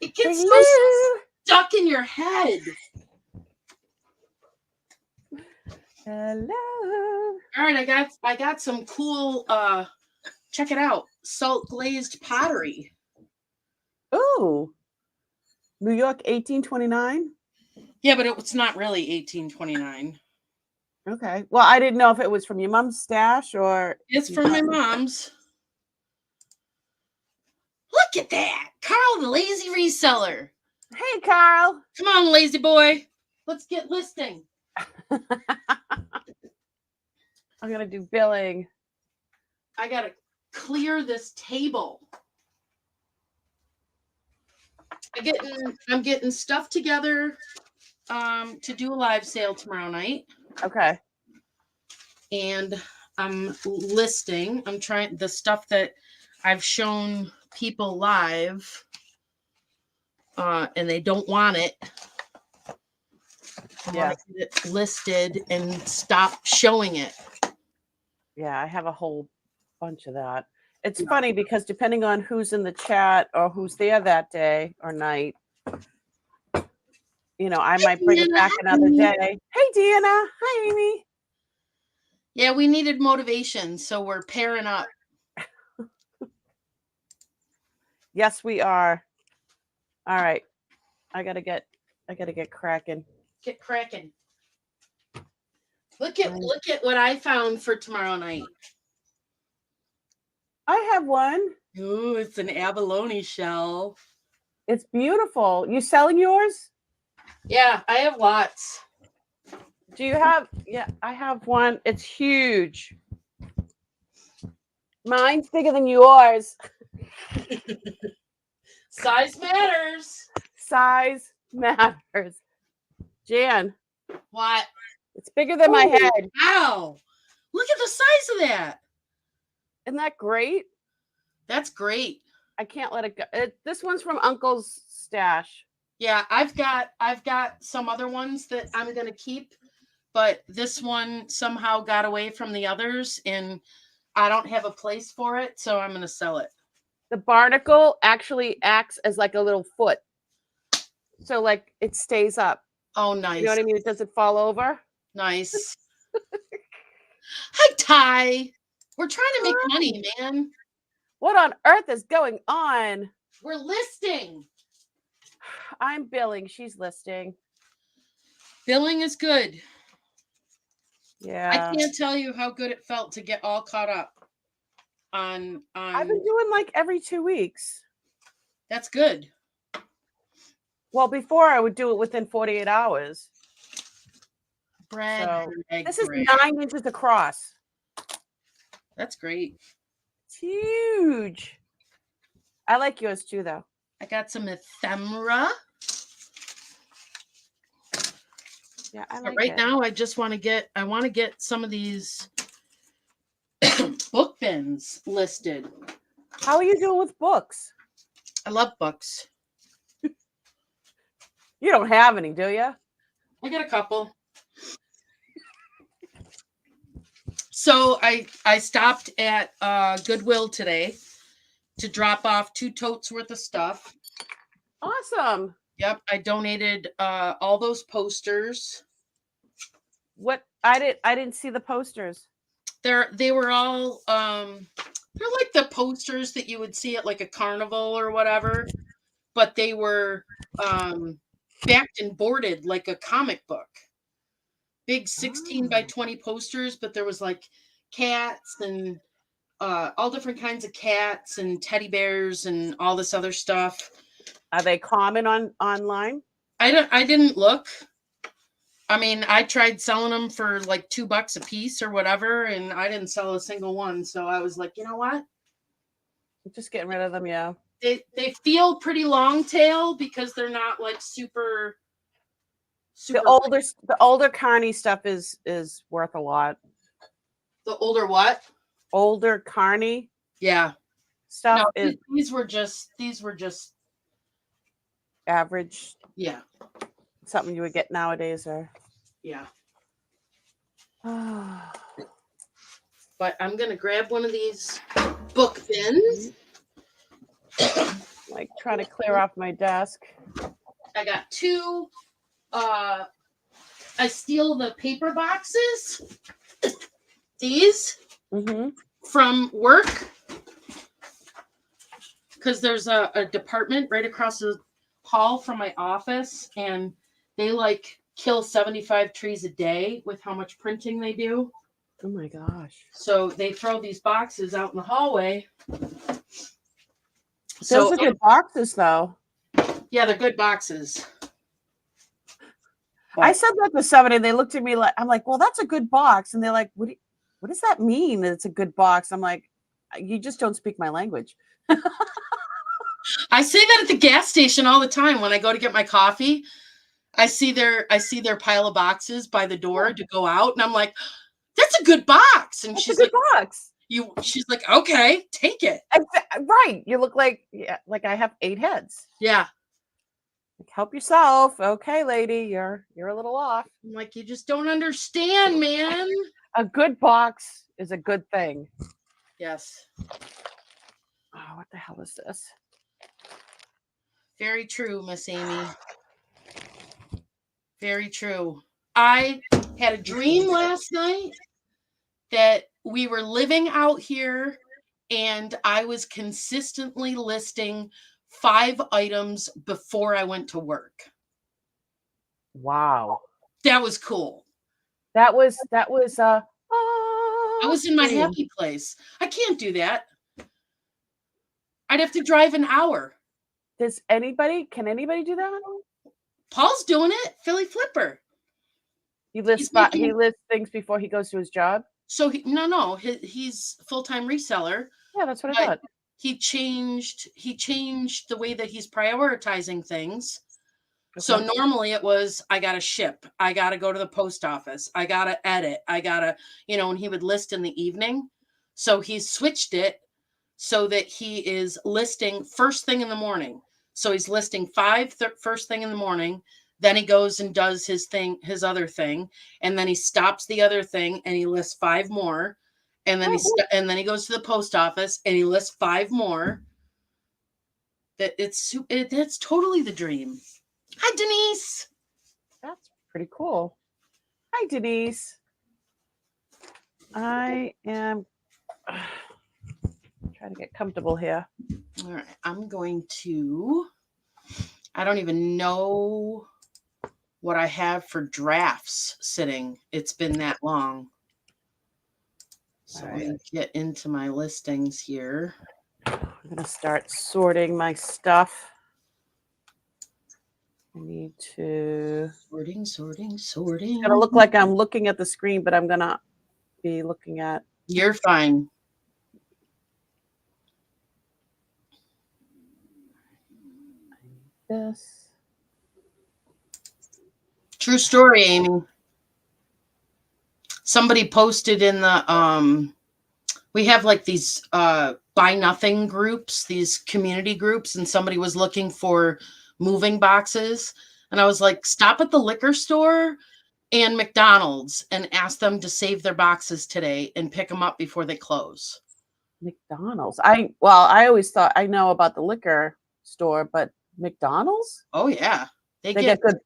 It gets so stuck in your head. Hello. All right, I got some cool check it out. Salt glazed pottery. Ooh. New York 1829. Yeah, but it's not really 1829. Okay. Well, I didn't know if it was from your mom's stash or It's from my mom's. Look at that. Carl the lazy reseller. Hey, Carl. Come on, lazy boy. Let's get listing. I'm gonna do billing. I gotta clear this table. I'm getting stuff together to do a live sale tomorrow night. Okay. And I'm listing. I'm trying the stuff that I've shown people live, and they don't want it. I want to get it listed and stop showing it. Yeah, I have a whole bunch of that. It's funny because depending on who's in the chat or who's there that day or night, you know, I might bring it back another day. Hey, Deanna. Hi, Amy. Yeah, we needed motivation, so we're pairing up. Yes, we are. All right. I gotta get cracking. Get cracking. Look at what I found for tomorrow night. I have one. Ooh, it's an abalone shell. It's beautiful. You selling yours? Yeah, I have lots. Do you have? Yeah, I have one. It's huge. Mine's bigger than yours. Size matters. Size matters. Jan. What? It's bigger than my head. Wow. Look at the size of that. Isn't that great? That's great. I can't let it go. This one's from Uncle's stash. Yeah, I've got some other ones that I'm going to keep, but this one somehow got away from the others and I don't have a place for it, so I'm going to sell it. The barnacle actually acts as like a little foot. So like it stays up. Oh, nice. You know what I mean? It doesn't fall over. Nice. Hi, Ty. We're trying to make money, man. What on earth is going on? We're listing. I'm billing. She's listing. Billing is good. Yeah. I can't tell you how good it felt to get all caught up on I've been doing like every 2 weeks. That's good. Well, before I would do it within 48 hours. Bread. So, this is 9 inches across. That's great. It's huge. I like yours too, though. I got some ephemera. Yeah, I like right it. now I just want to get some of these book bins listed. How are you doing with books? I love books. You don't have any, do you? I got a couple. So I stopped at Goodwill today to drop off 2 totes worth of stuff. Awesome. Yep, I donated all those posters. What I didn't see the posters. They were all they're like the posters that you would see at like a carnival or whatever, but they were backed and boarded like a comic book. Big 16 by 20 posters, but there was like cats and all different kinds of cats and teddy bears and all this other stuff. Are they common online? I didn't look. I mean, I tried selling them for like $2 a piece or whatever, and I didn't sell a single one. So I was like, you know what? Just getting rid of them, yeah. They feel pretty long tail because they're not like super. The older Carney stuff is worth a lot. The older what? Older Carney. Yeah. Stuff no, is these were just average. Yeah. Something you would get nowadays, or yeah. But I'm gonna grab one of these book bins. trying to clear off my desk. I got 2. I steal the paper boxes. These from work. Because there's a department right across the hall from my office, and they like kill 75 trees a day with how much printing they do. Oh my gosh. So they throw these boxes out in the hallway. Those are good boxes, though. Yeah, they're good boxes. But I said that to somebody, and they looked at me like, I'm like, well, that's a good box. And they're like, what does that mean that it's a good box? I'm like, you just don't speak my language. I say that at the gas station all the time when I go to get my coffee. I see their pile of boxes by the door to go out, and I'm like, that's a good box. And she's like, box. She's like, okay, take it. Right. You look like I have 8 heads. Yeah. Like, help yourself. Okay, lady, you're a little off. I'm like, you just don't understand, man. A good box is a good thing. Yes. Oh, what the hell is this? Very true, Miss Amy. Very true. I had a dream last night that we were living out here, and I was consistently listing 5 items before I went to work. Wow. That was cool. That was I was in my happy place. I can't do that. I'd have to drive an hour. Can anybody do that? Paul's doing it. Philly Flipper. He lists things before he goes to his job. So he's full-time reseller. Yeah, that's what I thought. He changed the way that he's prioritizing things. Okay. So normally it was, I got to ship, I got to go to the post office, I got to edit, I got to, and he would list in the evening. So he's switched it so that he is listing first thing in the morning. So he's listing 5 first thing in the morning. Then he goes and does his other thing. And then he stops the other thing and he lists 5 more. And then he goes to the post office and he lists 5 more. That's totally the dream. Hi, Denise. That's pretty cool. Hi, Denise. I am trying to get comfortable here. All right. I'm going to, I don't even know what I have for drafts sitting. It's been that long. So let me get into my listings here. I'm going to start sorting my stuff. I need to sorting. It's going to look like I'm looking at the screen, but I'm going to be looking at. You're fine. This. True story, Amy. Somebody posted in the we have like these buy nothing groups, these community groups, and somebody was looking for moving boxes, and I was like, stop at the liquor store and McDonald's and ask them to save their boxes today and pick them up before they close. McDonald's. I always thought I know about the liquor store, but McDonald's? Oh yeah, they get good,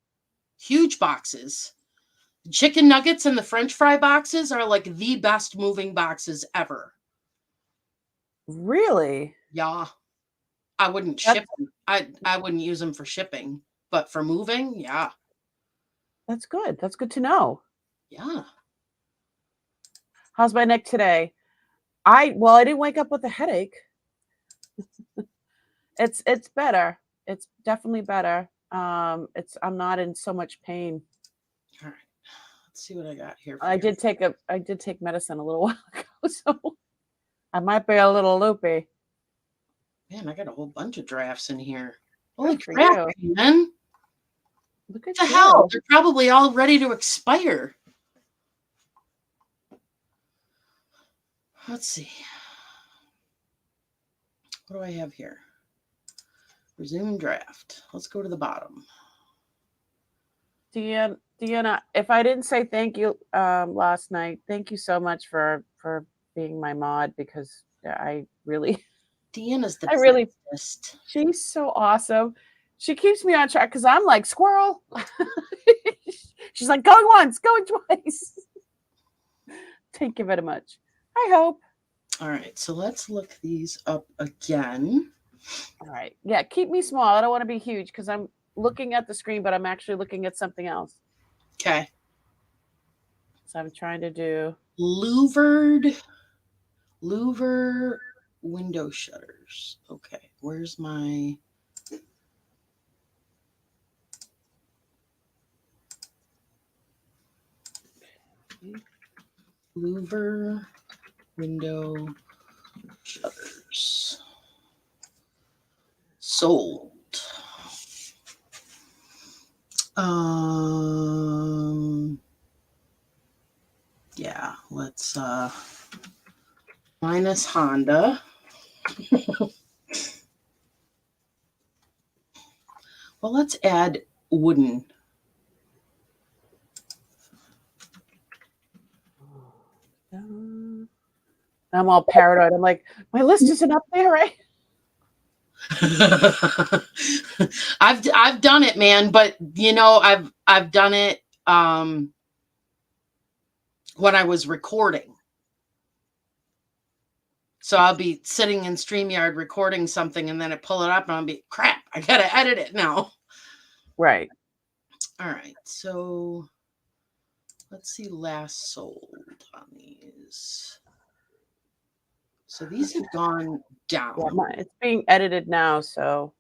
huge boxes. Chicken nuggets and the French fry boxes are like the best moving boxes ever. Really? Yeah. I wouldn't ship them. I wouldn't use them for shipping, but for moving, yeah. That's good. That's good to know. Yeah. How's my neck today? I didn't wake up with a headache. It's better. It's definitely better. I'm not in so much pain. All right. Let's see what I got here. I did take medicine a little while ago, so I might be a little loopy. Man, I got a whole bunch of drafts in here. Holy crap, man. Look at what the hell? They're probably all ready to expire. Let's see. What do I have here? Resume draft. Let's go to the bottom. Deanna, if I didn't say thank you last night, thank you so much for being my mod, because I really Deanna's the I really, bestest. she's so awesome. She keeps me on track because I'm like squirrel. She's like going once, going twice. Thank you very much. I hope. All right, so let's look these up again. All right. Yeah, keep me small. I don't want to be huge because I'm looking at the screen, but I'm actually looking at something else. Okay. So I'm trying to do Louvered window shutters. Okay, where's my louver window shutters? Sold. Yeah, let's minus Honda. Well, let's add wooden. I'm all paranoid. I'm like, my list isn't up there, right? I've done it, man, but you know, I've done it when I was recording. So I'll be sitting in StreamYard recording something and then I pull it up and I'll be crap, I gotta edit it now. Right. All right, so let's see last sold on these. So these have gone down. Yeah, it's being edited now, so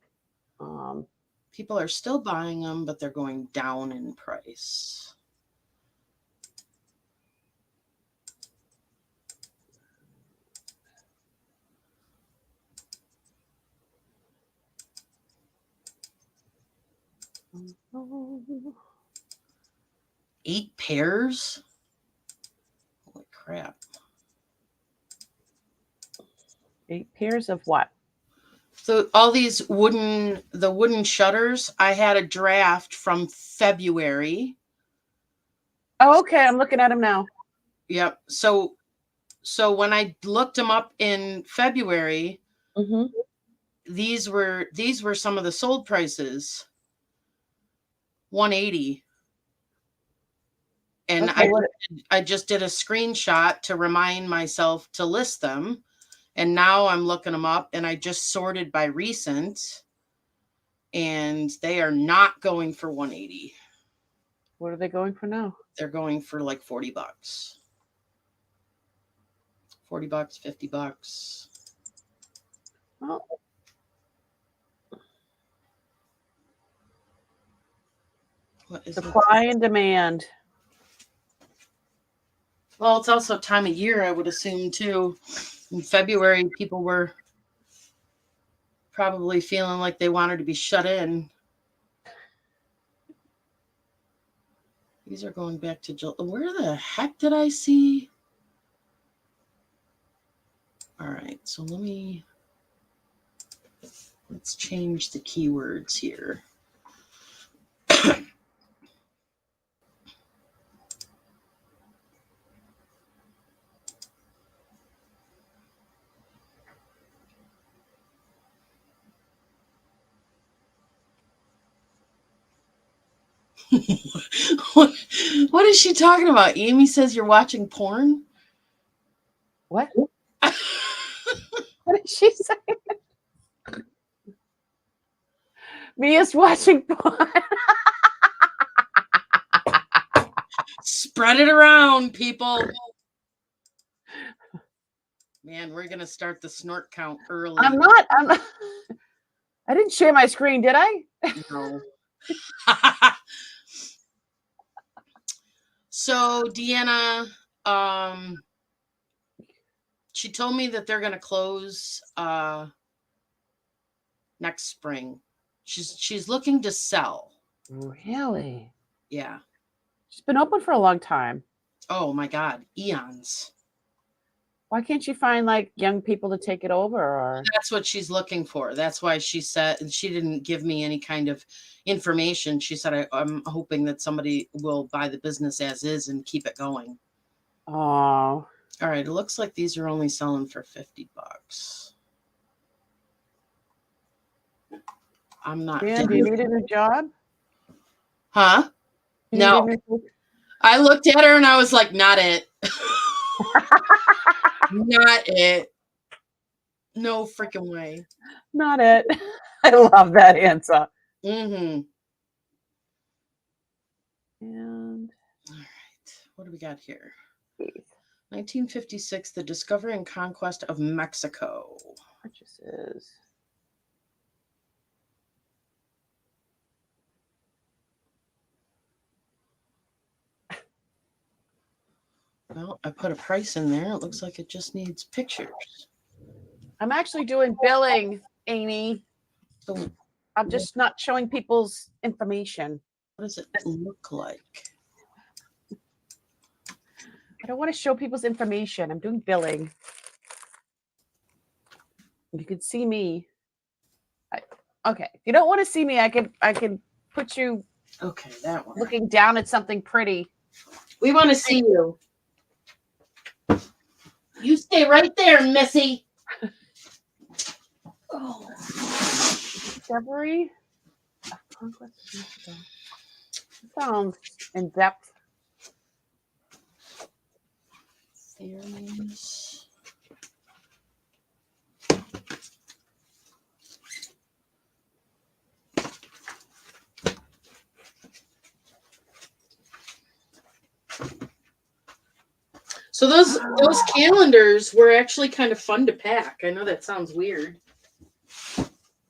people are still buying them, but they're going down in price. Eight pairs? Holy crap. 8 pairs of what? So all these wooden shutters, I had a draft from February. Oh, okay. I'm looking at them now. Yep. So when I looked them up in February, these were some of the sold prices. 180. And okay. I just did a screenshot to remind myself to list them. And now I'm looking them up and I just sorted by recent and they are not going for 180. What are they going for now? They're going for like $40. $40, $50. Oh. What is supply and demand? Well, it's also time of year, I would assume, too. In February, people were probably feeling like they wanted to be shut in. These are going back to July. Where the heck did I see? All right, so let's change the keywords here. What is she talking about? Amy says you're watching porn? What? What did she say? Mia's watching porn. Spread it around, people. Man, we're going to start the snort count early. I'm not. I didn't share my screen, did I? No. So Deanna, she told me that they're going to close next spring. She's looking to sell. Really? Yeah. She's been open for a long time. Oh my God, eons. Why can't she find like young people to take it over? Or that's what she's looking for. That's why she said she didn't give me any kind of information. She said, I'm hoping that somebody will buy the business as is and keep it going. Oh. All right. It looks like these are only selling for $50. I'm not. Dan, do you need a new job? Huh? You No. need a new... I looked at her and I was like, not it. Not it. No freaking way. Not it. I love that answer. Mm-hmm. And all right. What do we got here? 1956, the discovery and conquest of Mexico. purchases. Well, I put a price in there. It looks like it just needs pictures. I'm actually doing billing, Amy. So I'm just not showing people's information. what does it look like? I don't want to show people's information. I'm doing billing. You can see me. Okay. If you don't want to see me, I can put you Okay, that one. looking down at something pretty. We want to see you. You stay right there, Missy. Oh. Discovery of Conquest of Mexico. Sounds in depth. Theories. So those calendars were actually kind of fun to pack. I know that sounds weird.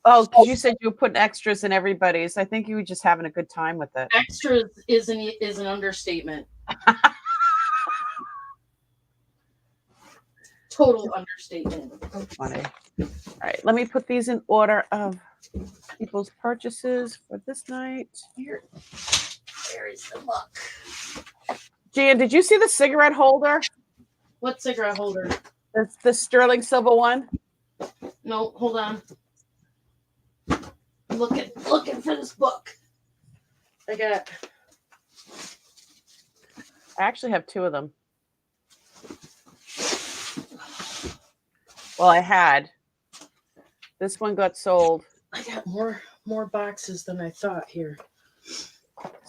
Oh, because you said you were putting extras in everybody's. I think you were just having a good time with it. Extras is an understatement. Total understatement. So funny. All right, let me put these in order of people's purchases for this night. Where is the book? Jan, did you see the cigarette holder? What cigarette holder? The sterling silver one? No, hold on. I'm looking for this book. I actually have two of them. Well, I had. This one got sold. I got more boxes than I thought here. This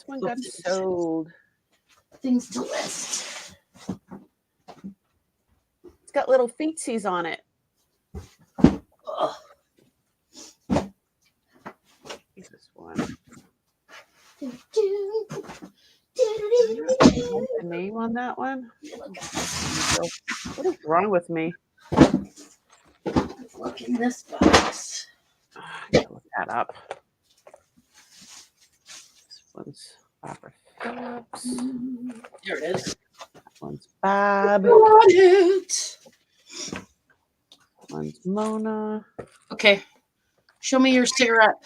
one got sold. Things to list. It's got little feetsies on it. Ugh. This one. The name on that one? What is wrong with me? Look in this box. I gotta look that up. This one's Barbara Phillips. Here it is. That one's Bob. Got it. That one's Mona. Okay. Show me your cigarette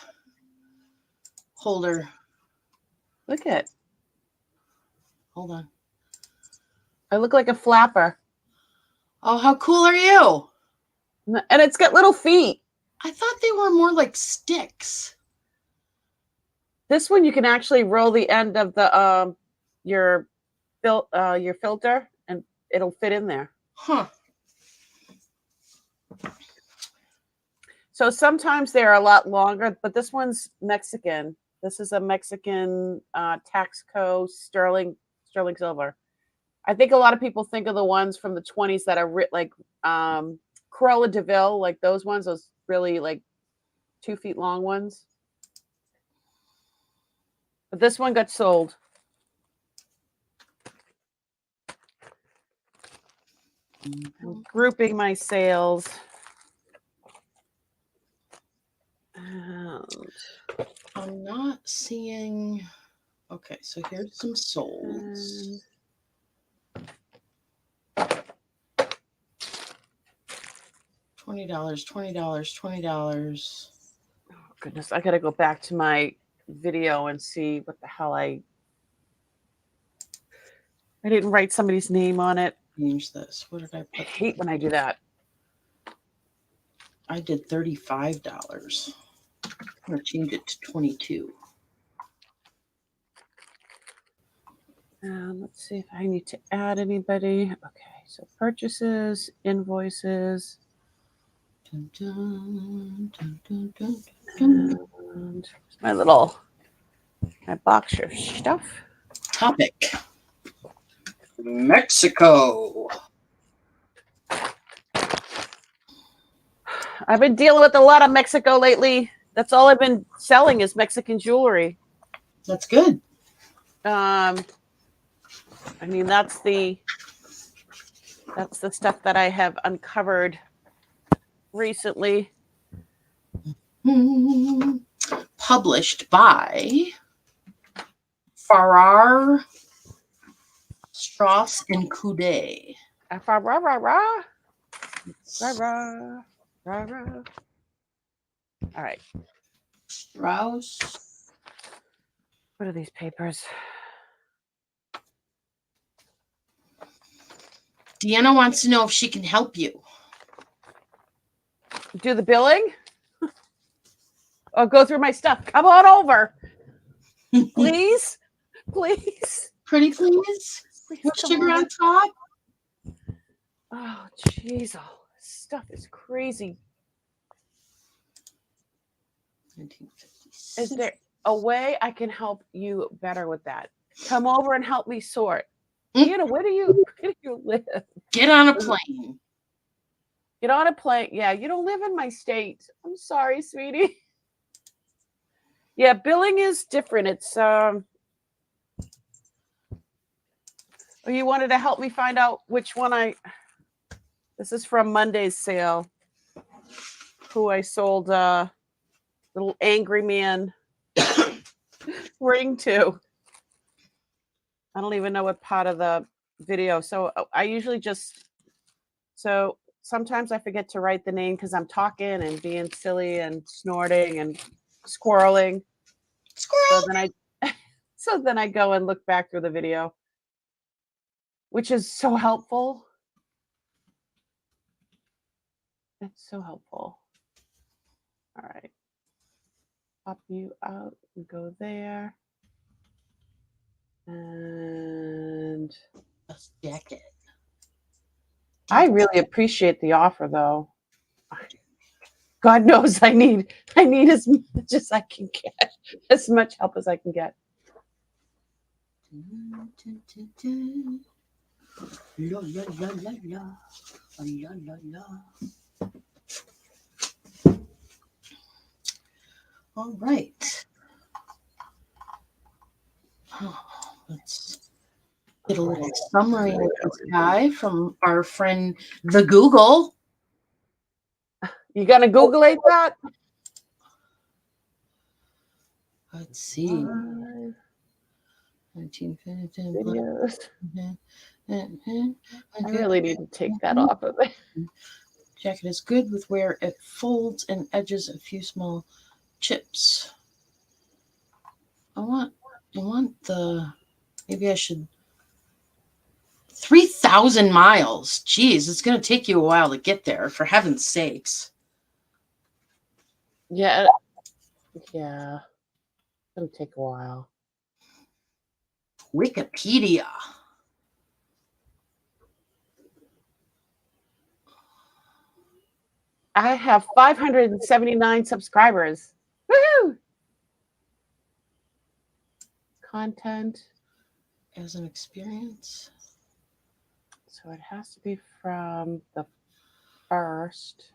holder. Look at it. Hold on. I look like a flapper. Oh, how cool are you? And it's got little feet. I thought they were more like sticks. This one you can actually roll the end of the your filter and it'll fit in there. Huh. So sometimes they're a lot longer, but this one's Mexican. This is a Mexican Taxco sterling silver. I think a lot of people think of the ones from the 20s that are like Corolla DeVille, like those ones, those really like 2 feet long ones. But this one got sold. I'm grouping my sales. And I'm not seeing. Okay, so here's some solds. $20, $20. Oh goodness, I gotta go back to my video and see what the hell I didn't write somebody's name on it. Change this. What did I I put? hate when I do that. I did $35. I'm gonna change it to 22. Let's see if I need to add anybody. Okay, so purchases, invoices. Dun, dun, dun, dun, dun, dun. And my boxer stuff. Topic: Mexico. I've been dealing with a lot of Mexico lately. That's all I've been selling is Mexican jewelry. That's good. I mean, that's the stuff that I have uncovered recently. Published by Farrar, Strauss, and Coudet. Rah, rah, rah, rah. Rah, rah, rah, rah. All right. Strauss. What are these papers? Deanna wants to know if she can help you. Do the billing? Or go through my stuff. Come on over. Please. Please. Pretty please. Please With come sugar over. on top. Oh, jeez. Oh, this stuff is crazy. 1956. Is there a way I can help you better with that? Come over and help me sort. Deanna, where do you live? Get on a plane. Get on a plane. Yeah, you don't live in my state. I'm sorry, sweetie. Yeah, billing is different. It's oh, you wanted to help me find out which one this is from Monday's sale. Who I sold little angry man ring to. I don't even know what part of the video. So I usually sometimes I forget to write the name because I'm talking and being silly and snorting and squirreling. Squirrel. So then I go and look back through the video, which is so helpful. It's so helpful. All right. Pop you out and go there. And Let's jack it. I really appreciate the offer, though. God knows I need as much as I can get, as much help as I can get. La, la, la, la, la. La, la, la. All right. Let's get a little summary of this guy from our friend the Google. You gonna Googlate that? Let's see. 1950. Videos. I really need to take that off of it. Jacket is good with where it folds and edges a few small chips. I want the, maybe I should, 3,000 miles. Geez, it's going to take you a while to get there, for heaven's sakes. Yeah. It'll take a while. Wikipedia. I have 579 subscribers. Woohoo! Content. As an experience. So it has to be from the first.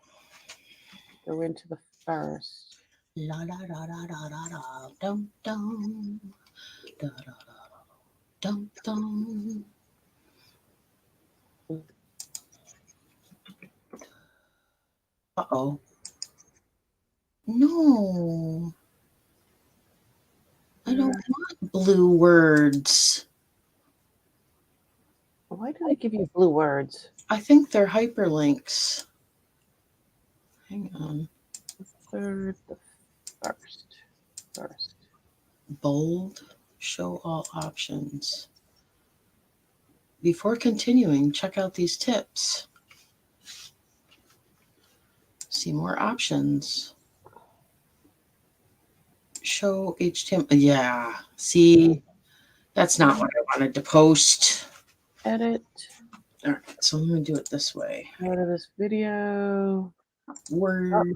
Go into the first. La da da da da da da dum dum da da da dum dum. Uh-oh. No. I don't want blue words. Why do they give you blue words? I think they're hyperlinks. Hang on. Third, the first. Bold. Show all options. Before continuing, check out these tips. See more options. Show HTML. Yeah. See, that's not what I wanted to post. Edit. All right. So let me do it this way. Go to this video. Word.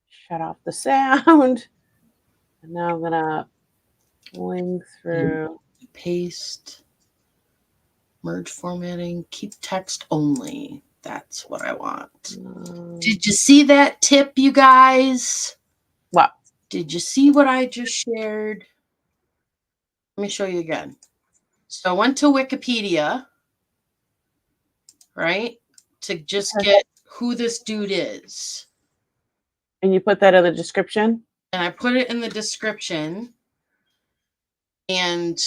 Shut off the sound. And now I'm gonna fling through. Paste. Merge formatting. Keep text only. That's what I want. Did you see that tip, you guys? What? Did you see what I just shared? Let me show you again. So I went to Wikipedia, right, to just get who this dude is. And you put that in the description? And I put it in the description. And,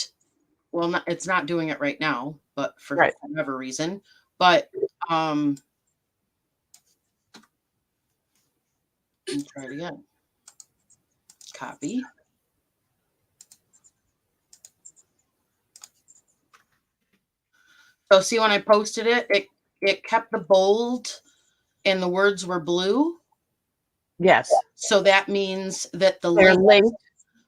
well, it's not doing it right now, but for whatever reason. But, let me try it again. Copy. So see when I posted it, it kept the bold and the words were blue. Yes. So that means that the links,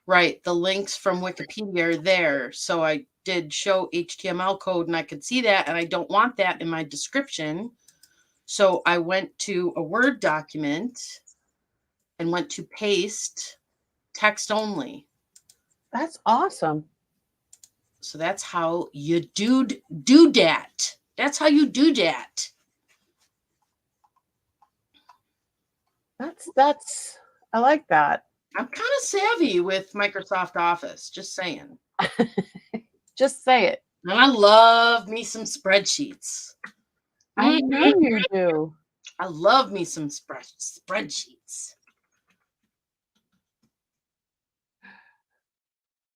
right, the links from Wikipedia are there. So I did show HTML code and I could see that, and I don't want that in my description. So I went to a Word document and went to paste text only. That's awesome. So that's how you do that. That's how you do that. That's I like that. I'm kind of savvy with Microsoft Office, just saying. Just say it. And I love me some spreadsheets. I know you do. I love me some spreadsheets.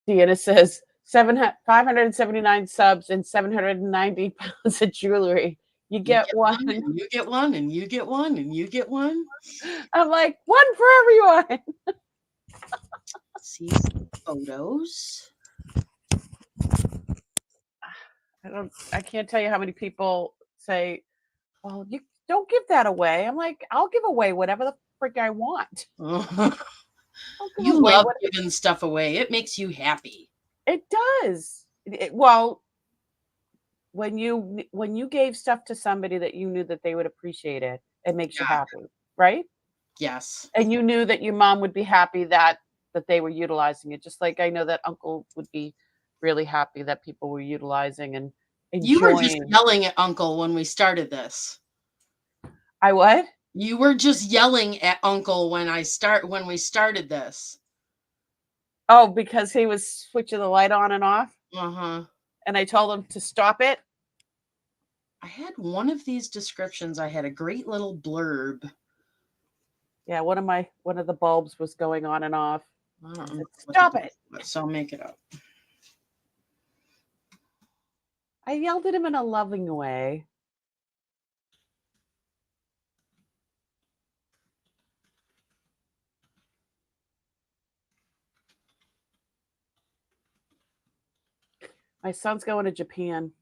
Deanna says 579 subs and 790 pounds of jewelry. You get one. And you get one, and you get one, and you get one. I'm like, one for everyone. See photos. I can't tell you how many people say, well, you don't give that away. I'm like, I'll give away whatever the frick I want. You love giving stuff away. It makes you happy. It does. Well, when you gave stuff to somebody that you knew that they would appreciate it, it makes you happy, right? Yes. And you knew that your mom would be happy that they were utilizing it. Just like I know that Uncle would be really happy that people were utilizing and enjoying. You were just yelling at Uncle when we started this. I what? You were just yelling at Uncle when we started this. Oh, because he was switching the light on and off? Uh-huh. And I told him to stop it? I had one of these descriptions. I had a great little blurb. Yeah, one of the bulbs was going on and off. Said, stop it. So I'll make it up. I yelled at him in a loving way. My son's going to Japan.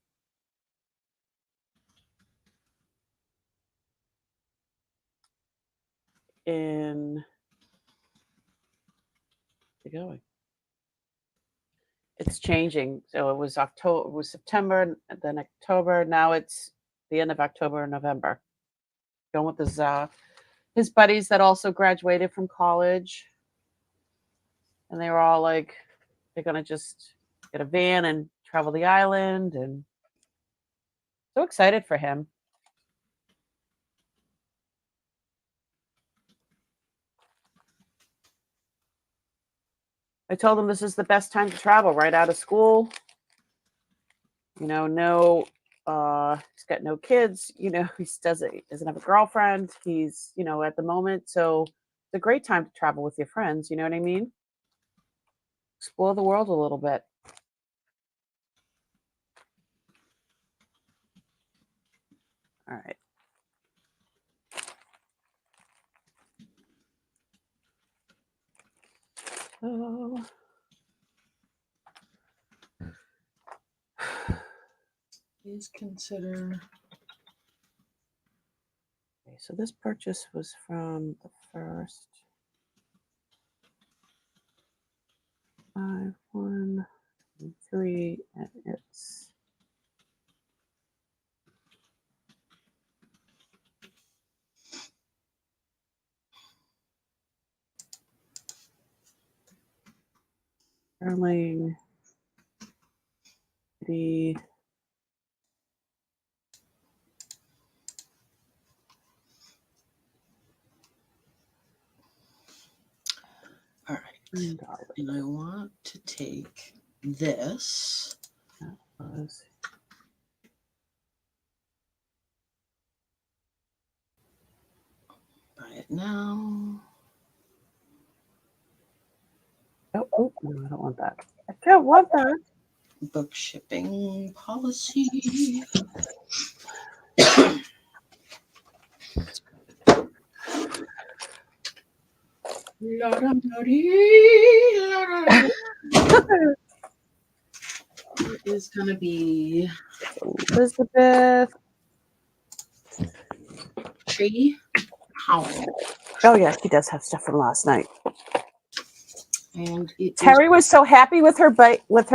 Going. It's changing. So it was September, then October. Now it's the end of October and November. Going with his buddies that also graduated from college. And they were all like, they're going to just get a van and travel the island. And so excited for him. I told him this is the best time to travel, right out of school. He's got no kids, he doesn't have a girlfriend. He's, at the moment. So it's a great time to travel with your friends. You know what I mean? Explore the world a little bit. All right. So Please consider. Okay, so this purchase was from the first 513, and it's Sterling. The All right. And I want to take this. Buy it now. Oh, no, I don't want that. I don't want that. Book shipping policy. It is going to be Elizabeth. Tree Howell. Oh, yeah, she does have stuff from last night. And Terry was so happy with her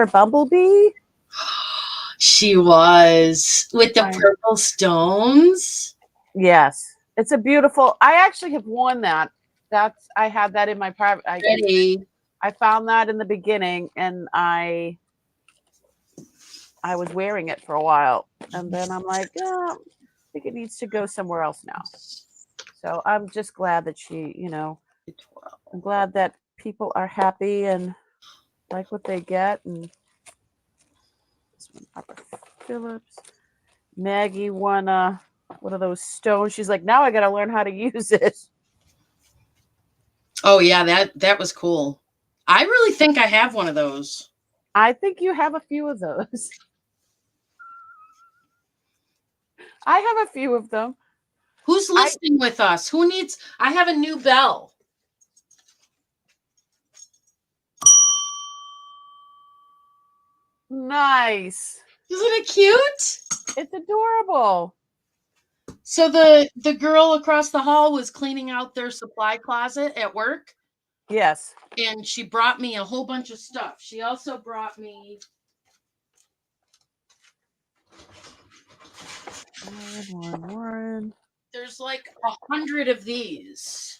bumblebee. She was with the purple stones. Yes, it's a beautiful. I actually have worn that. I had that in my private. I found that in the beginning, and I was wearing it for a while, and then I'm like, I think it needs to go somewhere else now. So I'm just glad that she, I'm glad that people are happy and like what they get. And this one, Papa Phillips. Maggie won one of those stones. She's like, now I got to learn how to use it. Oh yeah, that was cool. I really think I have one of those. I think you have a few of those. I have a few of them. Who's listening with us? Who needs? I have a new bell. Nice. Isn't it cute? It's adorable. So the girl across the hall was cleaning out their supply closet at work. Yes. And she brought me a whole bunch of stuff. She also brought me Warren. There's like 100 of these.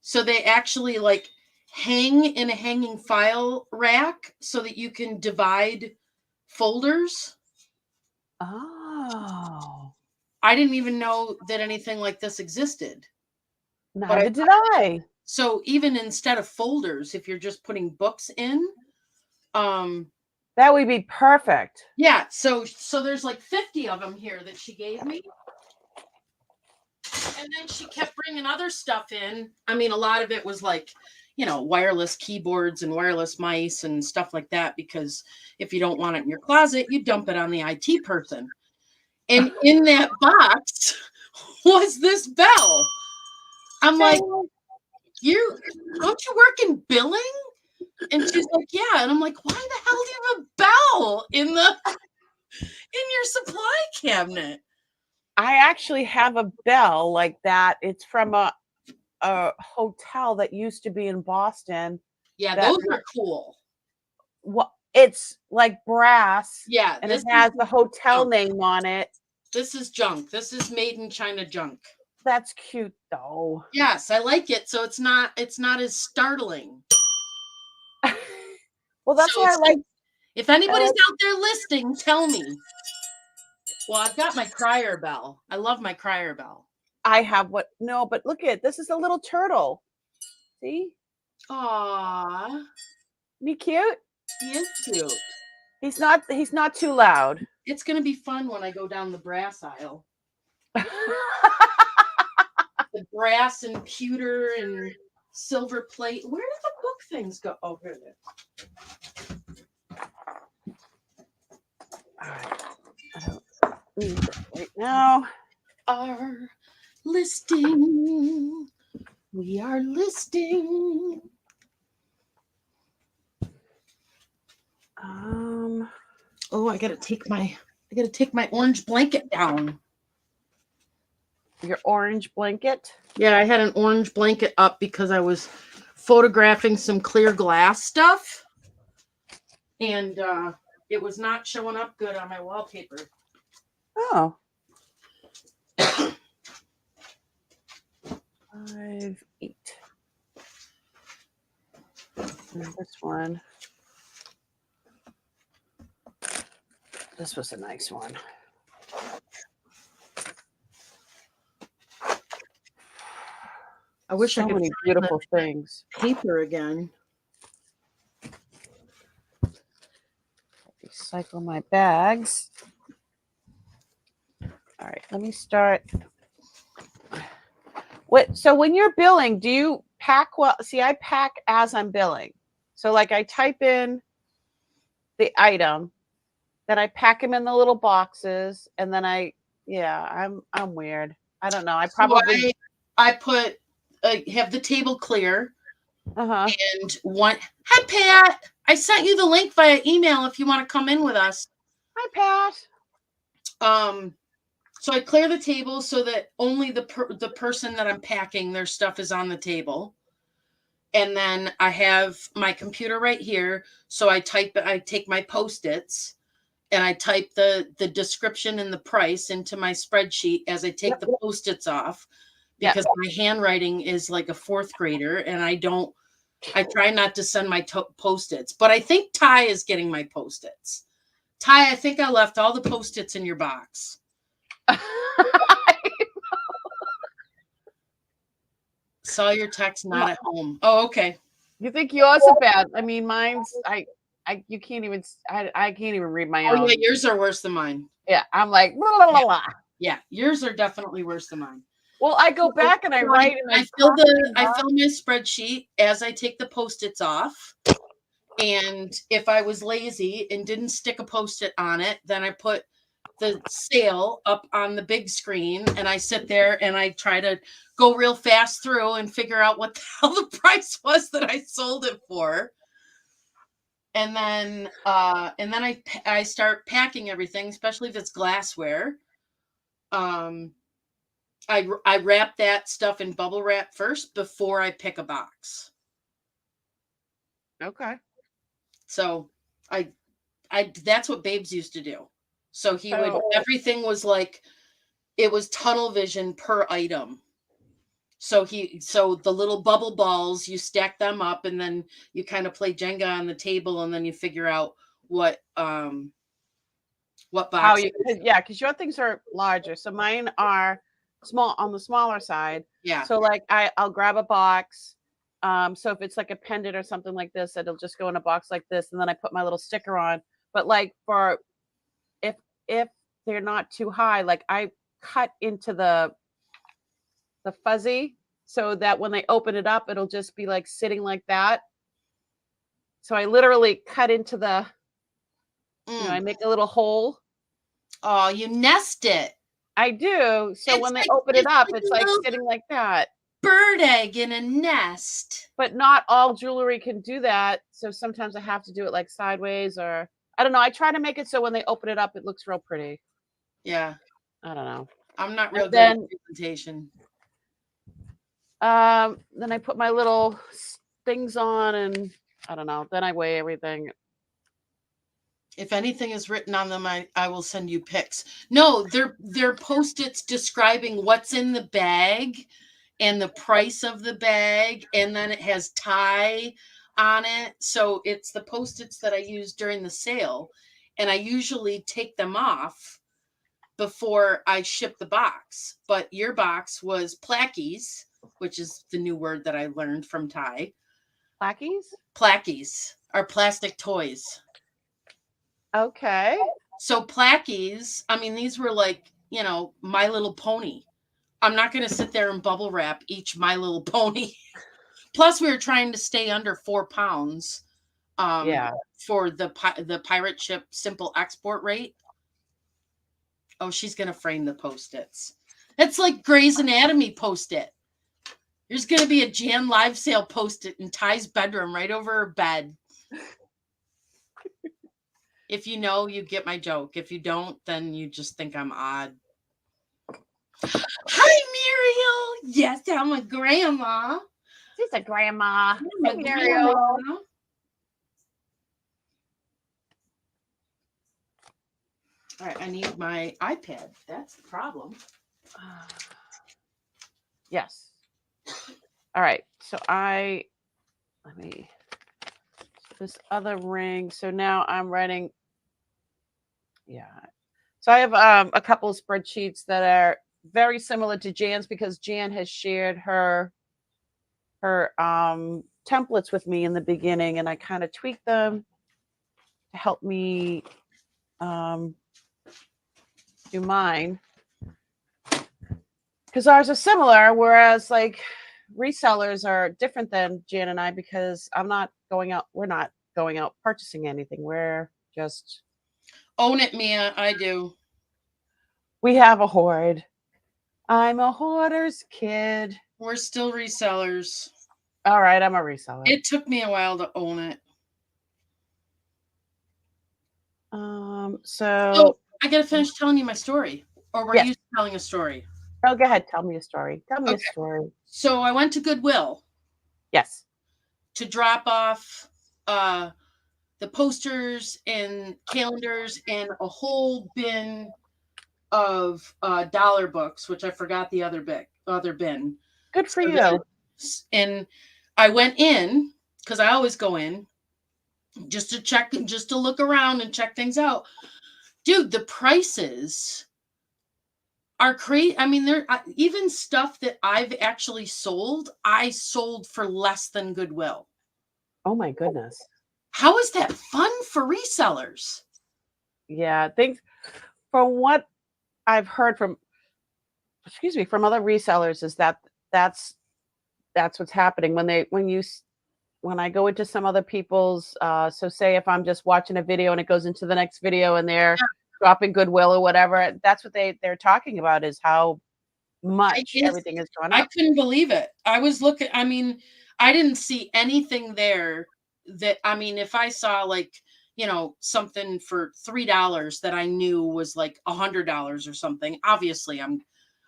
So they actually like hang in a hanging file rack so that you can divide folders. Oh. I didn't even know that anything like this existed. Neither did I. So even instead of folders, if you're just putting books in, that would be perfect. Yeah, so there's like 50 of them here that she gave me. And then she kept bringing other stuff in. I mean, a lot of it was like, wireless keyboards and wireless mice and stuff like that, because if you don't want it in your closet, you dump it on the IT person. And in that box was this bell. I'm like, don't you work in billing? And she's like, yeah. And I'm like, why the hell do you have a bell in your supply cabinet? I actually have a bell like that. It's from a hotel that used to be in Boston. Yeah, those are cool. Well, it's like brass. Yeah, and it has the hotel name on it. This is junk. This is made in China junk. That's cute though. Yes, I like it. So it's not as startling. Well, that's why I like. If anybody's out there listening, tell me. Well, I've got my crier bell. I love my crier bell. I have what? No, but look at this. Is a little turtle. See? Aww. Be cute. He is cute. He's not too loud. It's gonna be fun when I go down the brass aisle. The brass and pewter and silver plate. Where did the book things go? Oh, here they are. All right. I don't need it right now. Our listing. We are listing. Oh, I gotta take my orange blanket down. Your orange blanket? Yeah, I had an orange blanket up because I was photographing some clear glass stuff, and it was not showing up good on my wallpaper. Oh. 5, 8. This one. This was a nice one. I wish so I could many find beautiful the things. paper again. Recycle my bags. All right, let me start. So when you're billing, do you pack well? See, I pack as I'm billing. So like I type in the item, then I pack them in the little boxes, and then I'm weird. I don't know. I probably So I put have the table clear. uh-huh. And one, hi Pat, I sent you the link via email if you want to come in with us. Hi Pat. So I clear the table so that only the person that I'm packing their stuff is on the table. And then I have my computer right here. So I take my Post-its and I type the description and the price into my spreadsheet as I take the Post-its off, because my handwriting is like a fourth grader and I try not to send my Post-its, but I think Ty is getting my Post-its. Ty, I think I left all the Post-its in your box. Saw your text, not at home. Oh, okay. You think yours are bad? I mean, mine's you can't even I can't even read my own. Oh yeah, yours are worse than mine. Yeah, I'm like blah, blah, blah. Yeah, yours are definitely worse than mine. Well, I go back and I write and I fill my spreadsheet as I take the Post-its off. And if I was lazy and didn't stick a Post-it on it, then I put the sale up on the big screen and I sit there and I try to go real fast through and figure out what the hell the price was that I sold it for. And then I start packing everything, especially if it's glassware. I wrap that stuff in bubble wrap first before I pick a box. Okay. So I that's what Babes used to do. So he would everything was like it was tunnel vision per item. So the little bubble balls, you stack them up and then you kind of play Jenga on the table and then you figure out what box. Because your things are larger. So mine are small on the smaller side. Yeah. So like I'll grab a box. So if it's like a pendant or something like this, it'll just go in a box like this, and then I put my little sticker on. But like for if they're not too high, like I cut into the fuzzy so that when they open it up, it'll just be like sitting like that. So I literally cut into the, I make a little hole. Oh, you nest it. I do. So when they open it up, it's like sitting like that. Bird egg in a nest. But not all jewelry can do that. So sometimes I have to do it like sideways, or I don't know. I try to make it so when they open it up, it looks real pretty. Yeah. I don't know. I'm not real good at presentation. Then I put my little things on and I don't know. Then I weigh everything. If anything is written on them, I will send you pics. No, they're Post-its describing what's in the bag and the price of the bag, and then it has Ty on it. So it's the Post-its that I use during the sale, and I usually take them off before I ship the box. But your box was plackies, which is the new word that I learned from Ty. Plackies? Plackies are plastic toys. Okay. So plackies, I mean, these were like, My Little Pony. I'm not going to sit there and bubble wrap each My Little Pony. Plus, we were trying to stay under 4 pounds for the pirate ship simple export rate. Oh, she's going to frame the Post-its. It's like Grey's Anatomy Post-it. There's going to be a Jan live sale Post-it in Ty's bedroom right over her bed. If you know, you get my joke. If you don't, then you just think I'm odd. Hi, Muriel. Yes, I'm a grandma. She's a grandma. I'm a grandma. All right, I need my iPad. That's the problem. Yes. All right. So let me this other ring. So now I'm writing. Yeah. So I have a couple of spreadsheets that are very similar to Jan's because Jan has shared her templates with me in the beginning, and I kind of tweaked them to help me do mine because ours are similar, whereas like resellers are different than Jan and I because we're not going out purchasing anything. We're just Own it, Mia. I do. we have a hoard. I'm a hoarder's kid. We're still resellers. All right, I'm a reseller. It took me a while to own it. So I gotta finish telling you my story. Or were Yes. you telling a story? Oh, go ahead. Tell me a story. Tell me a Okay. story. So I went to Goodwill Yes. to drop off the posters and calendars and a whole bin of dollar books, which I forgot the other bin. Good for So you. and I went in because I always go in just to check, just to look around and check things out. Dude, the prices are crazy. I mean, there even stuff that I've actually sold, I sold for less than Goodwill. Oh my goodness. How is that fun for resellers? Yeah, things from what I've heard from other resellers is that's what's happening when I go into some other people's so say if I'm just watching a video and it goes into the next video and they're dropping Goodwill or whatever, that's what they're talking about is how much everything is going up. I couldn't believe it. I was looking, I mean, I didn't see anything there that, I mean, if I saw like, something for $3 that I knew was like $100 or something, obviously I'm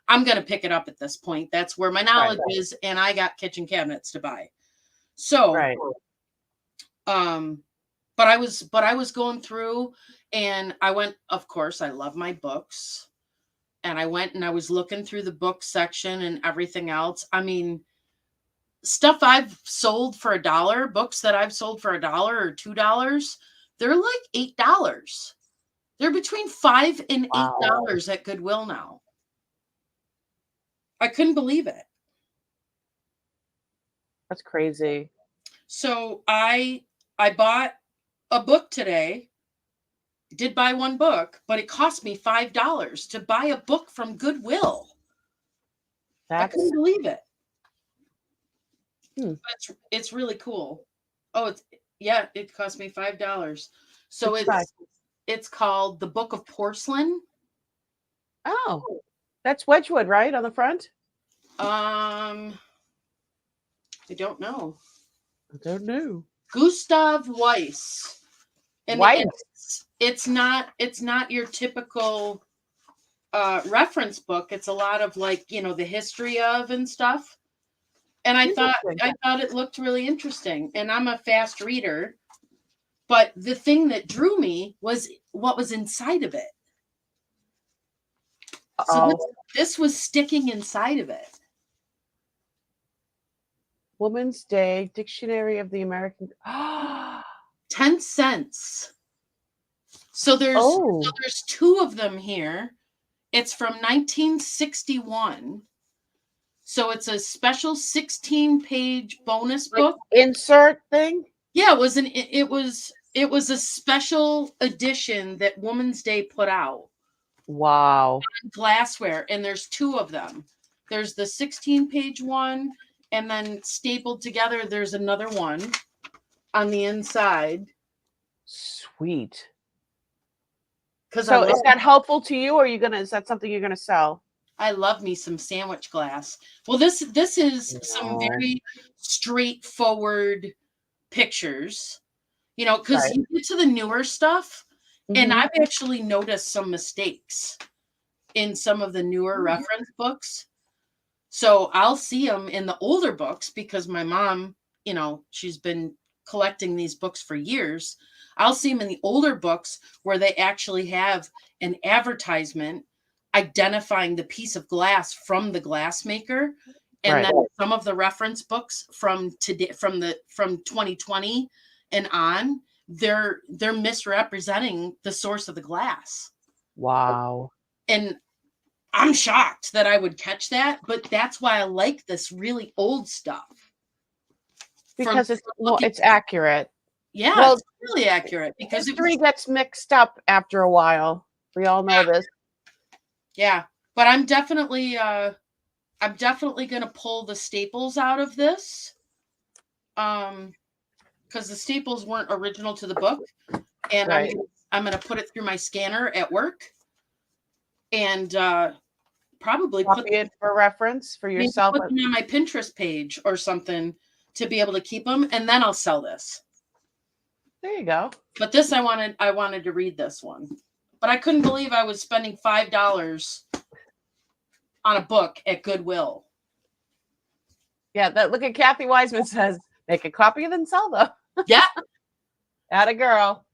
going to pick it up at this point. That's where my knowledge is. And I got kitchen cabinets to buy. So, but I was going through and I went, of course, I love my books. And I went and I was looking through the book section and everything else. I mean, stuff I've sold for $1, books that I've sold for $1 or $2, they're like $8. They're between $5 and $8 at Goodwill now. I couldn't believe it. That's crazy. So I bought a book today. Did buy one book, but it cost me $5 to buy a book from Goodwill. I couldn't believe it. It's really cool. Oh, it cost me $5. So it's called The Book of Porcelain. Oh, that's Wedgwood, right? On the front? I don't know. I don't know. Gustav Weiss. And it's not your typical reference book. It's a lot of like, the history of and stuff. And I thought it looked really interesting. And I'm a fast reader. But the thing that drew me was what was inside of it. So this was sticking inside of it. Woman's Day Dictionary of the American 10 cents. So there's two of them here. It's from 1961. So it's a special 16-page bonus book. Insert thing? Yeah, it was a special edition that Woman's Day put out. Wow. Glassware, and there's two of them. There's the 16-page one, and then stapled together there's another one on the inside. Sweet. So is that helpful to you, or is that something you're gonna sell? I love me some sandwich glass. Well, this is some very straightforward pictures, because you get to the newer stuff, and I've actually noticed some mistakes in some of the newer reference books. So I'll see them in the older books because my mom, she's been collecting these books for years. I'll see them in the older books where they actually have an advertisement identifying the piece of glass from the glass maker. And then some of the reference books from 2020 and on, they're misrepresenting the source of the glass. Wow. And I'm shocked that I would catch that, but that's why I like this really old stuff. Because it's accurate. Yeah, Well, it's really accurate because history gets mixed up after a while. We all know this. Yeah, but I'm definitely going to pull the staples out of this. Because the staples weren't original to the book, and Right. I'm going to put it through my scanner at work, and probably Copy it for reference for yourself. put them on my Pinterest page or something to be able to keep them, and then I'll sell this. There you go. But this I wanted to read this one, but I couldn't believe I was spending $5 on a book at Goodwill. Yeah, look at Kathy Wiseman says, make a copy and then sell them. Yeah. Atta girl.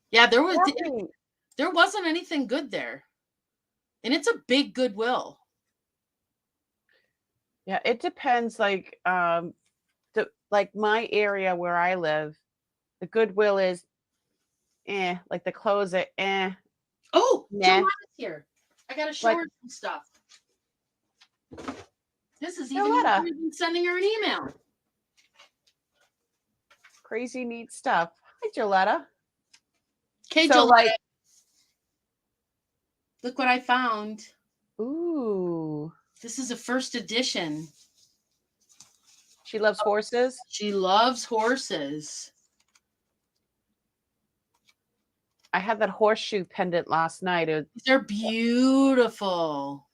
Yeah, there wasn't anything good there. And it's a big Goodwill. Yeah, it depends. Like my area where I live, the Goodwill is like the clothes are Oh, nah. Joanna's here. I gotta show her some stuff. This is even sending her an email. Crazy neat stuff. Hi, Joletta. Okay, so Joletta. Look what I found. Ooh. This is a first edition. She loves horses? She loves horses. I had that horseshoe pendant last night. They're beautiful.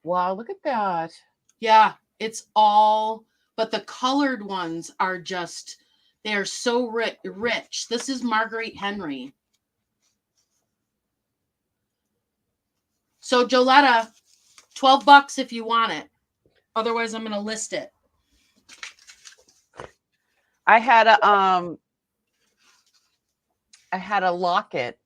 Wow, look at that. Yeah, it's all, but the colored ones are just, they're so rich. This is Marguerite Henry. So Joletta, $12 if you want it. Otherwise, I'm going to list it. I had a locket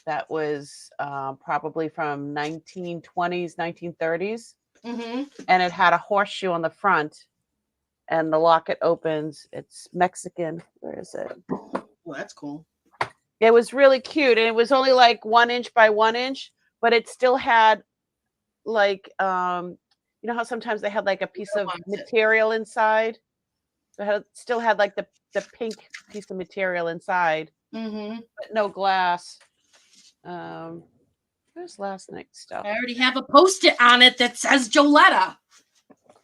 that was probably from 1920s, 1930s. Mm-hmm. And it had a horseshoe on the front. And the locket opens. It's Mexican. Where is it? Well, that's cool. It was really cute. And it was only like 1 inch by 1 inch. But it still had like, you know how sometimes they had like a piece of material inside? It still had like the pink piece of material inside. Mm-hmm. But no glass. Where's last night's stuff? I already have a Post-it on it that says Joletta.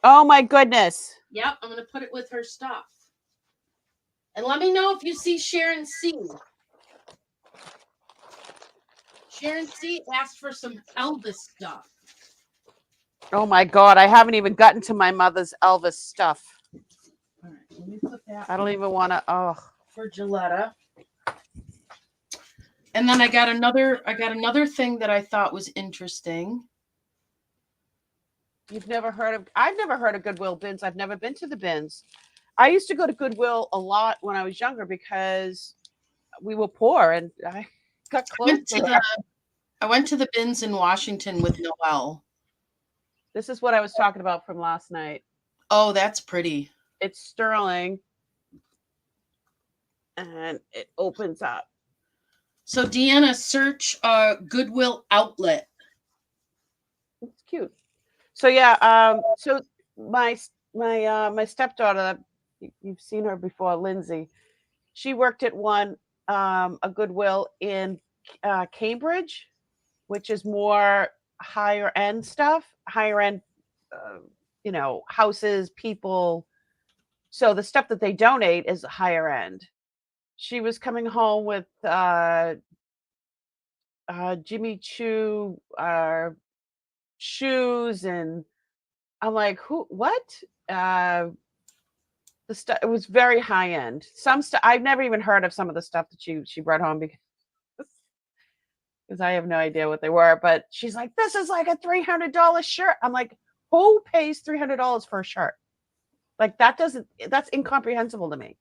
Oh my goodness. Yep, I'm going to put it with her stuff. And let me know if you see Sharon C. Sharon C asked for some Elvis stuff. Oh my God, I haven't even gotten to my mother's Elvis stuff. All right, let me put that. I don't even want to. For Joletta. And then I got another thing that I thought was interesting. I've never heard of Goodwill bins. I've never been to the bins. I used to go to Goodwill a lot when I was younger because we were poor and I got close I went to the bins in Washington with Noelle. This is what I was talking about from last night. Oh, that's pretty. It's sterling. And it opens up. So Deanna, search Goodwill outlet. It's cute. So yeah, so my stepdaughter, you've seen her before, Lindsay. She worked at a Goodwill in Cambridge, which is more higher end stuff, houses, people. So the stuff that they donate is higher end. She was coming home with Jimmy Choo shoes, and I'm like, what? The stuff, it was very high end. Some stuff I've never even heard of. Some of the stuff that she brought home because I have no idea what they were. But she's like, this is like a $300 shirt. I'm like, who pays $300 for a shirt? Like that's incomprehensible to me.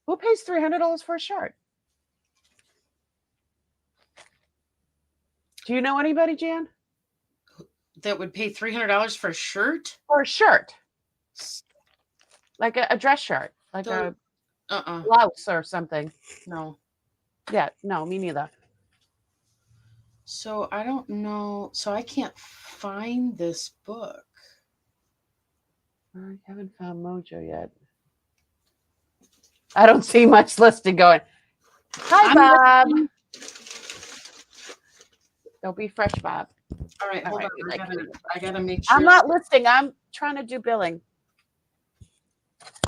Who pays $300 for a shirt? Do you know anybody, Jan? That would pay $300 for a shirt? For a shirt. like a dress shirt, like So, a blouse or something. no. Yeah, no, me neither. So I don't know. So I can't find this book. I haven't found Mojo yet. I don't see much listing going. Hi, I'm Bob. listening. Don't be fresh, Bob. All right, All hold right, on. I gotta make sure. I'm not listing. I'm trying to do billing.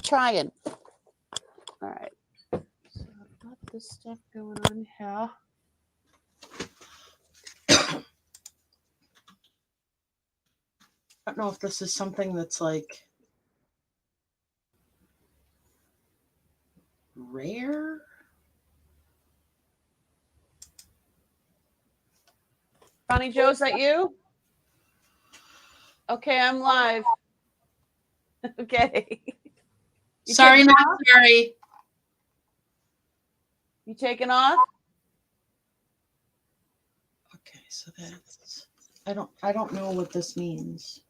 Trying. All right. So I've got this stuff going on here. I don't know if this is something that's like rare. Bonnie Joe, is that you? Okay, I'm live. Okay. Sorry, not sorry. You taking off? Okay, so that's I don't know what this means.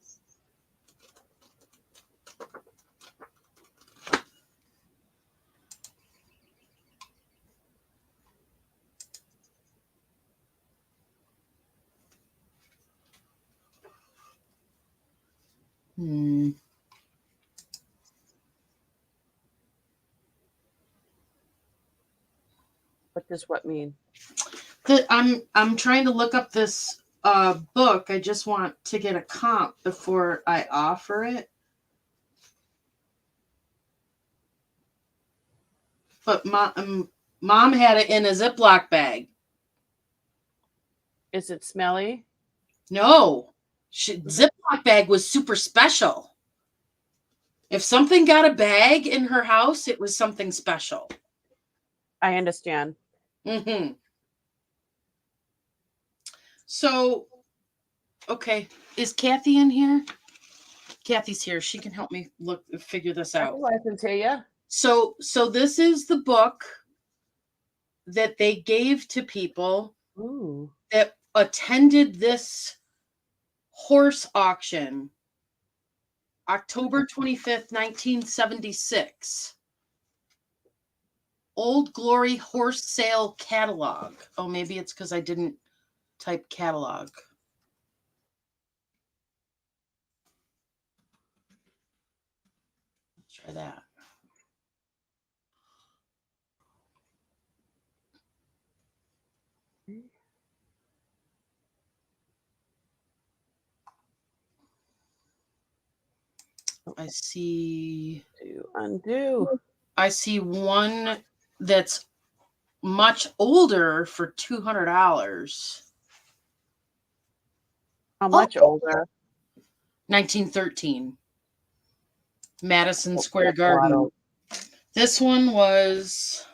What does what mean? I'm trying to look up this book. I just want to get a comp before I offer it. But mom had it in a Ziploc bag. Is it smelly? No, Ziploc bag was super special. If something got a bag in her house, it was something special. I understand. Mm-hmm. So, okay, is Kathy in here? Kathy's here. She can help me figure this out. I can tell you. So this is the book that they gave to people that attended this horse auction, October 25th, 1976. Old Glory Horse Sale Catalog. Oh, maybe it's because I didn't type catalog. Let's try that. I see. Undo. I see one that's much older for $200. How much older? 1913. Madison Square Garden. This one was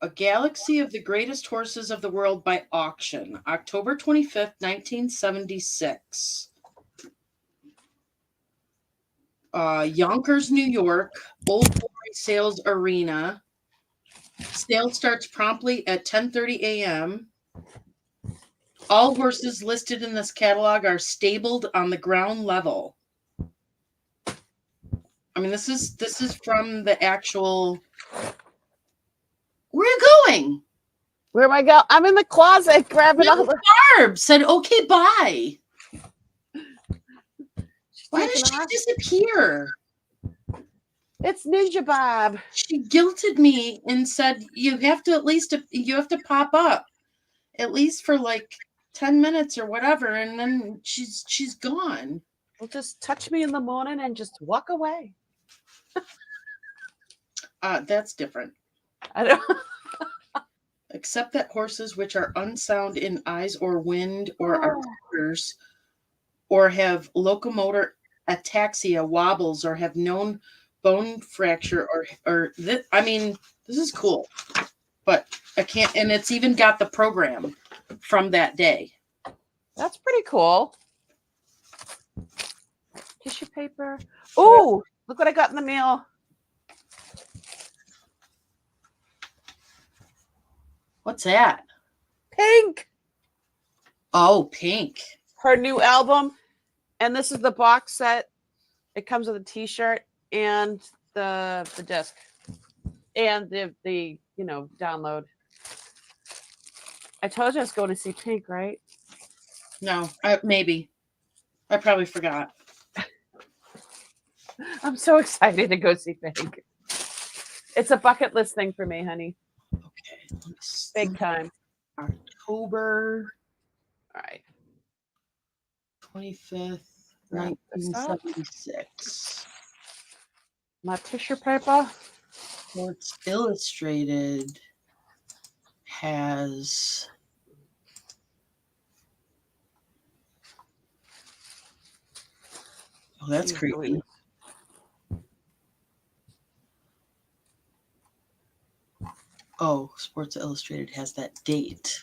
A Galaxy of the Greatest Horses of the World by Auction, October 25th, 1976. Yonkers, New York, Old Glory Sales Arena. Sale starts promptly at 10:30 a.m. All horses listed in this catalog are stabled on the ground level. I mean, this is from the actual. Where are you going? Where am I going? I'm in the closet grabbing all the. Barb said, "Okay, bye." Why did she disappear? It's Ninja Bob. She guilted me and said, you have to pop up at least for like 10 minutes or whatever, and then she's gone. Well, just touch me in the morning and just walk away. That's different. I don't. Except that horses which are unsound in eyes or wind or are quarters or have locomotor ataxia, wobbles, or have known bone fracture or this, I mean, this is cool. But I can't, and it's even got the program from that day. That's pretty cool. Tissue paper. Oh, look what I got in the mail. What's that? Pink. Oh, Pink. Her new album. And this is the box set. It comes with a T-shirt and the disc and the download. I told you I was going to see Pink, right? No, maybe. I probably forgot. I'm so excited to go see Pink. It's a bucket list thing for me, honey. Okay. Big time. October. All right. 25th, 1976. My tissue paper. Sports Illustrated has that's creepy. Oh, Sports Illustrated has that date.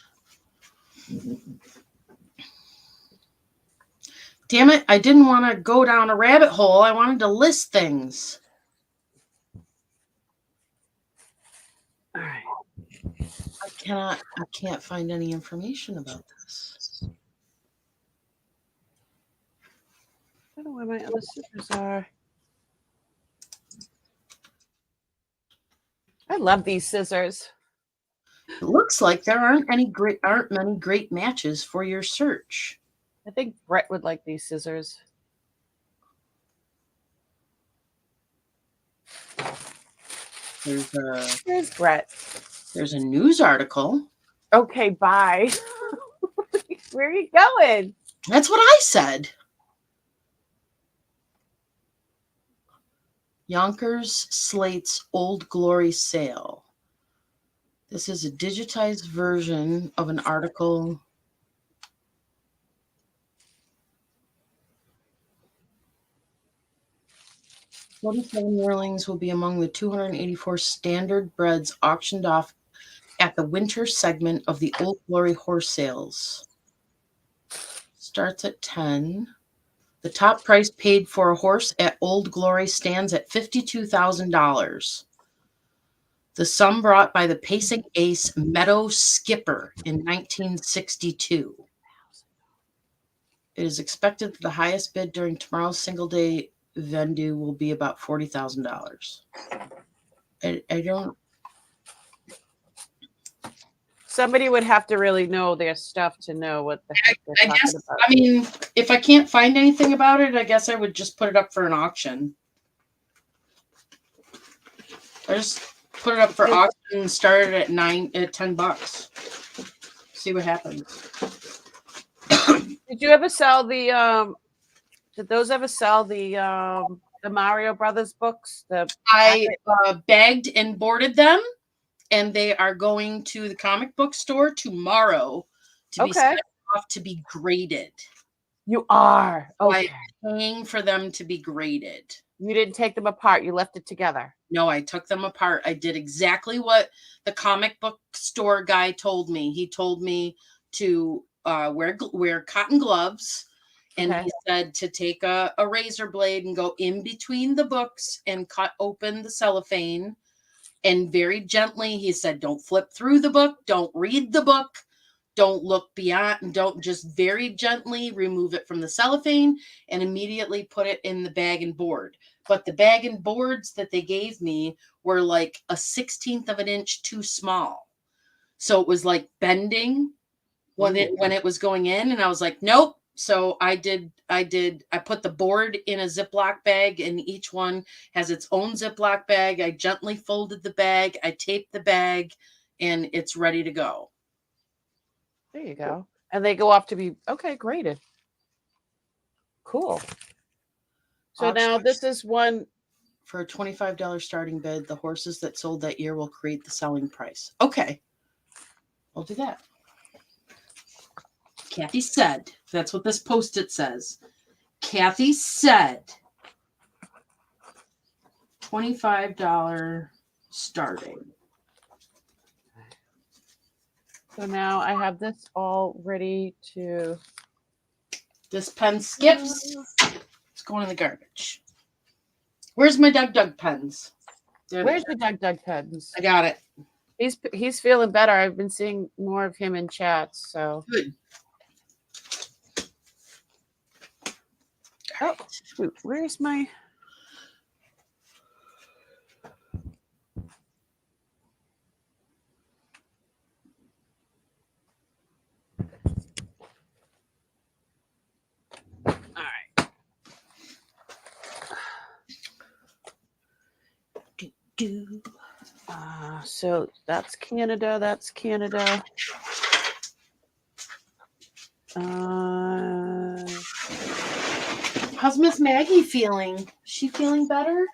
Damn it, I didn't want to go down a rabbit hole. I wanted to list things. All right. I can't find any information about this. I don't know where my other scissors are. I love these scissors. It looks like there aren't many great matches for your search. I think Brett would like these scissors. Here's Brett. There's a news article. Okay, bye. Where are you going? That's what I said. Yonkers slates Old Glory sale. This is a digitized version of an article. "47 yearlings will be among the 284 standard breds auctioned off at the winter segment of the Old Glory horse sales. Starts at 10. The top price paid for a horse at Old Glory stands at $52,000. The sum brought by the pacing ace Meadow Skipper in 1962. It is expected that the highest bid during tomorrow's single day vendue will be about $40,000. I don't. Somebody would have to really know their stuff to know what the heck they're talking about. I mean, if I can't find anything about it, I guess I would just put it up for an auction. I just put it up for auction and started at $10. See what happens. Did you ever sell the did those ever sell the Mario Brothers books? I bagged and boarded them, and they are going to the comic book store tomorrow to be sent off to be graded. You are? Okay. I'm paying for them to be graded. You didn't take them apart. You left it together. No, I took them apart. I did exactly what the comic book store guy told me. He told me to wear cotton gloves, and he said to take a razor blade and go in between the books and cut open the cellophane. And very gently, he said, don't flip through the book. Don't read the book. Don't look beyond, and don't, just very gently remove it from the cellophane and immediately put it in the bag and board. But the bag and boards that they gave me were like a 1/16 of an inch too small. So it was like bending when it was going in, and I was like, nope. So I put the board in a Ziploc bag, and each one has its own Ziploc bag. I gently folded the bag, I taped the bag, and it's ready to go. There you go. And they go off to be graded. Cool. So now this is one for a $25 starting bid. The horses that sold that year will create the selling price. Okay, I'll do that. Kathy said, that's what this Post-it says. Kathy said $25 starting. So now I have this all ready to. This pen skips. It's going in the garbage. Where's my Doug pens? Where's the Doug pens? I got it. He's feeling better. I've been seeing more of him in chats. So good. Oh, shoot, where's my? All right. So that's Canada. That's Canada. How's Miss Maggie feeling? Is she feeling better?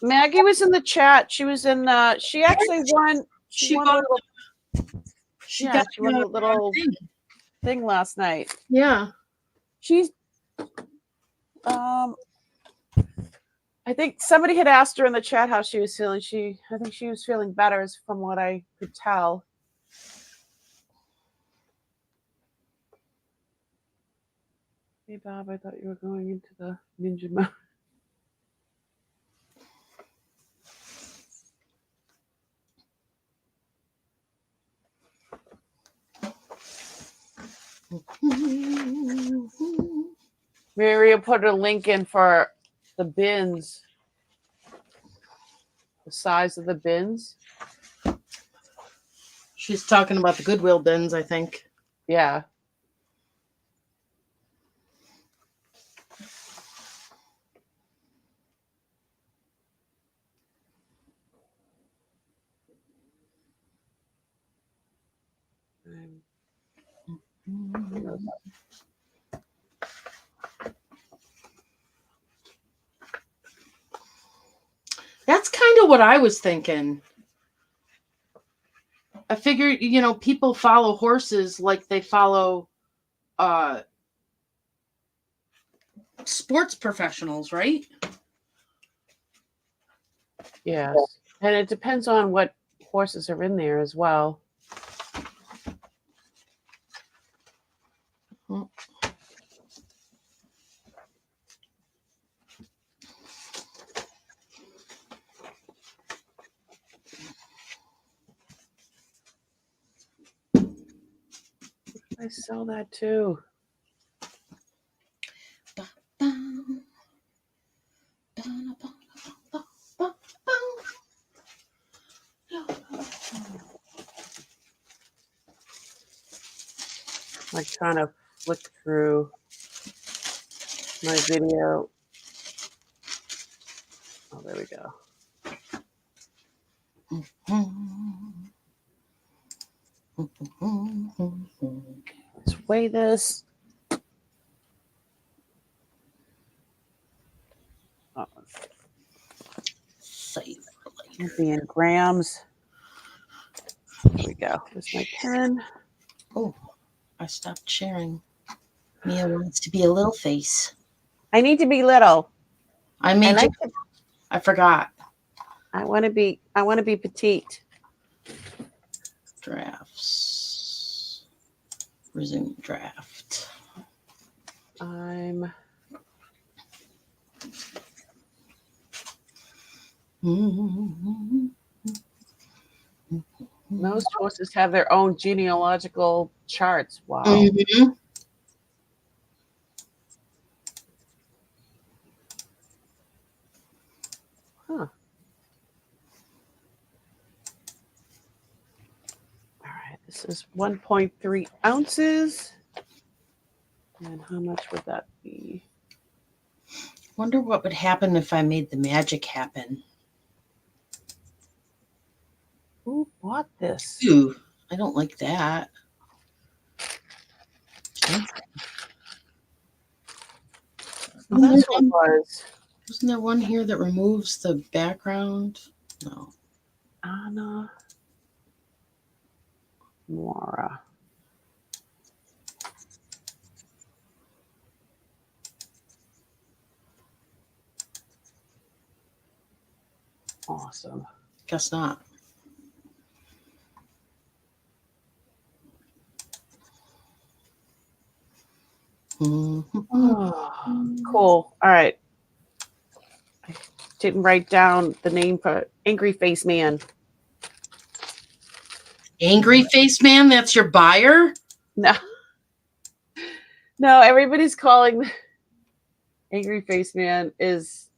Maggie was in the chat. She was in. She actually won. She won a got little. she Yeah, got she won a little thing last night. Yeah. She's. I think somebody had asked her in the chat how she was feeling. I think she was feeling better, from what I could tell. Hey, Bob, I thought you were going into the ninja mode. Mary put a link in for the bins. The size of the bins. She's talking about the Goodwill bins, I think. Yeah. That's kind of what I was thinking. I figured, people follow horses like they follow sports professionals, right? Yes. And it depends on what horses are in there as well. I sell that too. Like trying to flick through my video. Oh, there we go. Let's weigh this. Oh. It'll be in grams. There we go. There's my pen. Oh, I stopped sharing. Mia wants to be a little face. I need to be little. I forgot. I want to be petite. Drafts. Resume draft. Most horses have their own genealogical charts. Wow. Mm-hmm. Huh. All right. This is 1.3 ounces. And how much would that be? Wonder what would happen if I made the magic happen. Who bought this? Ooh, I don't like that. Oh, that's what it was. Wasn't there one here that removes the background? No. Anna Mora. Awesome. Guess not. Oh, cool. All right. I didn't write down the name for Angry Face Man. Angry Face Man? That's your buyer? No. No, everybody's calling Angry face man is.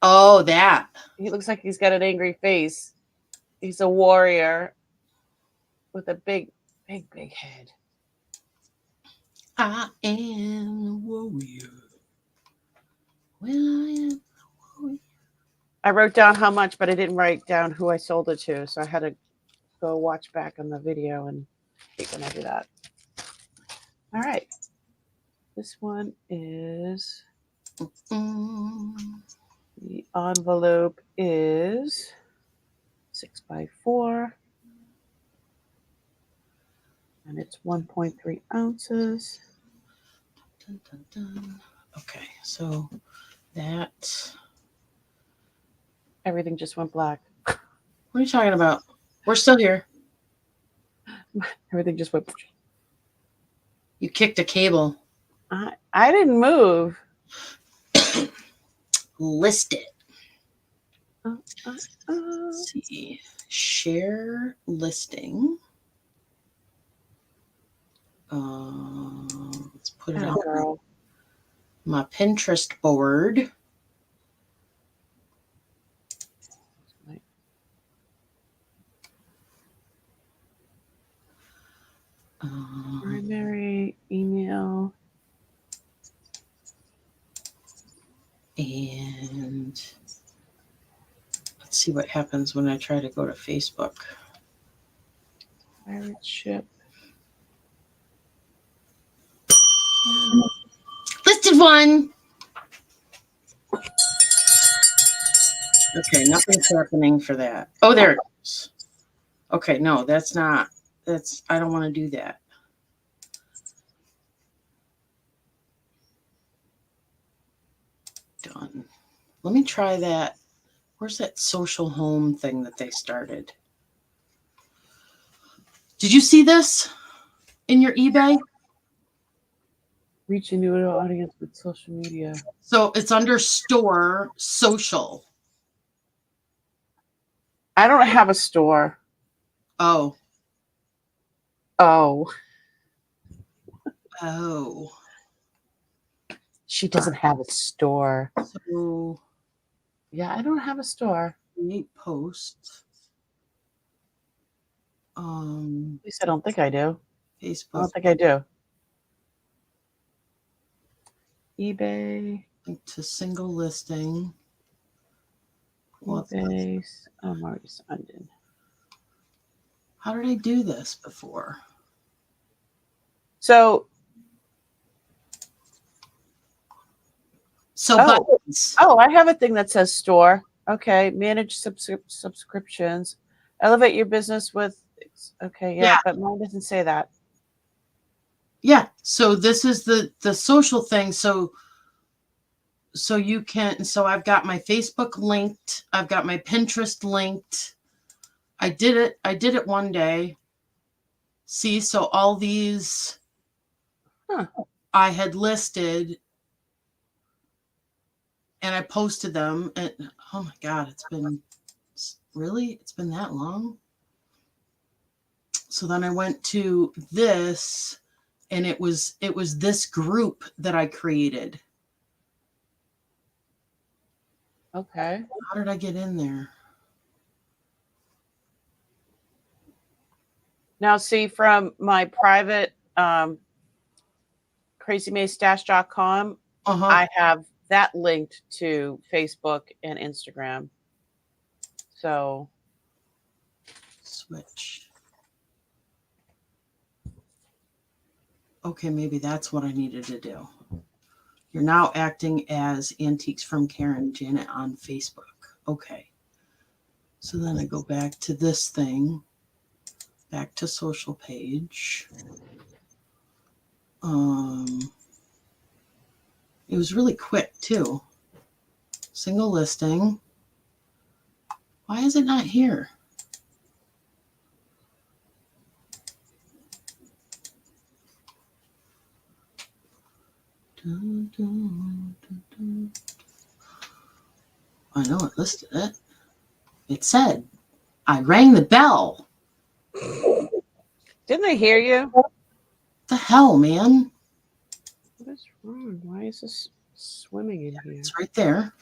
Oh, that. He looks like he's got an angry face. He's a warrior with a big head. I am a warrior. Well, I am a warrior. I wrote down how much, but I didn't write down who I sold it to, so I had to go watch back on the video and hate when I do that. All right. This one is the envelope is 6x4 and it's 1.3 ounces. Dun, dun, dun. Okay, so that. Everything just went black. What are you talking about? We're still here. Everything just went. You kicked a cable. I didn't move. List it. Let's Let's see. Share listing. Let's put it on my Pinterest board. Primary email. And let's see what happens when I try to go to Facebook. Pirate ship. Listed one. Okay, nothing's happening for that. Oh, there it is. Okay, no, that's not. I don't want to do that. Done. Let me try that. Where's that social home thing that they started? Did you see this in your eBay? Reach a new audience with social media. So it's under store social. I don't have a store. Oh. Oh. Oh. She doesn't have a store. So yeah, I don't have a store. Create post. At least I don't think I do. Facebook. I don't think I do. eBay. Link to single listing. eBay. I'm already signed in. How did I do this before? So buttons. Oh, I have a thing that says store. Okay, manage subscriptions. Elevate your business with. Okay, yeah, but mine doesn't say that. Yeah, so this is the social thing. So you can. So I've got my Facebook linked. I've got my Pinterest linked. I did it one day. See, so all these I had listed and I posted them, and oh my God, it's been that long. So then I went to this, and it was this group that I created. Okay. How did I get in there? Now, see, from my private crazymaystash.com, I have that linked to Facebook and Instagram. So switch. Okay, maybe that's what I needed to do. You're now acting as Antiques from Karen Janet on Facebook. Okay. So then I go back to this thing, back to social page. It was really quick too. Single listing. Why is it not here? Dun, dun, dun, dun. I know it listed it. It said, I rang the bell. Didn't I hear you? What the hell, man? Why is this swimming in here? It's right there.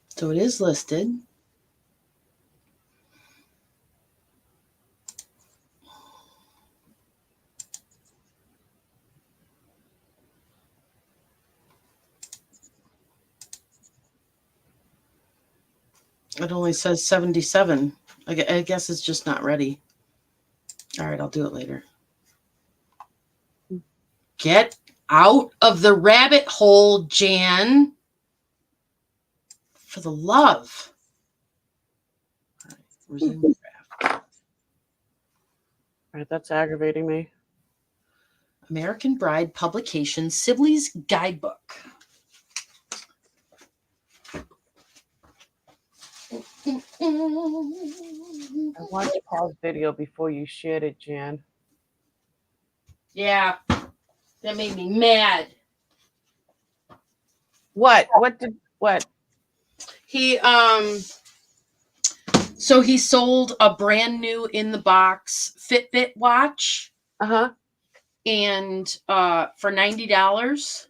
So it is listed. It only says 77. I guess it's just not ready. All right, I'll do it later. Get out of the rabbit hole, Jan. For the love. All right, resume draft. All right, that's aggravating me. American Bride Publications Sibley's Guidebook. I watched Paul's video before you shared it, Jan. Yeah, that made me mad. What? What? He so he sold a brand new in the box Fitbit watch and for $90.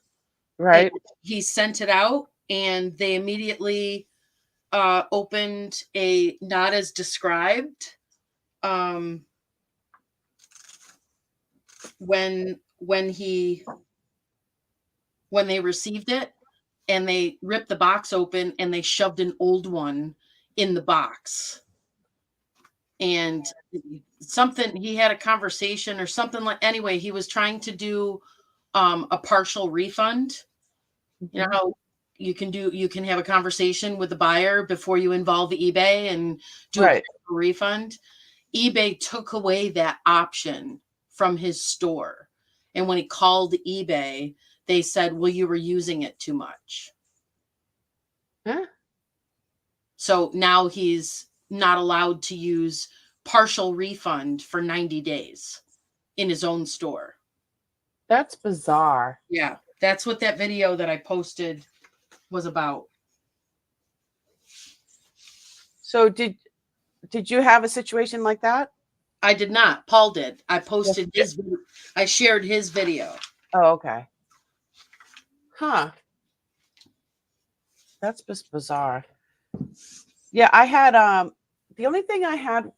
Right. He sent it out and they immediately opened a not as described when they received it, and they ripped the box open and they shoved an old one in the box. And something, he had a conversation or something like, anyway, he was trying to do a partial refund. You know how you can have a conversation with the buyer before you involve eBay and do a refund. eBay took away that option from his store. And when he called eBay, they said, well, you were using it too much. Huh? So now he's not allowed to use partial refund for 90 days in his own store. That's bizarre. Yeah, that's what that video that I posted was about. So did you have a situation like that? I did not. Paul did. I posted his video. I shared his video. Oh, okay. Huh. That's just bizarre. Yeah, I had the only thing I had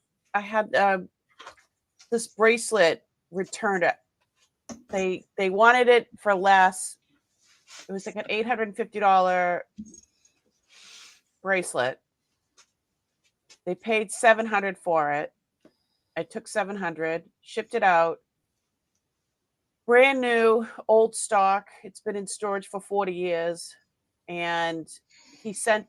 this bracelet returned. They wanted it for less. It was like an $850 bracelet. They paid $700 for it. I took $700, shipped it out. Brand new, old stock. It's been in storage for 40 years. And he said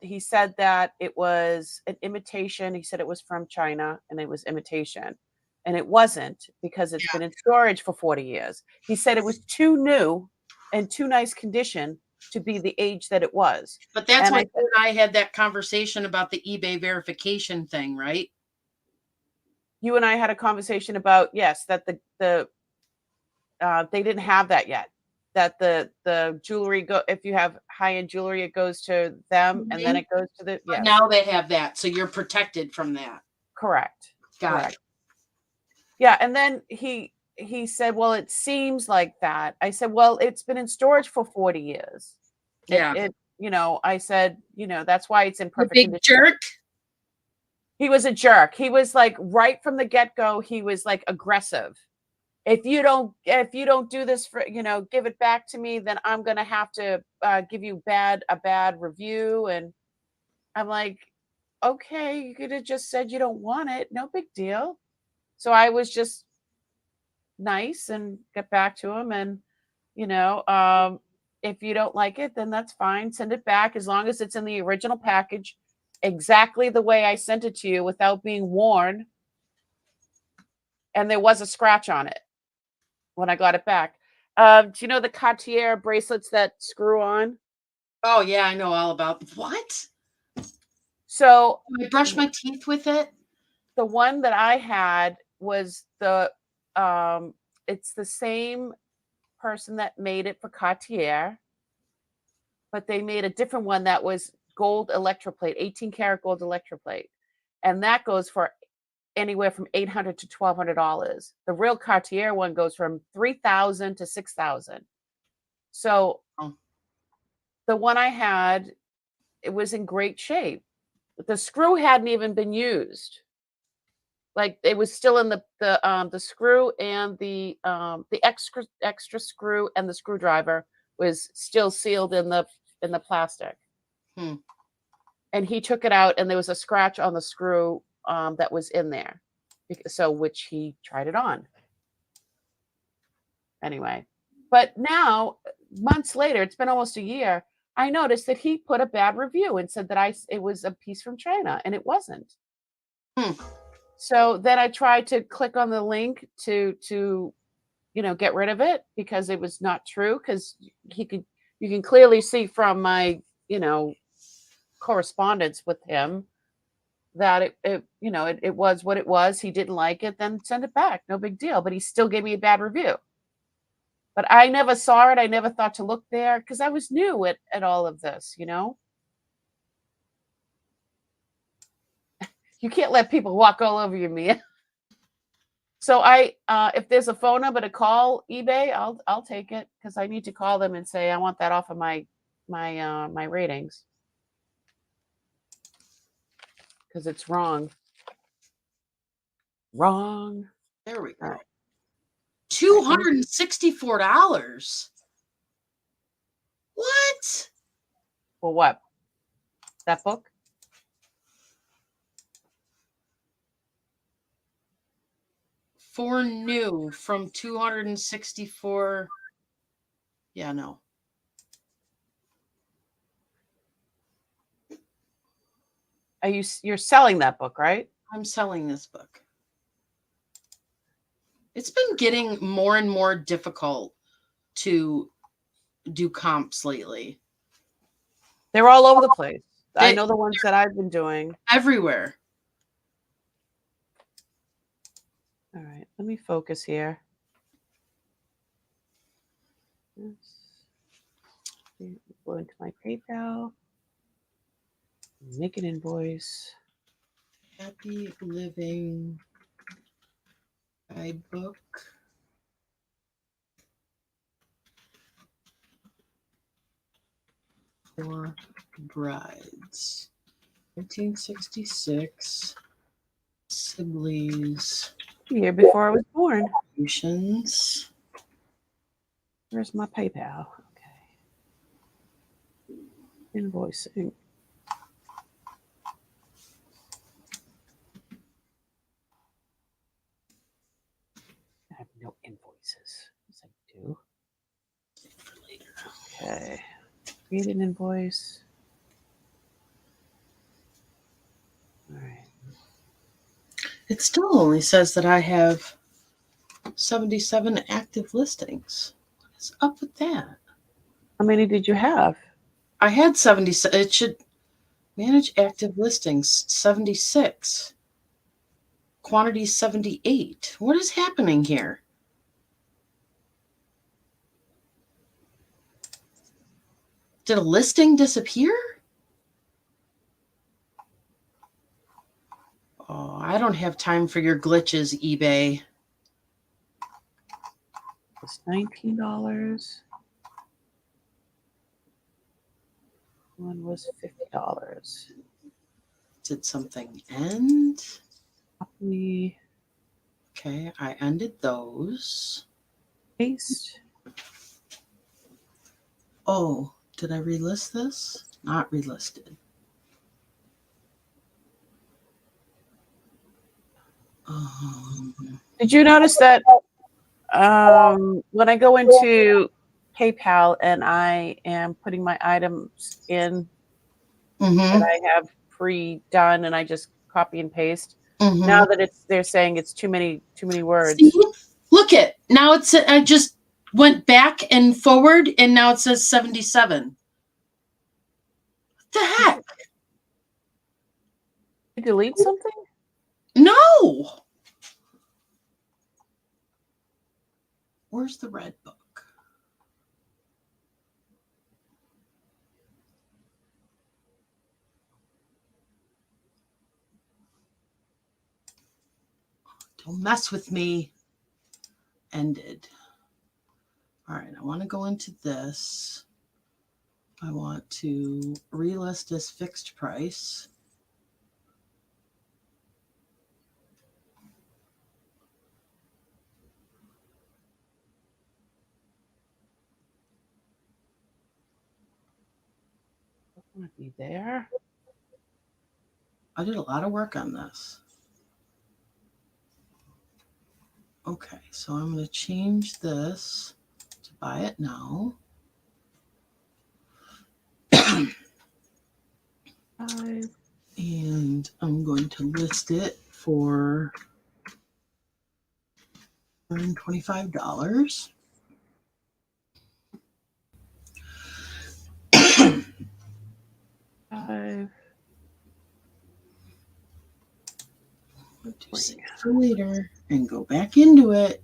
that it was an imitation. He said it was from China and it was imitation. And it wasn't, because it's been in storage for 40 years. He said it was too new and too nice condition to be the age that it was. But that's when you and I had that conversation about the eBay verification thing, right? You and I had a conversation about, yes, that they didn't have that yet. That the jewelry if you have high-end jewelry, it goes to them and then it goes to the Now they have that, so you're protected from that. Correct. Got it. Yeah, and then he said, well, it seems like that. I said, well, it's been in storage for 40 years. Yeah. I said, that's why it's in perfect big condition. Jerk. He was a jerk. He was like, right from the get-go, he was like aggressive. If you don't do this for, give it back to me, then I'm going to have to give you a bad review. And I'm like, okay, you could have just said you don't want it. No big deal. So I was just nice and get back to him. And, if you don't like it, then that's fine. Send it back as long as it's in the original package, exactly the way I sent it to you without being worn. And there was a scratch on it when I got it back. Do you know the Cartier bracelets that screw on? Oh yeah, I know all about what. So I brushed my teeth with it. The one that I had was it's the same person that made it for Cartier, but they made a different one that was gold electroplate, 18 karat gold electroplate, and that goes for anywhere from $800 to $1,200. The real Cartier one goes from $3,000 to $6,000. So the one I had, it was in great shape. The screw hadn't even been used. Like it was still in the screw, and the extra screw and the screwdriver was still sealed in the plastic. And he took it out, and there was a scratch on the screw that was in there. So which he tried it on. Anyway, but now months later, it's been almost a year, I noticed that he put a bad review and said that it was a piece from China, and it wasn't. So then I tried to click on the link to get rid of it, because it was not true, because you can clearly see from my correspondence with him that it was what it was. He didn't like it, then send it back, no big deal. But he still gave me a bad review. But I never saw it. I never thought to look there, because I was new at all of this, You can't let people walk all over you, Mia. So if there's a phone number to call eBay, I'll take it, because I need to call them and say I want that off of my ratings, because it's wrong. Wrong. There we go. $264. What? For what? That book? For new, from 264. Yeah, no. You're selling that book, right? I'm selling this book. It's been getting more and more difficult to do comps lately. They're all over the place. I know the ones that I've been doing. Everywhere. All right, let me focus here. Go into my PayPal. Make an invoice. Happy Living Guidebook. For brides. 1966. Sibley's. The year before I was born. Where's my PayPal? Okay. Invoicing. I have no invoices. Yes, I do. Okay. Create an invoice. All right. It still only says that I have 77 active listings. What is up with that? How many did you have? I had 77. It should manage active listings 76. Quantity 78. What is happening here? Did a listing disappear? Oh, I don't have time for your glitches, eBay. It's $19. One was $50. Did something end? Copy. Okay, I ended those. Paste. Oh, did I relist this? Not relisted. Did you notice that when I go into PayPal and I am putting my items in that I have pre-done, and I just copy and paste? Now that they're saying it's too many words. See? Look it. Now I just went back and forward, and now it says 77. What the heck? Did you delete something? No. Where's the red book? Don't mess with me. Ended. All right, I want to go into this. I want to relist as fixed price. Want to be there. I did a lot of work on this. Okay, so I'm going to change this to buy it now. And I'm going to list it for $125. To save for later and go back into it.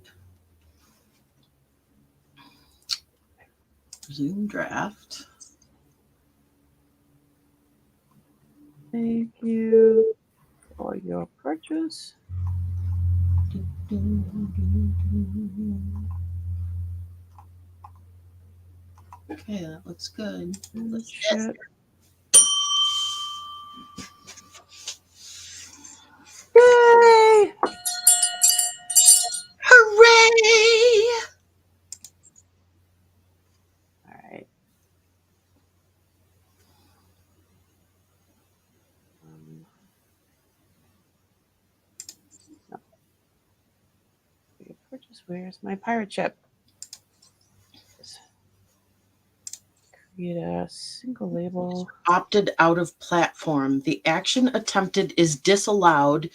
Resume draft. Thank you for your purchase. Okay, that looks good. Let's check. Yay! Hooray! All right. No. Purchase. Where's my pirate ship? Create a single label. Opted out of platform. The action attempted is disallowed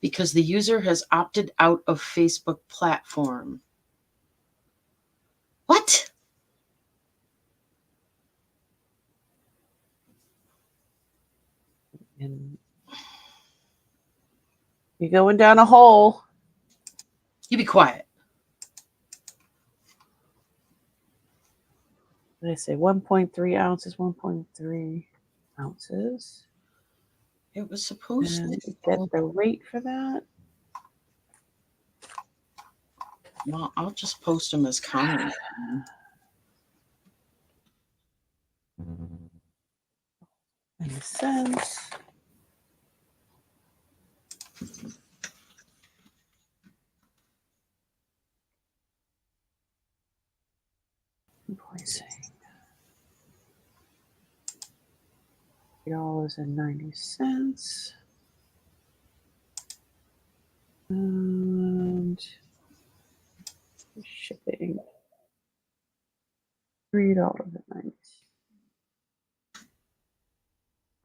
because the user has opted out of Facebook platform. What? And you're going down a hole. You be quiet. What did I say? 1.3 ounces, 1.3 ounces. It was supposed And to get the rate for that. Well, I'll just post them as counter. And the cents. Invoicing. $3.90. And shipping. $3.90.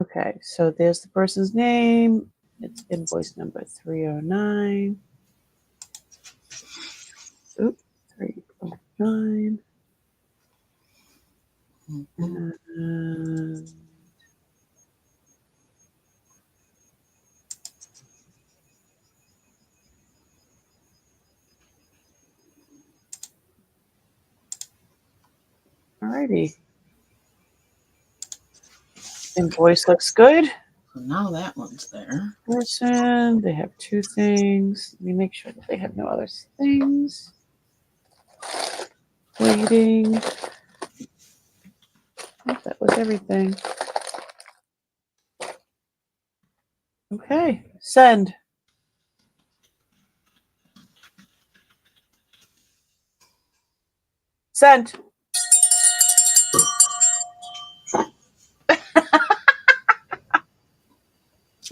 Okay, so there's the person's name. It's invoice number 309. Oops, 309. And alrighty. Invoice looks good. So now that one's there. Person, they have two things. Let me make sure that they have no other things. Waiting. I think that was everything. Okay, send. Sent.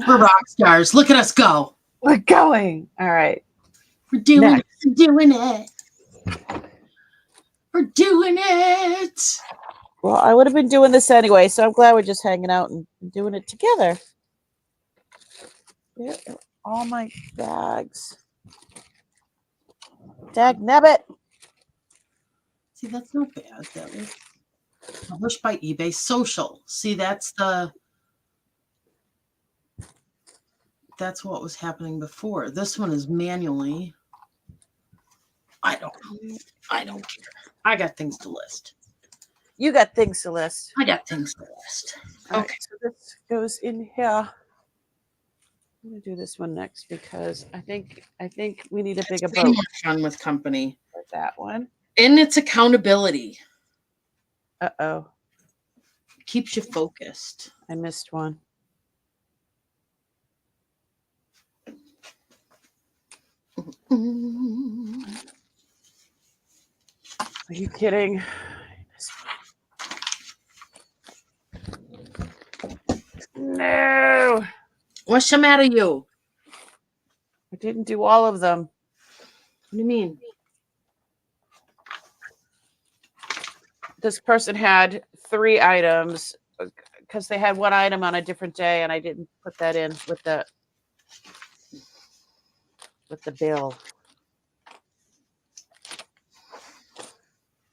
We're rock stars. Look at us go. We're going. All right. We're doing Next. it. We're doing it. We're doing it. Well, I would have been doing this anyway, so I'm glad we're just hanging out and doing it together. Where are all my bags? Dag nabbit. See, that's not bad. That was published by eBay Social. See, that's what was happening before. This one is manually. I don't care. I got things to list. You got things to list. I got things to list. All Okay. right, so this goes in here. I'm gonna do this one next because I think we need a It's bigger way boat more fun with company. for that one. And it's accountability. Uh-oh, Keeps you focused. I missed one. Are you kidding? No, What's the matter, you? I didn't do all of them. What do you mean? This person had 3 items because they had one item on a different day, and I didn't put that in with the bill.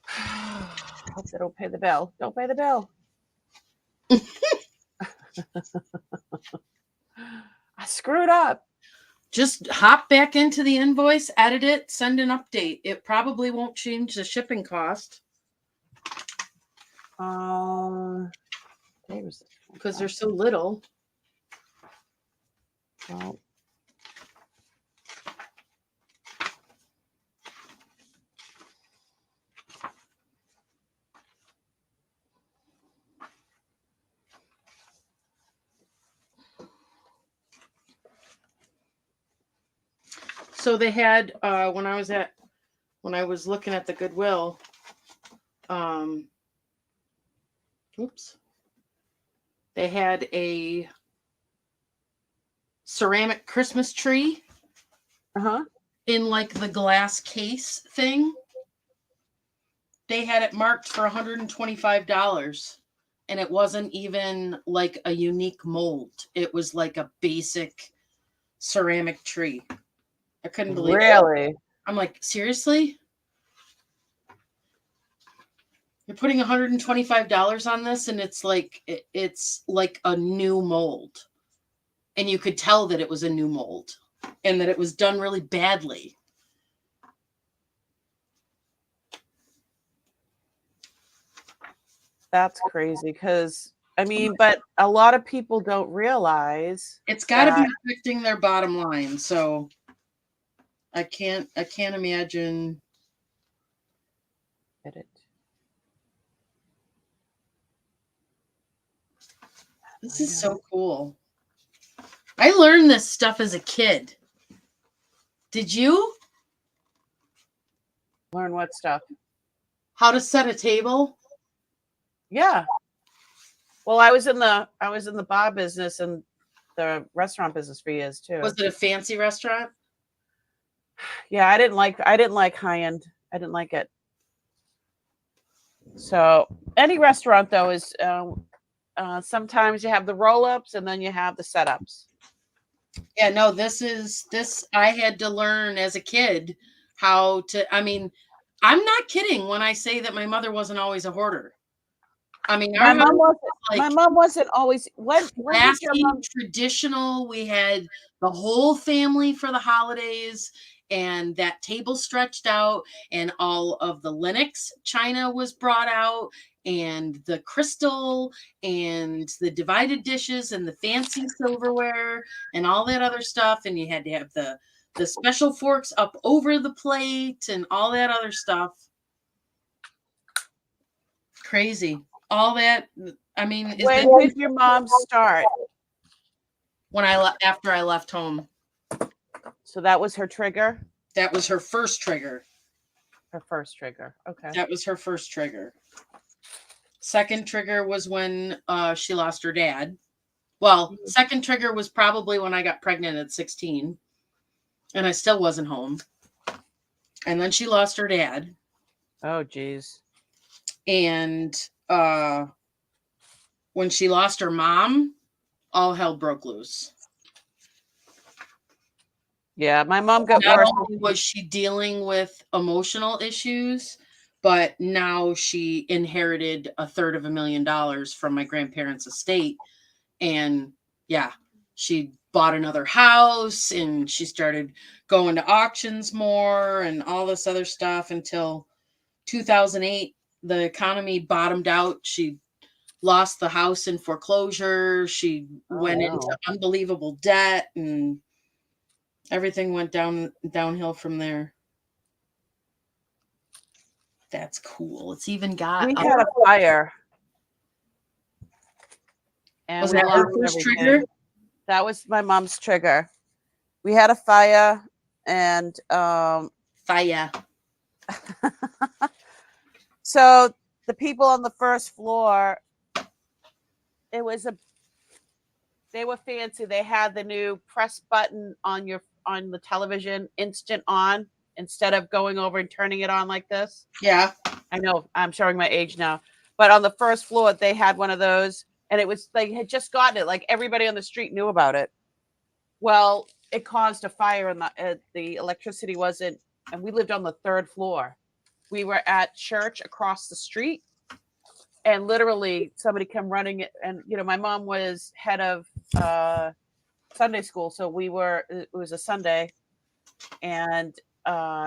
Hope they don't pay the bill. Don't pay the bill. I screwed up. Just hop back into the invoice, edit it, send an update. It probably won't change the shipping cost because they're so little. Well, So they had when I was looking at the Goodwill, oops, they had a ceramic Christmas tree in like the glass case thing. They had it marked for $125, and it wasn't even like a unique mold. It was like a basic ceramic tree. I couldn't believe it. really? I'm like, seriously? You're putting $125 on this, and it's like a new mold. And you could tell that it was a new mold and that it was done really badly. That's crazy because I mean, but a lot of people don't realize It's got to be affecting their bottom line. So I can't imagine. Edit. This is so cool. I learned this stuff as a kid. Did you? Learn what stuff? How to set a table? Yeah. Well, I was in the bar business and the restaurant business for years too. Was it a fancy restaurant? Yeah, I didn't like high end. I didn't like it. So any restaurant though is sometimes you have the roll-ups and then you have the setups. Yeah, no, this I had to learn as a kid how to, I mean, I'm not kidding when I say that my mother wasn't always a hoarder. I mean, my mom wasn't always when did your mom traditional. We had the whole family for the holidays, and that table stretched out, and all of the Lenox china was brought out, and the crystal, and the divided dishes, and the fancy silverware, and all that other stuff. And you had to have the special forks up over the plate, and all that other stuff. Crazy. All that. I mean, when did your mom start? When after I left home. So that was her trigger? That was her first trigger. Her first trigger. Okay. That was her first trigger. Second trigger was when she lost her dad. Well, second trigger was probably when I got pregnant at 16 and I still wasn't home. And then she lost her dad. Oh, geez. And when she lost her mom, all hell broke loose. Yeah, my mom got Not worse. only was she dealing with emotional issues, but now she inherited $350,000 from my grandparents' estate. And yeah, she bought another house and she started going to auctions more and all this other stuff until 2008, the economy bottomed out. She lost the house in foreclosure. She Oh went into no. unbelievable debt, and everything went downhill from there. That's cool. It's even got We had a fire and was we that her lost first trigger? everything. That was my mom's trigger. We had a fire and Fire. so the people on the first floor, it was they were fancy. They had the new press button on the television, instant on, instead of going over and turning it on like this. Yeah. I know I'm showing my age now, but on the first floor they had one of those, and it was they had just gotten it. Like everybody on the street knew about it. Well, it caused a fire, and the electricity wasn't. And we lived on the third floor. We were at church across the street, and literally somebody came running. And my mom was head of Sunday school, so it was a Sunday, and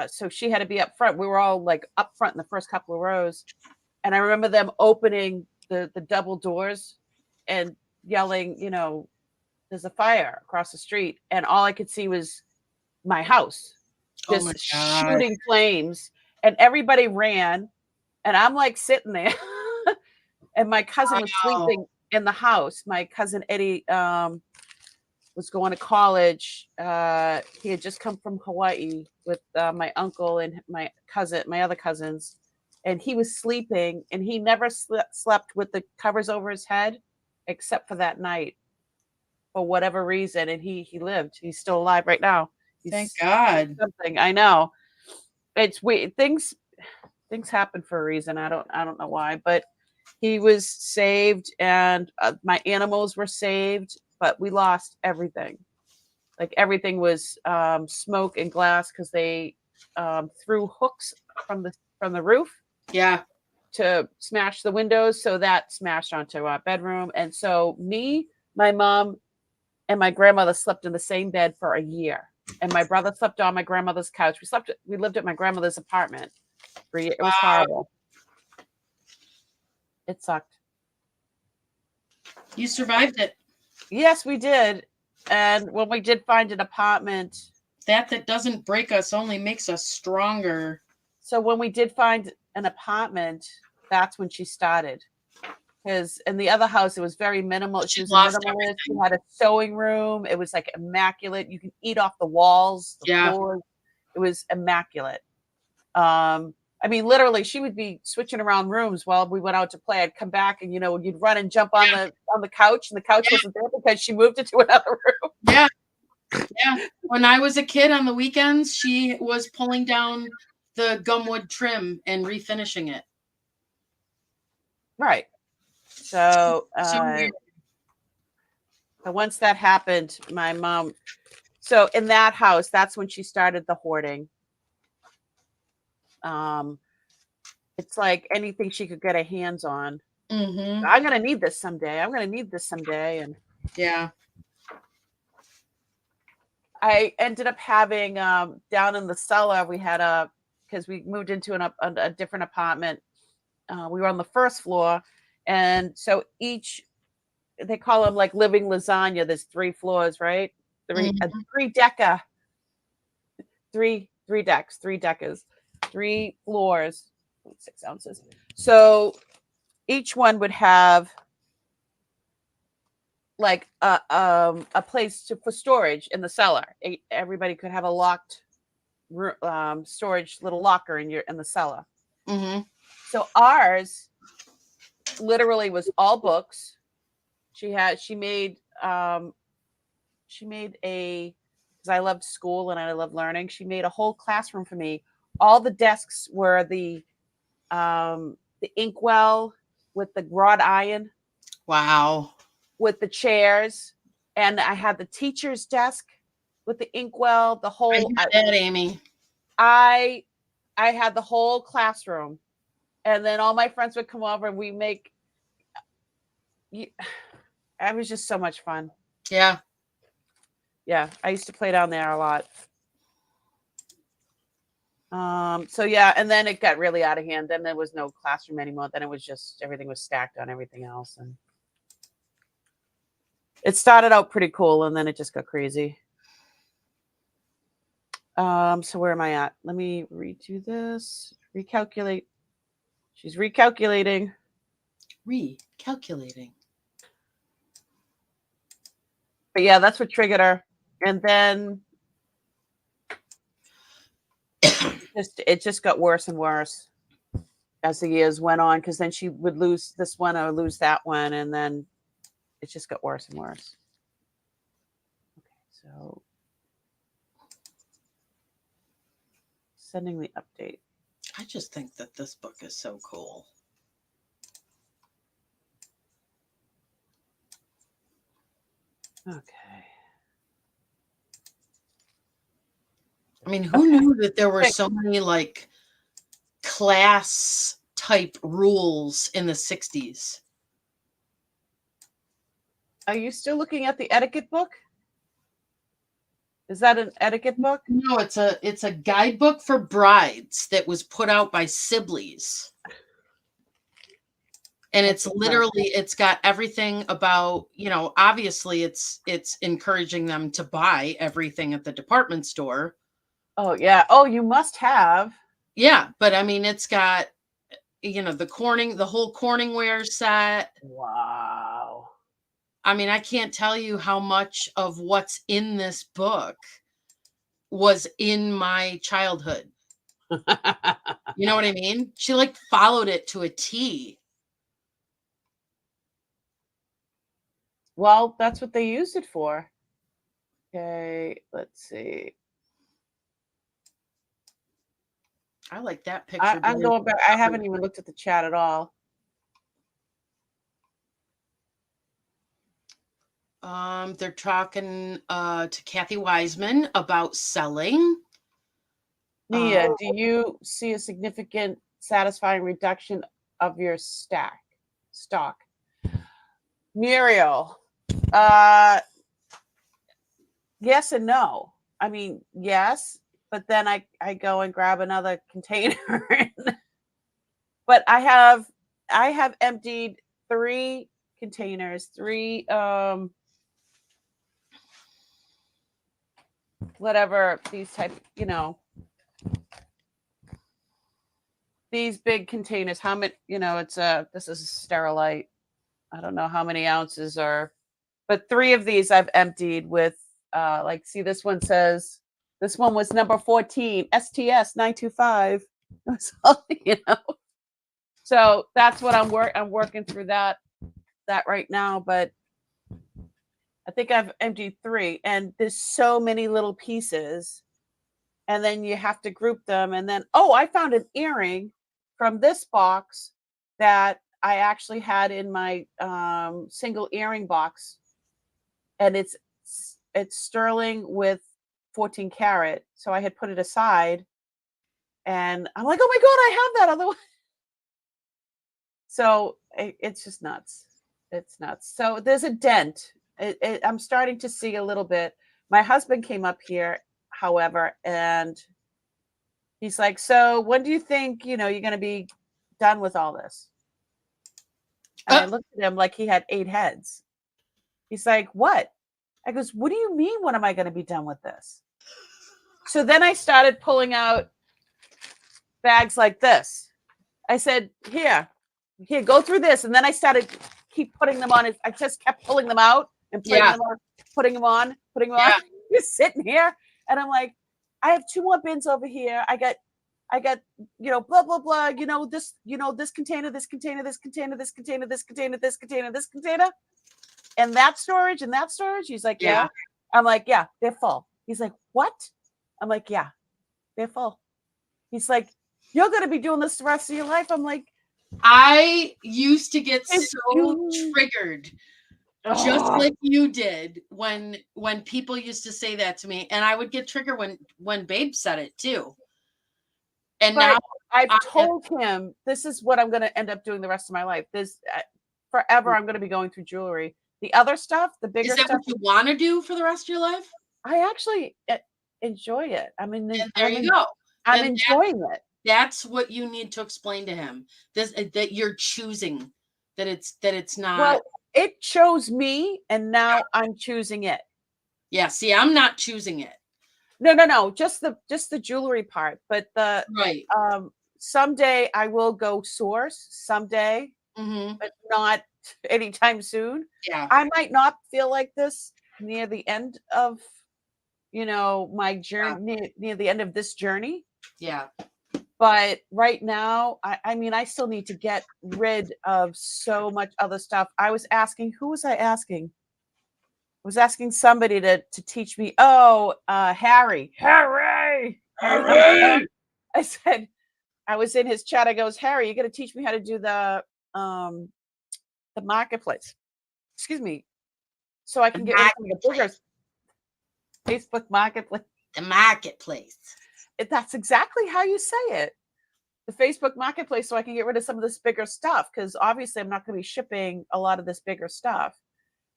so she had to be up front. We were all like up front in the first couple of rows, and I remember them opening the double doors and yelling, there's a fire across the street, and all I could see was my house, Oh my just God. shooting flames, and everybody ran, and I'm like sitting there, and my cousin was Wow. sleeping in the house. My cousin Eddie was going to college. He had just come from Hawaii with my uncle and my other cousins, and he was sleeping, and he never slept with the covers over his head, except for that night, for whatever reason. And he lived. He's still alive right now. Thank God. Something. I know. It's weird. Things happen for a reason. I don't know why, but he was saved, and my animals were saved, but we lost everything. Like everything was smoke and glass because they threw hooks from the roof. Yeah. To smash the windows, so that smashed onto our bedroom. And so me, my mom, and my grandmother slept in the same bed for a year, and my brother slept on my grandmother's couch. We lived at my grandmother's apartment for a year. It was horrible. It sucked. You survived it. Yes, we did. And when we did find an apartment, that doesn't break us only makes us stronger. So when we did find an apartment, that's when she started. Because in the other house, it was very minimal. She was a minimalist. She had a sewing room. It was like immaculate. You can eat off the walls, the floors. It was immaculate. I mean, literally, she would be switching around rooms while we went out to play. I'd come back, and you'd run and jump on the couch, and the couch wasn't there because she moved into another room. Yeah. When I was a kid on the weekends, she was pulling down the gumwood trim and refinishing it. Right. So once that happened, my mom. So in that house, that's when she started the hoarding. It's like anything she could get her hands on. Mm-hmm. I'm gonna need this someday. I'm gonna need this someday. And yeah, I ended up having down in the cellar. We had because we moved into a different apartment. We were on the first floor, and so they call them like living lasagna. There's 3 floors, right? Three decker, three decks, 3 deckers, 3 floors, 6 ounces. So each one would have like a place for storage in the cellar. Everybody could have a locked storage little locker in the cellar. Mm-hmm. So ours literally was all books. She made a, because I loved school and I loved learning. She made a whole classroom for me. All the desks were the inkwell with the wrought iron. Wow. With the chairs, and I had the teacher's desk with the inkwell. The whole. I had that, Amy. I had the whole classroom, and then all my friends would come over, and we make. It was just so much fun. Yeah. Yeah, I used to play down there a lot. So yeah, and then it got really out of hand. Then there was no classroom anymore. Then it was just everything was stacked on everything else, and it started out pretty cool, and then it just got crazy. So where am I at? Let me redo this. Recalculate. She's recalculating. Recalculating. But yeah, that's what triggered her. And then it just got worse and worse as the years went on, because then she would lose this one or lose that one, and then it just got worse and worse. Okay, so sending the update. I just think that this book is so cool. Okay. I mean, who knew that there were so many like class type rules in the 60s? Are you still looking at the etiquette book? Is that an etiquette book? No, it's a guidebook for brides that was put out by Sibley's. And it's literally, it's got everything about, obviously it's encouraging them to buy everything at the department store. Oh yeah. Oh, you must have. Yeah, but I mean, it's got, the whole Corningware set. Wow. I mean, I can't tell you how much of what's in this book was in my childhood. You know what I mean? She like followed it to a T. Well, that's what they used it for. Okay, let's see. I like that picture. I'm going back. I haven't even looked at the chat at all. They're talking to Kathy Wiseman about selling. Nia, do you see a significant, satisfying reduction of your stock? Muriel, yes and no. I mean, yes, but then I go and grab another container. But I have emptied 3 containers, 3 whatever these type, these big containers. How many, this is a Sterilite. I don't know how many ounces are, but 3 of these I've emptied with like, see, this one says, this one was number 14, STS 925. So that's what I'm working through that right now, but I think I've emptied 3, and there's so many little pieces, and then you have to group them. And then, I found an earring from this box that I actually had in my single earring box, and it's sterling with 14 karat. So I had put it aside, and I'm like, oh my God, I have that other one. So it's just nuts. It's nuts. So there's a dent. I'm starting to see a little bit. My husband came up here, however, and he's like, so when do you think, you're going to be done with all this? And I looked at him like he had 8 heads. He's like, what? I goes, what do you mean, when am I going to be done with this? So then I started pulling out bags like this. I said, here, go through this. And then I started keep putting them on. I just kept pulling them out and putting them on. Just sitting here. And I'm like, I have 2 more bins over here. I got, blah, blah, blah, this container, this container, this container, this container, this container, this container, this container, and that storage and that storage. He's like, yeah. I'm like, yeah, they're full. He's like, what? I'm like, yeah, they're full. He's like, you're going to be doing this the rest of your life. I'm like, I used to get so triggered, just like you did, when people used to say that to me, and I would get triggered when Babe said it too. And but now I've told him, this is what I'm going to end up doing the rest of my life. This forever, I'm going to be going through jewelry. The other stuff, the bigger stuff. Is that what you want to do for the rest of your life? I actually enjoy it. I mean, there you go. I'm Then enjoying it. that's what you need to explain to him. This that you're choosing, that it's not. Well, it chose me, and now I'm choosing it. Yeah, see, I'm not choosing it. No. Just the jewelry part, but the Right. someday I will go source someday, Mhm. but not anytime soon. Yeah. I might not feel like this near the end of my journey, near the end of this journey. Yeah. But right now, I mean, I still need to get rid of so much other stuff. I was asking, who was I asking? I was asking somebody to teach me. Oh, Harry. Harry! I said, I was in his chat. I goes, Harry, you got to teach me how to do the marketplace. Excuse me, so I can get rid of some of the bigger Facebook marketplace. The marketplace. That's exactly how you say it. The Facebook marketplace, so I can get rid of some of this bigger stuff, because obviously I'm not going to be shipping a lot of this bigger stuff.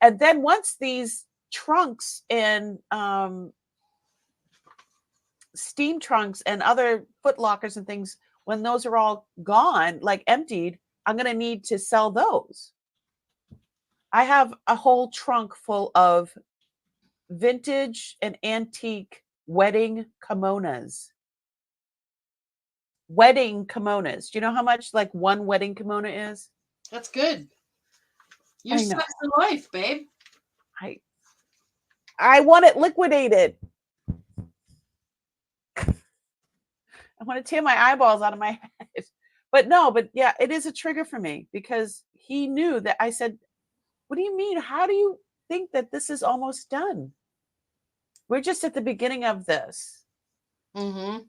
And then once these trunks and steam trunks and other foot lockers and things, when those are all gone, like emptied, I'm going to need to sell those. I have a whole trunk full of vintage and antique wedding kimonos. Wedding kimonos. Do you know how much like one wedding kimono is? That's good. You're I know. set for life, babe. I want it liquidated. I want to tear my eyeballs out of my head. But yeah, it is a trigger for me, because he knew that I said, what do you mean? How do you think that this is almost done? We're just at the beginning of this. Mm-hmm.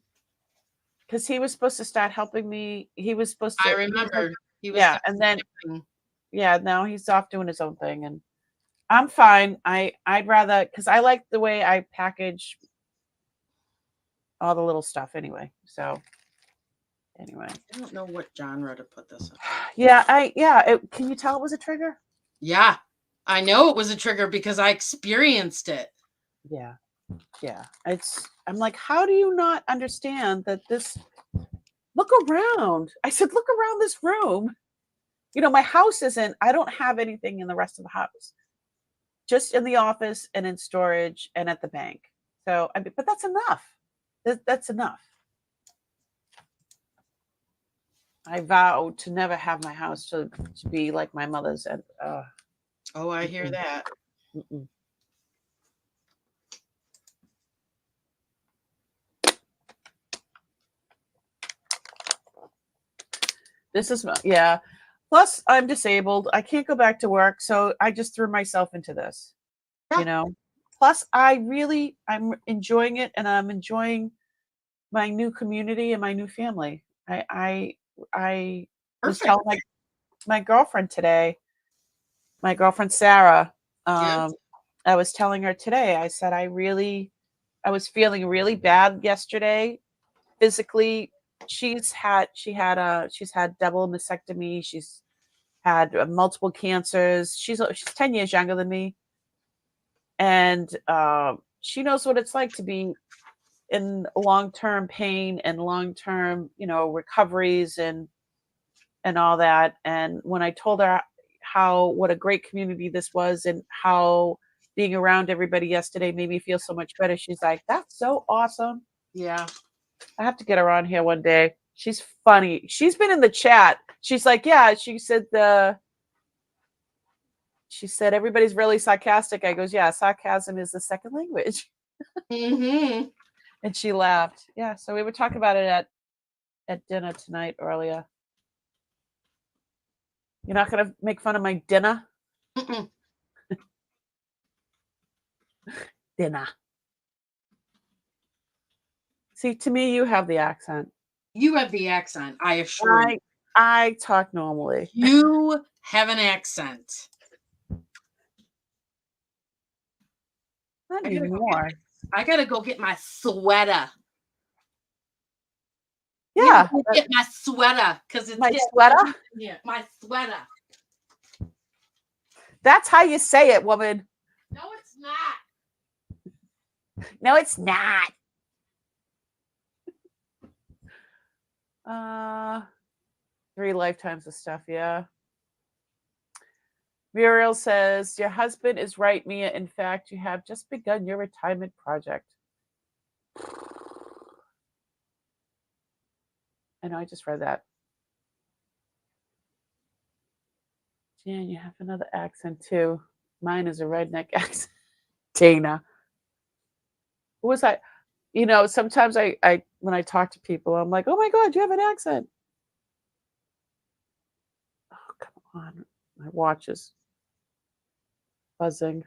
Because he was supposed to start helping me. He was supposed to. I remember. He was and then now he's off doing his own thing, and I'm fine. I'd rather, because I like the way I package all the little stuff anyway. So anyway, I don't know what genre to put this in. Yeah. Can you tell it was a trigger? Yeah, I know it was a trigger because I experienced it. Yeah. I'm like, how do you not understand that this? Look around. I said, look around this room. My house isn't. I don't have anything in the rest of the house. Just in the office and in storage and at the bank. So, but that's enough. That's enough. I vow to never have my house to be like my mother's. And oh, I hear that. Mm-mm. This is Plus, I'm disabled. I can't go back to work, so I just threw myself into this. Yeah. Plus, I'm enjoying it, and I'm enjoying my new community and my new family. I was Perfect. telling my girlfriend today, my girlfriend Sarah. Yes. I was telling her today. I said I was feeling really bad yesterday, physically. She's had double mastectomy. She's had multiple cancers. She's 10 years younger than me, and she knows what it's like to be in long-term pain and long-term, recoveries and all that. And when I told her what a great community this was, and how being around everybody yesterday made me feel so much better, she's like, "That's so awesome." Yeah. I have to get her on here one day. She's funny. She's been in the chat. She's like, yeah, she said everybody's really sarcastic. I goes, yeah, sarcasm is the second language. Mm-hmm. And she laughed. Yeah, so we were talking about it at dinner tonight earlier. You're not going to make fun of my dinner? Mm-mm. Dinner. See, to me, you have the accent. You have the accent, I assure you. I talk normally. You have an accent. Not anymore. I gotta go get my sweater. Yeah. Get my sweater, because it's my sweater? Yeah, my sweater. That's how you say it, woman. No, it's not. No, it's not. 3 lifetimes of stuff, yeah. Muriel says, your husband is right, Mia. In fact, you have just begun your retirement project. I know, I just read that. Jan, you have another accent too. Mine is a redneck accent. Dana. Who was that? You know, sometimes I when I talk to people, I'm like, oh my God, you have an accent. Oh, come on. My watch is buzzing.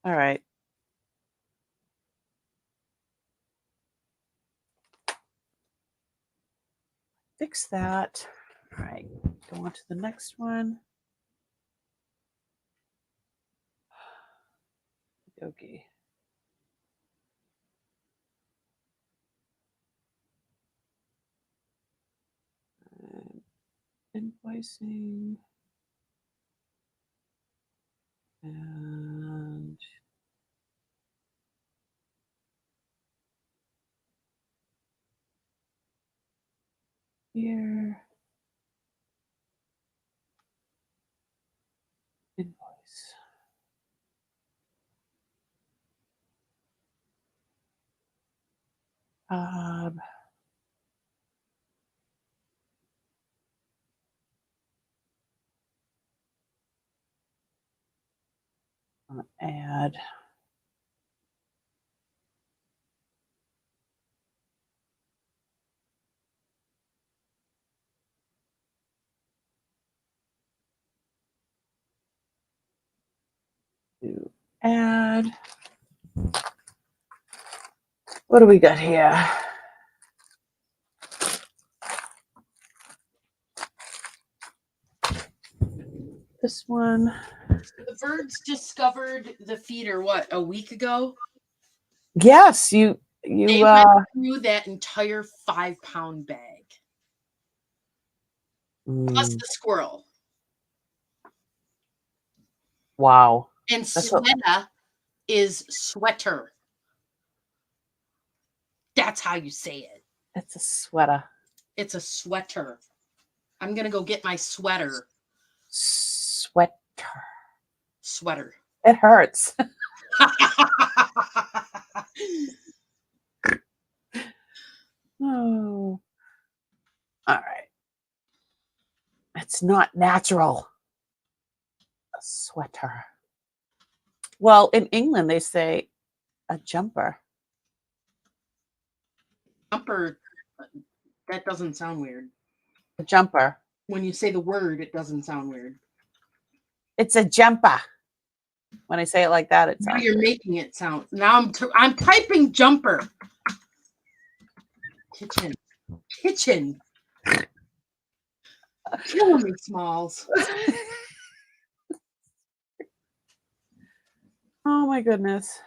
All right. Fix that. All right. Go on to the next one. Okay. Invoicing. And here. Invoice. Add. To add. What do we got here? This one. The birds discovered the feeder, what, a week ago? Yes, They went through that entire 5-pound bag. Plus the squirrel. Wow. And That's what- sweater is sweater. That's how you say it. It's a sweater. It's a sweater. I'm going to go get my sweater. Sweater. It hurts. Oh. All right. It's not natural. A sweater. Well, in England, they say a jumper. Jumper, that doesn't sound weird. A jumper. When you say the word, it doesn't sound weird. It's a jumper. When I say it like that, it sounds Now you're weird. making it sound. Now I'm typing jumper. Kitchen. Killing me, Smalls. Oh my goodness.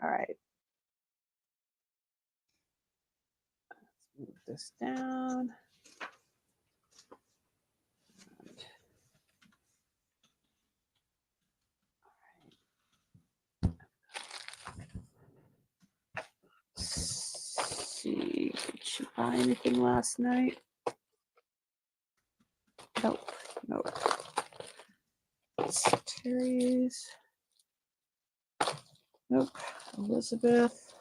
All right. Let's move this down. See, did she buy anything last night? Nope. Terry's. Nope. Elizabeth.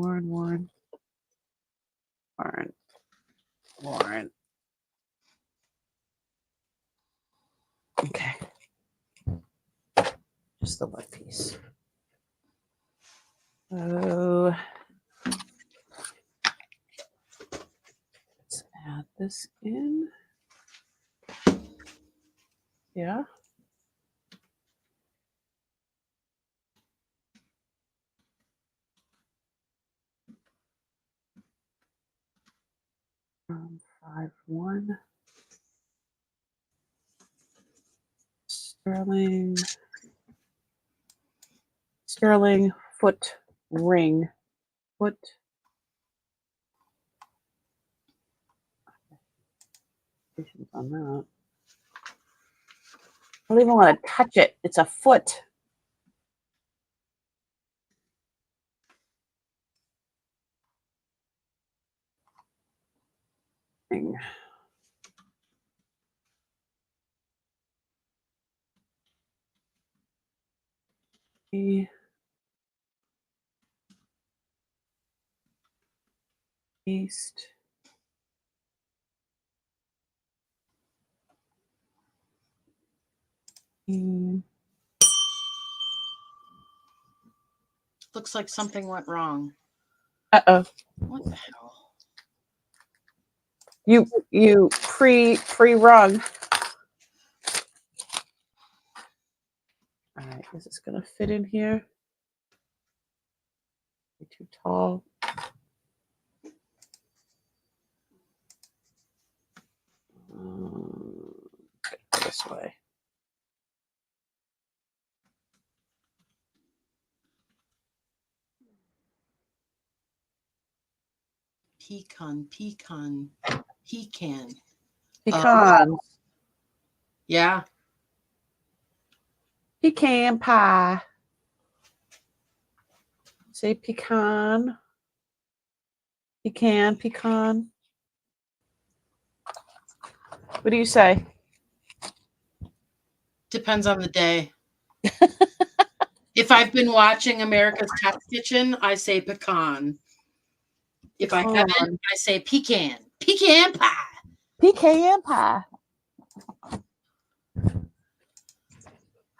Warren. Okay. Just the one piece. Oh. Let's add this in. Yeah. From 5-1. Sterling foot ring. Foot. On that. I don't even want to touch it. It's a foot. East. Looks like something went wrong. Uh-oh. What the hell? You pre-rung. All right, is this gonna fit in here? Too tall. This way. Pecan. Pecans. Yeah. Pecan pie. Say pecan. Pecan. What do you say? Depends on the day. If I've been watching America's Test Kitchen, I say pecan. If I haven't, I say pecan. Pecan pie. Pecan pie.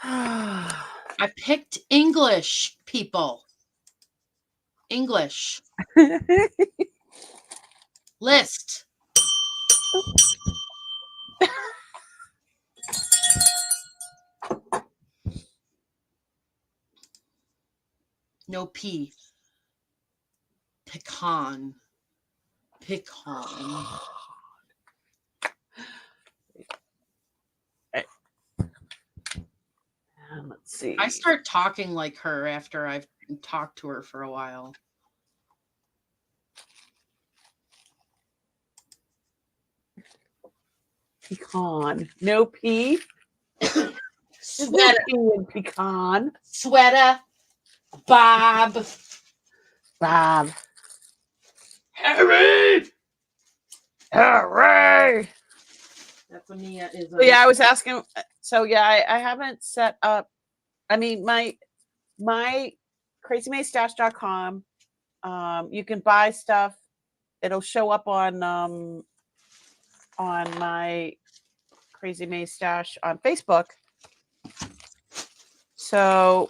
I picked English, people. English. List. No P. Pecan. Let's see. I start talking like her after I've talked to her for a while. Pecan. No P. Sweater. No P in pecan. Sweater. Bob. Harry. That's what Mia is. So yeah, I was asking. So yeah, I haven't set up. I mean, my crazymaystash.com. You can buy stuff. It'll show up on my Crazy May Stash on Facebook. So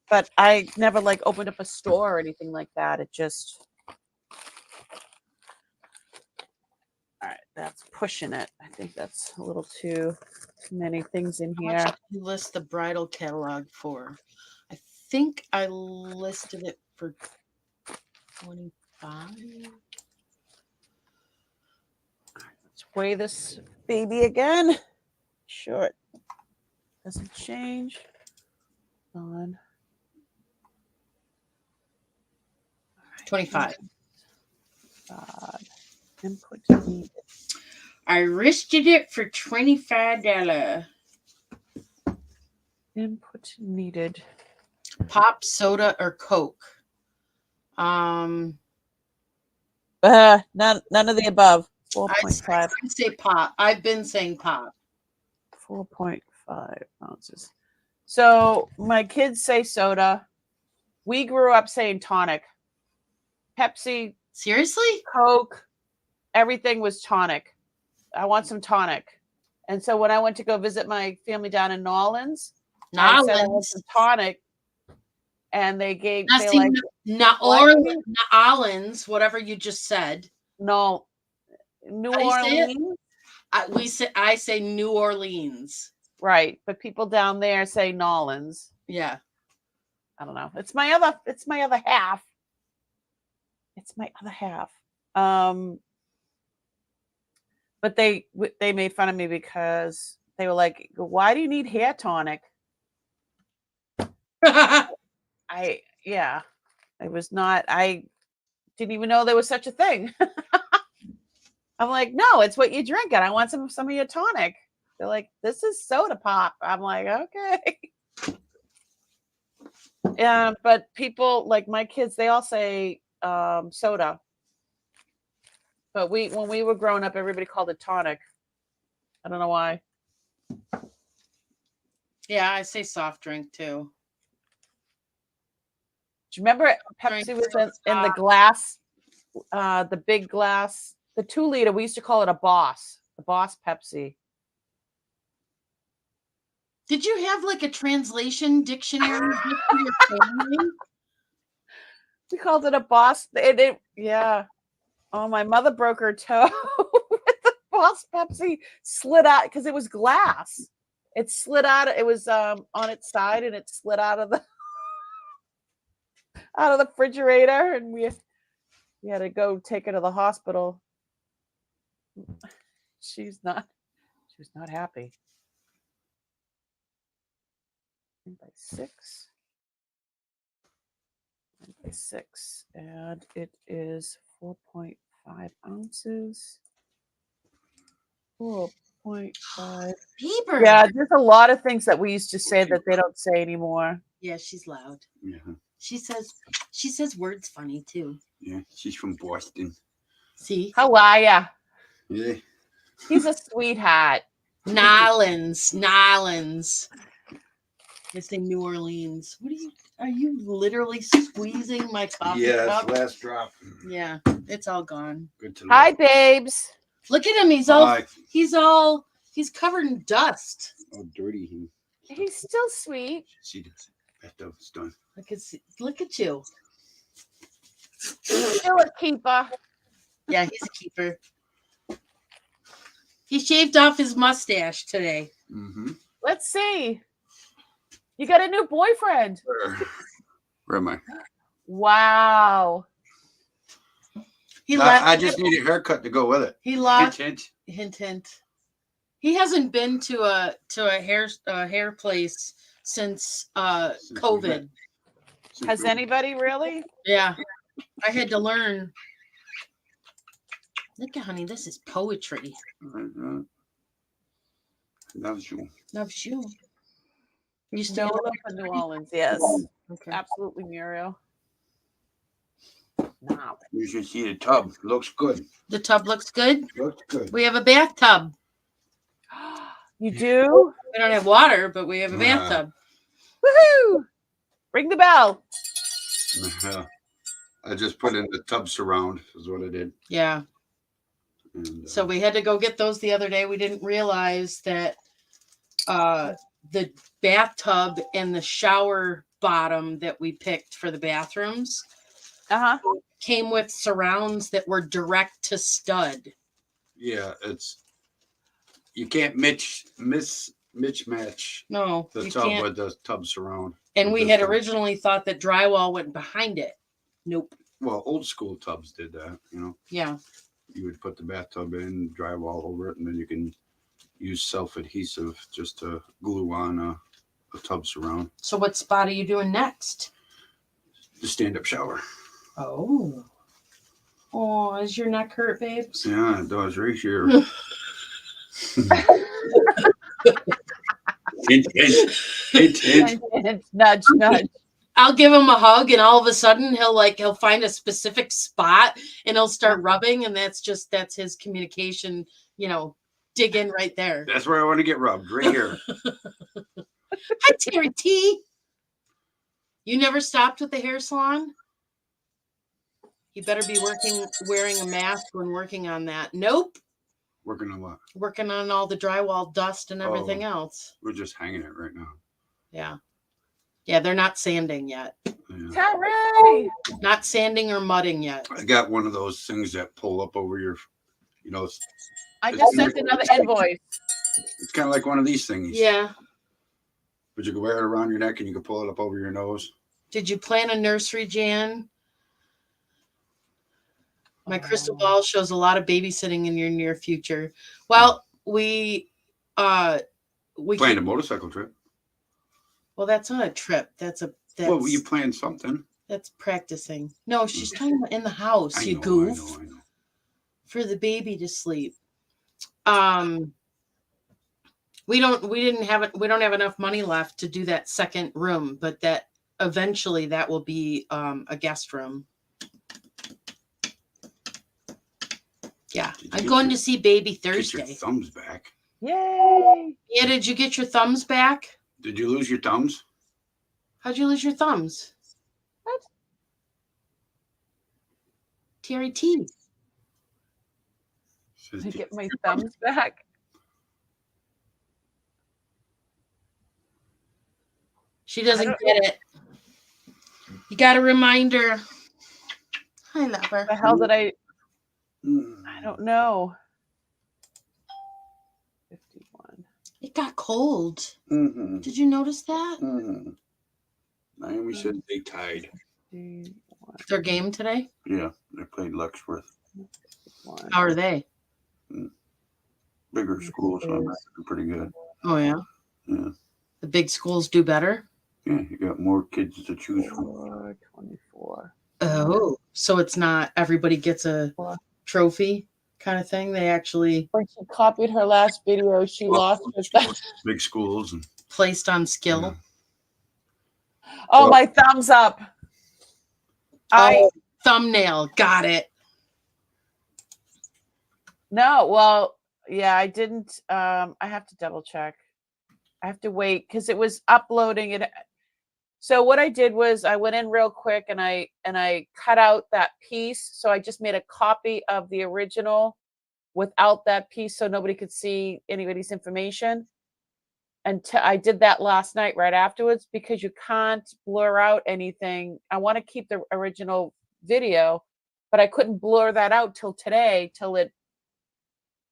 but I never like opened up a store or anything like that. It just all right, that's pushing it. I think that's a little too many things in here. How much did you list the bridal catalog for? I think I listed it for 25. Let's weigh this baby again. Sure, it doesn't change. On 25. Input needed. I listed it for $25. Input needed. Pop, soda, or Coke? None of the above. 4.5. I say pop. I've been saying pop. 4.5 ounces. So my kids say soda. We grew up saying tonic. Pepsi. Seriously? Coke. Everything was tonic. I want some tonic. And so when I went to go visit my family down in Nolens, I said I want some tonic. And they gave Orleans, whatever you just said. No, New Orleans. I say New Orleans. Right, but people down there say Nolens. Yeah. I don't know. It's my other half. It's my other half. But they made fun of me because they were like, "Why do you need hair tonic?" It was not. I didn't even know there was such a thing. I'm like, no, it's what you drink, and I want some of your tonic. They're like, this is soda pop. I'm like, okay. Yeah, but people like my kids, they all say soda. But when we were growing up, everybody called it tonic. I don't know why. Yeah, I say soft drink too. Do you remember Drink Pepsi was in the soft. glass, the big glass, the 2 liter? We used to call it a Boss, the Boss Pepsi. Did you have like a translation dictionary just for your family? We called it a Boss. Yeah. Oh, my mother broke her toe with the Boss Pepsi slid out because it was glass. It slid out. It was on its side and it slid out of the refrigerator, and we had to go take her to the hospital. She was not happy. 9 by 6. 9 by 6, and it is 4.5 ounces. 4.5. Paper. Yeah, there's a lot of things that we used to say that they don't say anymore. Yeah, she's loud. Yeah. She says words funny too. Yeah. She's from Boston. See? How are ya? Yeah. He's a sweetheart. Nolans. I say New Orleans. Are you literally squeezing my coffee Yes, cup? last drop. Yeah, it's all gone. Good to Hi, know. babes. Look at him. He's covered in dust. Oh, dirty he. He's still sweet. She does it. It's done. Look at you. Still a keeper. Yeah, he's a keeper. He shaved off his mustache today. Mm-hmm. Let's see. You got a new boyfriend. Where am I? Wow. I just need a haircut to go with it. He lost. Hint. Hint. He hasn't been to a hair place since COVID. Has anybody really? Yeah, I had to learn. Look, honey, this is poetry. Loves you. Loves you. You Still still up in New Orleans, yes. okay? Absolutely, Muriel. Wow. You should see the tub. Looks good. The tub looks good. Looks good. We have a bathtub. You do? We don't have water, but we have a bathtub. Woohoo! Ring the bell. I just put in the tub surround is what I did. Yeah. And, So we had to go get those the other day. We didn't realize that the bathtub and the shower bottom that we picked for the bathrooms came with surrounds that were direct to stud. Yeah, you can't mismatch No, the you tub can't. with the tub surround. And we had originally thought that drywall went behind it. Nope. Well, old school tubs did that, Yeah. You would put the bathtub in, drywall over it, and then you can use self-adhesive just to glue on a tub surround. So what spot are you doing next? The stand-up shower. Oh. Oh, is your neck hurt, babes? Yeah, it does right here. Hint. Nudge, nudge. I'll give him a hug, and all of a sudden he'll find a specific spot and he'll start rubbing, and that's his communication, dig in right there. That's where I want to get rubbed, right here. Hi, Terry T. You never stopped with the hair salon? You better be wearing a mask when working on that. Nope. Working on what? Working on all the drywall dust and everything else. We're just hanging it right now. Yeah. Yeah, they're not sanding yet. Yeah. Terry! Not sanding or mudding yet. I got one of those things that pull up over your, I just sent another invoice. It's kind of like one of these thingies. Yeah. But you can wear it around your neck and you can pull it up over your nose. Did you plan a nursery, Jan? My crystal ball shows a lot of babysitting in your near future. Well, we planned a motorcycle trip. Well, that's not a trip. Well, you planned something. That's practicing. No, she's talking about in the house. I know. For the baby to sleep. We don't have enough money left to do that second room, but that eventually that will be a guest room. Yeah, I'm going to see Baby Get your Thursday. thumbs back. Yay! Yeah, did you get your thumbs back? Did you lose your thumbs? How'd you lose your thumbs? What? Terry T. Says, I get my thumbs back. She doesn't get it. You got to remind her. I love her. The hell did I Mm. don't know. 51. It got cold. Mm-hmm. Did you notice that? Mm-hmm. Miami said they tied. 51. Their game today? Yeah, they played Lexworth. How are they? Bigger school, so I'm pretty good. Oh, yeah? Yeah. The big schools do better? Yeah, you got more kids to choose from. 24. Oh, so it's not everybody gets a trophy kind of thing? They actually When she copied her last video, she lost her stuff. Big schools and placed on skill? Oh, my thumbs up. Oh, thumbnail. Got it. No, well, yeah, I didn't. I have to double check. I have to wait because it was uploading it. So what I did was I went in real quick and I cut out that piece. So I just made a copy of the original without that piece so nobody could see anybody's information. And I did that last night right afterwards because you can't blur out anything. I want to keep the original video, but I couldn't blur that out till today, till it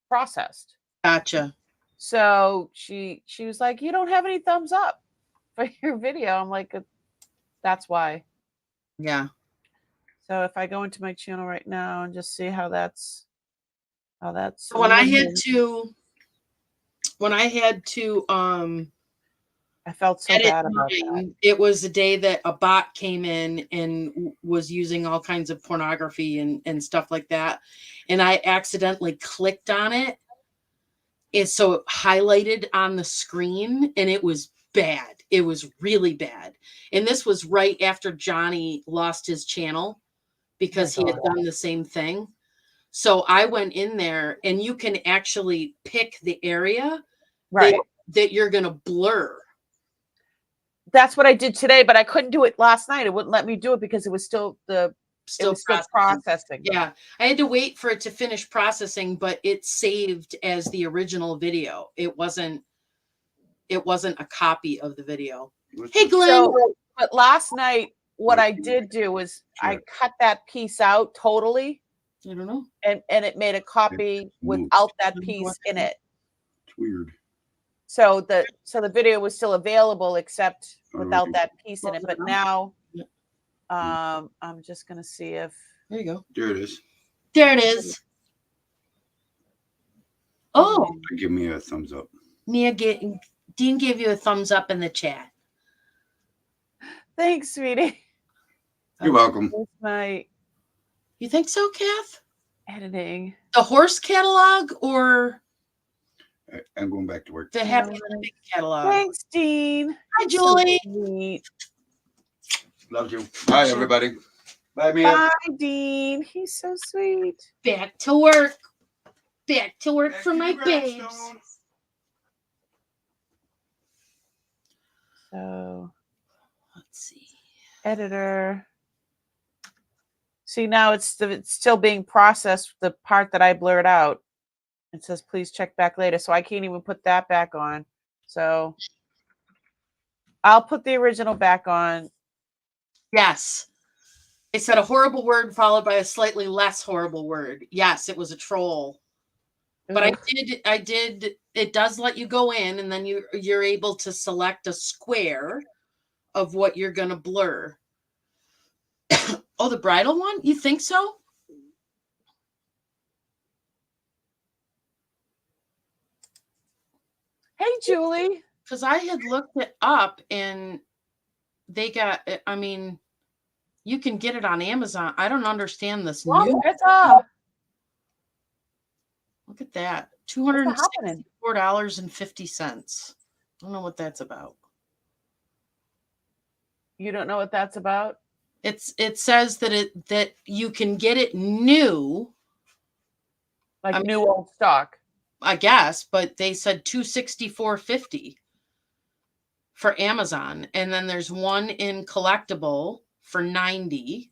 processed. Gotcha. So she was like, "You don't have any thumbs up for your video." I'm like, "That's why." Yeah. So if I go into my channel right now and just see how that's When I had to I felt so edit bad about that. mine, it was the day that a bot came in and was using all kinds of pornography and stuff like that. And I accidentally clicked on it. And so it highlighted on the screen and it was bad. It was really bad. And this was right after Johnny lost his channel because he had done the same thing. So I went in there and you can actually pick the area that you're going to blur. That's what I did today, but I couldn't do it last night. It wouldn't let me do it because it was still processing. Yeah, I had to wait for it to finish processing, but it saved as the original video. It wasn't a copy of the video. Hey, Glenn. So, but last night, what I did do was I cut that piece out totally. I don't know. And it made a copy without that piece in it. It's weird. So the video was still available except without that piece in it. But now I'm just gonna see if there you go. There it is. There it is. Oh, give me a thumbs up. Dean gave you a thumbs up in the chat. Thanks, sweetie. You're welcome. You think so, Kath? Editing. The horse catalog or I'm going back to work. The Happy Living catalog. Thanks, Dean. Hi, Julie. So love you. Bye, everybody. Bye, Mia. Bye, Dean. He's so sweet. Back to work. Back to work for my babes. So let's see. Editor. See, now it's still being processed, the part that I blurred out. It says, please check back later. So I can't even put that back on. So I'll put the original back on. Yes. It said a horrible word followed by a slightly less horrible word. Yes, it was a troll. But I did, it does let you go in and then you're able to select a square of what you're going to blur. Oh, the bridal one? You think so? Hey, Julie. Because I had looked it up and they got, I mean, you can get it on Amazon. I don't understand this new. Look at that. $264.50. I don't know what that's about. You don't know what that's about? It says that you can get it new, Like I mean, new old stock. I guess, but they said $264.50 for Amazon, and then there's one in collectible for $90.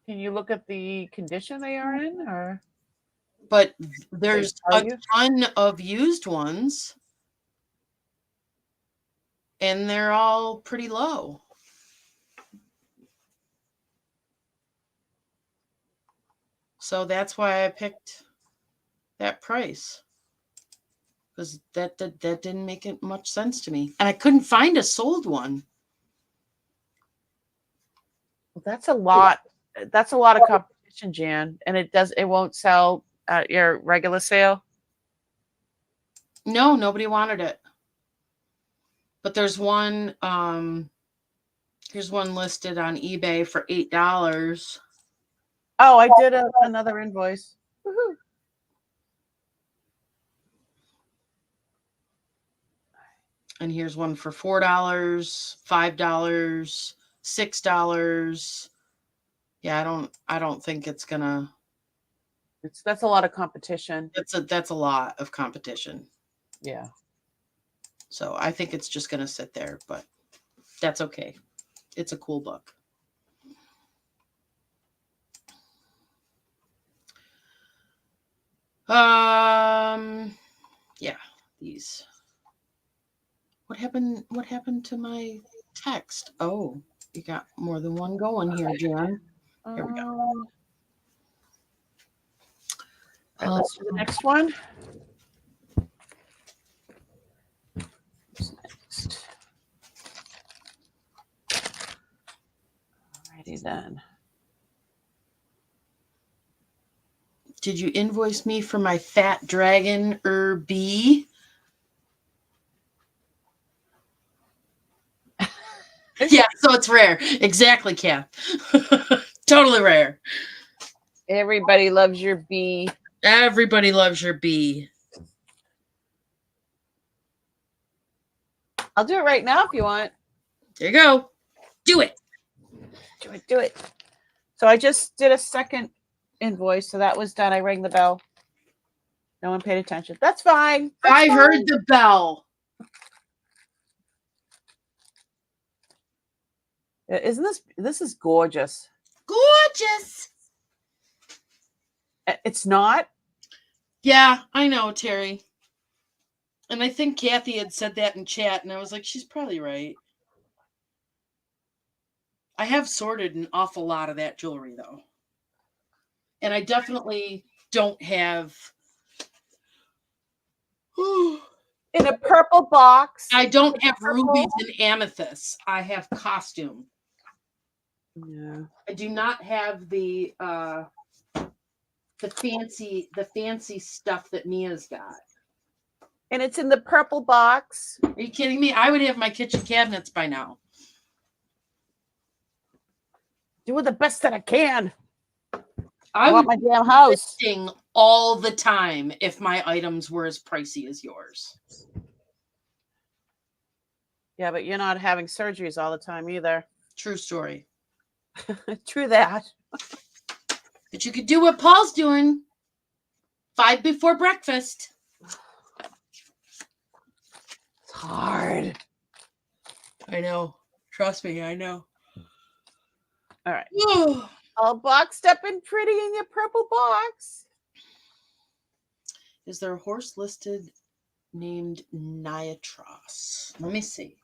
Can you look at the condition they are in, or But there's tell a you? ton of used ones, and they're all pretty low. So that's why I picked that price, because that didn't make it much sense to me, and I couldn't find a sold one. Well, that's a lot. That's a lot of competition, Jan, and it won't sell at your regular sale. No, nobody wanted it. But there's one here's one listed on eBay for $8. Oh, I did another invoice. Woohoo. And here's one for $4, $5, $6. Yeah, I don't think it's gonna. That's a lot of competition. That's a lot of competition. Yeah. So I think it's just gonna sit there, but that's okay. It's a cool book. Yeah, these. What happened to my text? Oh, you got more than one going here, Jan. Here we go. All right, let's do the next one. What's next? Alrighty then. Did you invoice me for my fat dragon bee? Yeah, so it's rare. Exactly, Kath. Totally rare. Everybody loves your bee. Everybody loves your bee. I'll do it right now if you want. There you go. Do it. Do it. So I just did a second invoice, so that was done. I rang the bell. No one paid attention. That's fine. I heard the bell. Isn't this is gorgeous? Gorgeous. It's not? Yeah, I know, Terry. And I think Kathy had said that in chat, and I was like, she's probably right. I have sorted an awful lot of that jewelry, though. And I definitely don't have... In a purple box. I don't have rubies and amethysts. I have costume. Yeah. I do not have the fancy stuff that Mia's got. And it's in the purple box. Are you kidding me? I would have my kitchen cabinets by now. Doing the best that I can. I want would my damn house listing all the time if my items were as pricey as yours. Yeah, but you're not having surgeries all the time either. True story. True that. But you could do what Paul's doing. 5 before breakfast. It's hard. I know. Trust me, I know. All right. All boxed up and pretty in your purple box. Is there a horse listed named Niatros? Let me see.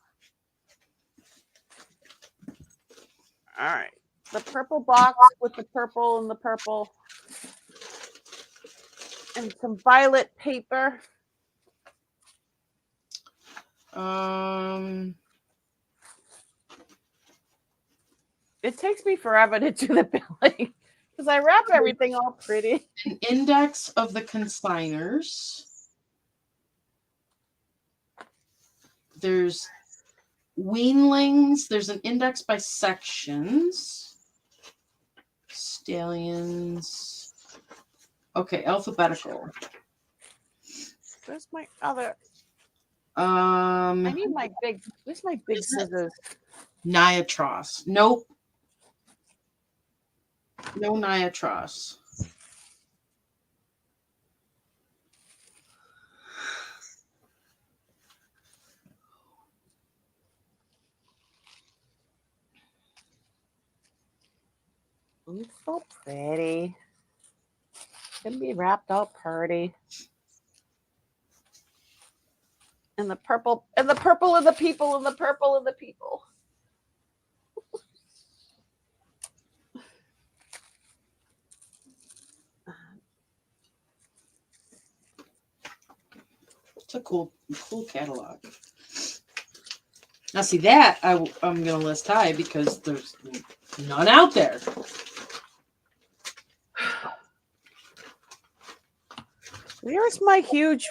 All right. The purple box with the purple and the purple. And some violet paper. It takes me forever to do the billing because I wrap everything all pretty. An index of the consigners. There's weanlings. There's an index by sections. Stallions. Okay, alphabetical. Where's my other? Um, I need my big. Where's my big is it? scissors? Niatros. Nope. No niatros. It's so pretty. Can be wrapped all pretty. And the purple, and the purple of the people, and the purple of the people. It's a cool catalog. Now, see that I'm gonna list high because there's none out there. Where's my huge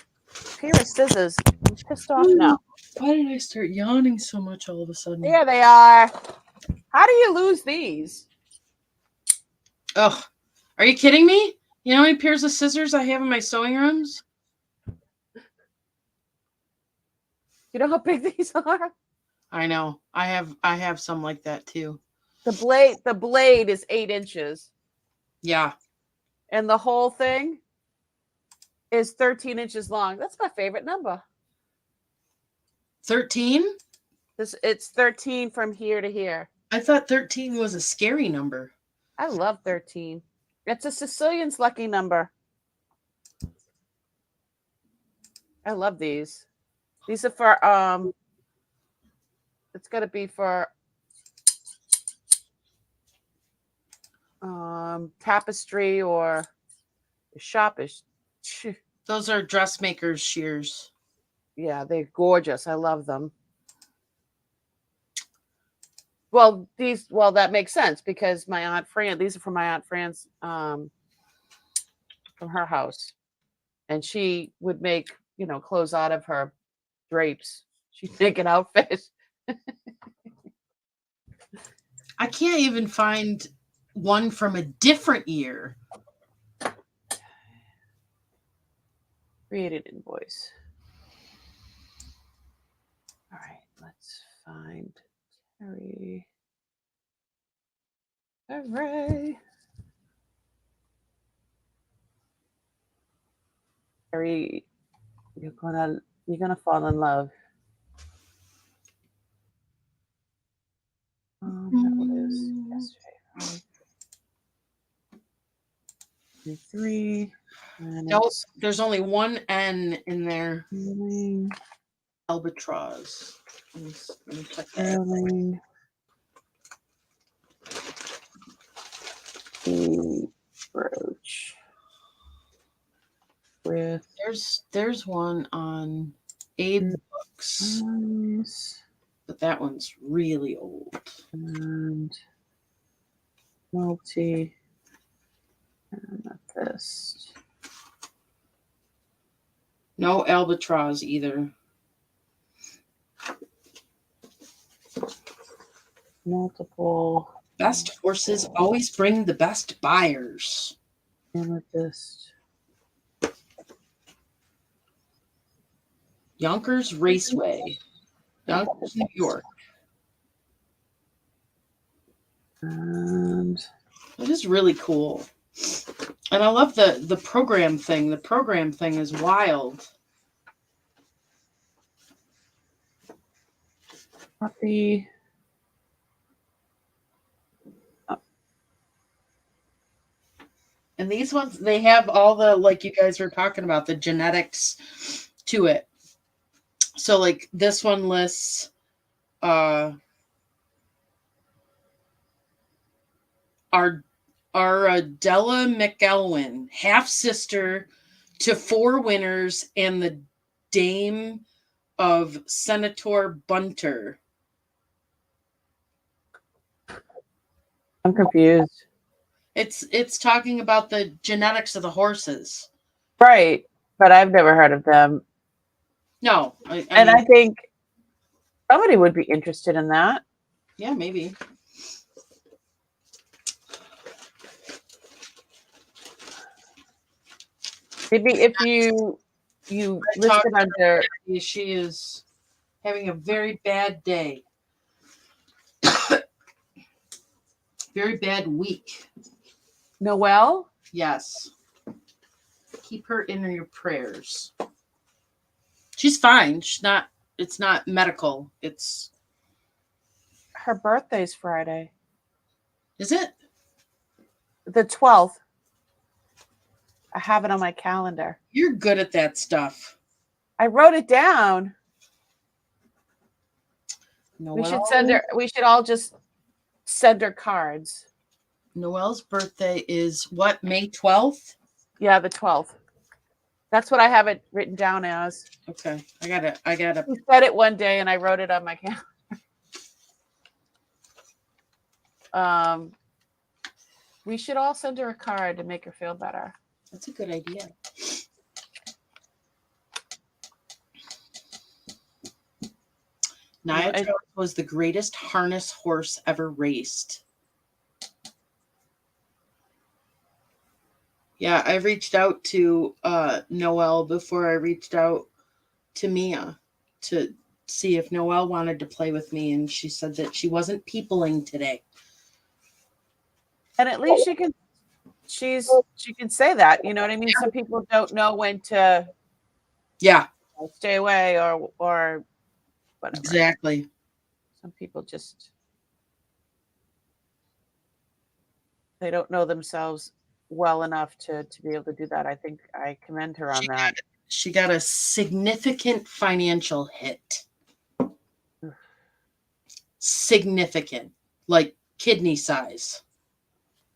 pair of scissors? I'm pissed off now. Why did I start yawning so much all of a sudden? There they are. How do you lose these? Ugh. Are you kidding me? You know how many pairs of scissors I have in my sewing rooms? You know how big these are? I know. I have some like that too. The blade is 8 inches. Yeah. And the whole thing is 13 inches long. That's my favorite number. 13? It's 13 from here to here. I thought 13 was a scary number. I love 13. It's a Sicilian's lucky number. I love these. These are for it's gonna be for tapestry or shoppish. Those are dressmakers shears. Yeah, they're gorgeous. I love them. Well, that makes sense because my Aunt Fran, these are from my Aunt Fran's from her house. And she would make, clothes out of her drapes. She'd make an outfit. I can't even find one from a different year. Created invoice. All right, let's find Terry. Hooray. Terry, you're gonna fall in love. That was yesterday, right? 3. No, there's only one N in there. Albatross. Let me check that. The brooch with there's one on Abe Books, but that one's really old. And multi amethyst. No albatross either. Multiple. Best horses always bring the best buyers. Amethyst. Yonkers Raceway, Yonkers, New York. And it is really cool. And I love the program thing. The program thing is wild. Copy. And these ones, they have all the, like you guys were talking about, the genetics to it. So like this one lists Ardella McElwin, half sister to 4 winners and the dame of Senator Bunter. I'm confused. It's talking about the genetics of the horses. Right, but I've never heard of them. No. I think somebody would be interested in that. Yeah, maybe. Maybe if you you I talked listed under She is having a very bad day. Very bad week. Noelle. Yes. Keep her in your prayers. She's fine. It's not medical. It's. Her birthday's Friday. Is it? The 12th. I have it on my calendar. You're good at that stuff. I wrote it down. Noelle, We should all just send her cards. Noelle's birthday is what? May 12th? Yeah, the 12th. That's what I have it written down as. Okay. I gotta. We said it one day and I wrote it on my calendar. We should all send her a card to make her feel better. That's a good idea. Nia was the greatest harness horse ever raced. Yeah, I reached out to Noelle before I reached out to Mia to see if Noelle wanted to play with me, and she said that she wasn't peopling today. And at least she can say that, you know what I mean? Some people don't know when to stay away or whatever. Exactly. Some people just they don't know themselves well enough to be able to do that. I think I commend her on that. She got a significant financial hit. Significant, like kidney size.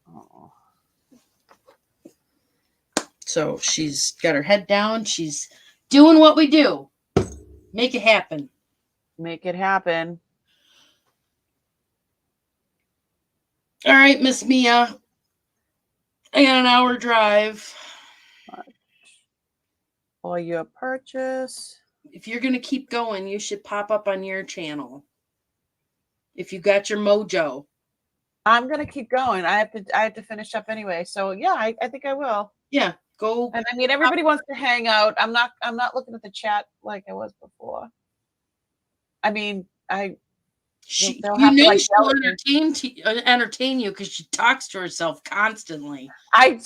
Oh. So she's got her head down. She's doing what we do. Make it happen. Make it happen. All right, Miss Mia. I got an hour drive. For your purchase. If you're going to keep going, you should pop up on your channel. If you got your mojo. I'm going to keep going. I have to finish up anyway. So yeah, I think I will. Yeah, go. And I mean, everybody wants to hang out. I'm not looking at the chat like I was before. I mean, she'll entertain you because she talks to herself constantly. And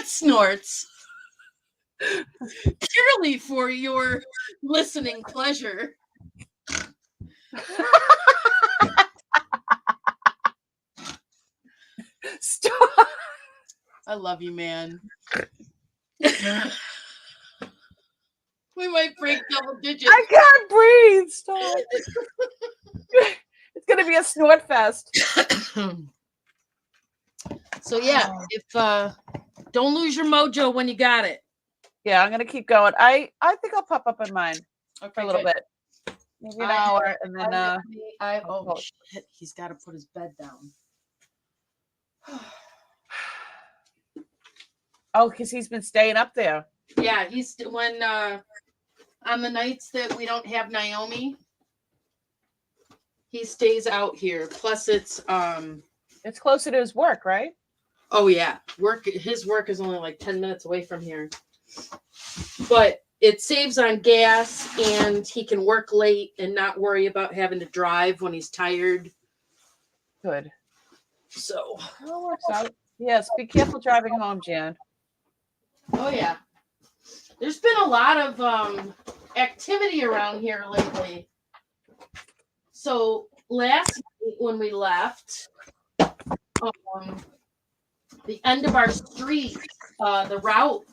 snorts. Purely for your listening pleasure. Stop. I love you, man. We might break double digits. I can't breathe. Stop. It's gonna be a snort fest. So yeah, if don't lose your mojo when you got it. Yeah, I'm gonna keep going. I think I'll pop up on mine for a little bit. Maybe an hour and then shit, he's gotta put his bed down. Oh, because he's been staying up there. Yeah, he's when on the nights that we don't have Naomi, he stays out here. Plus it's closer to his work, right? Oh yeah. His work is only like 10 minutes away from here. But it saves on gas and he can work late and not worry about having to drive when he's tired. Good. So it works out. Yes, be careful driving home, Jan. Oh yeah. There's been a lot of activity around here lately. So last night when we left, the end of our street, the route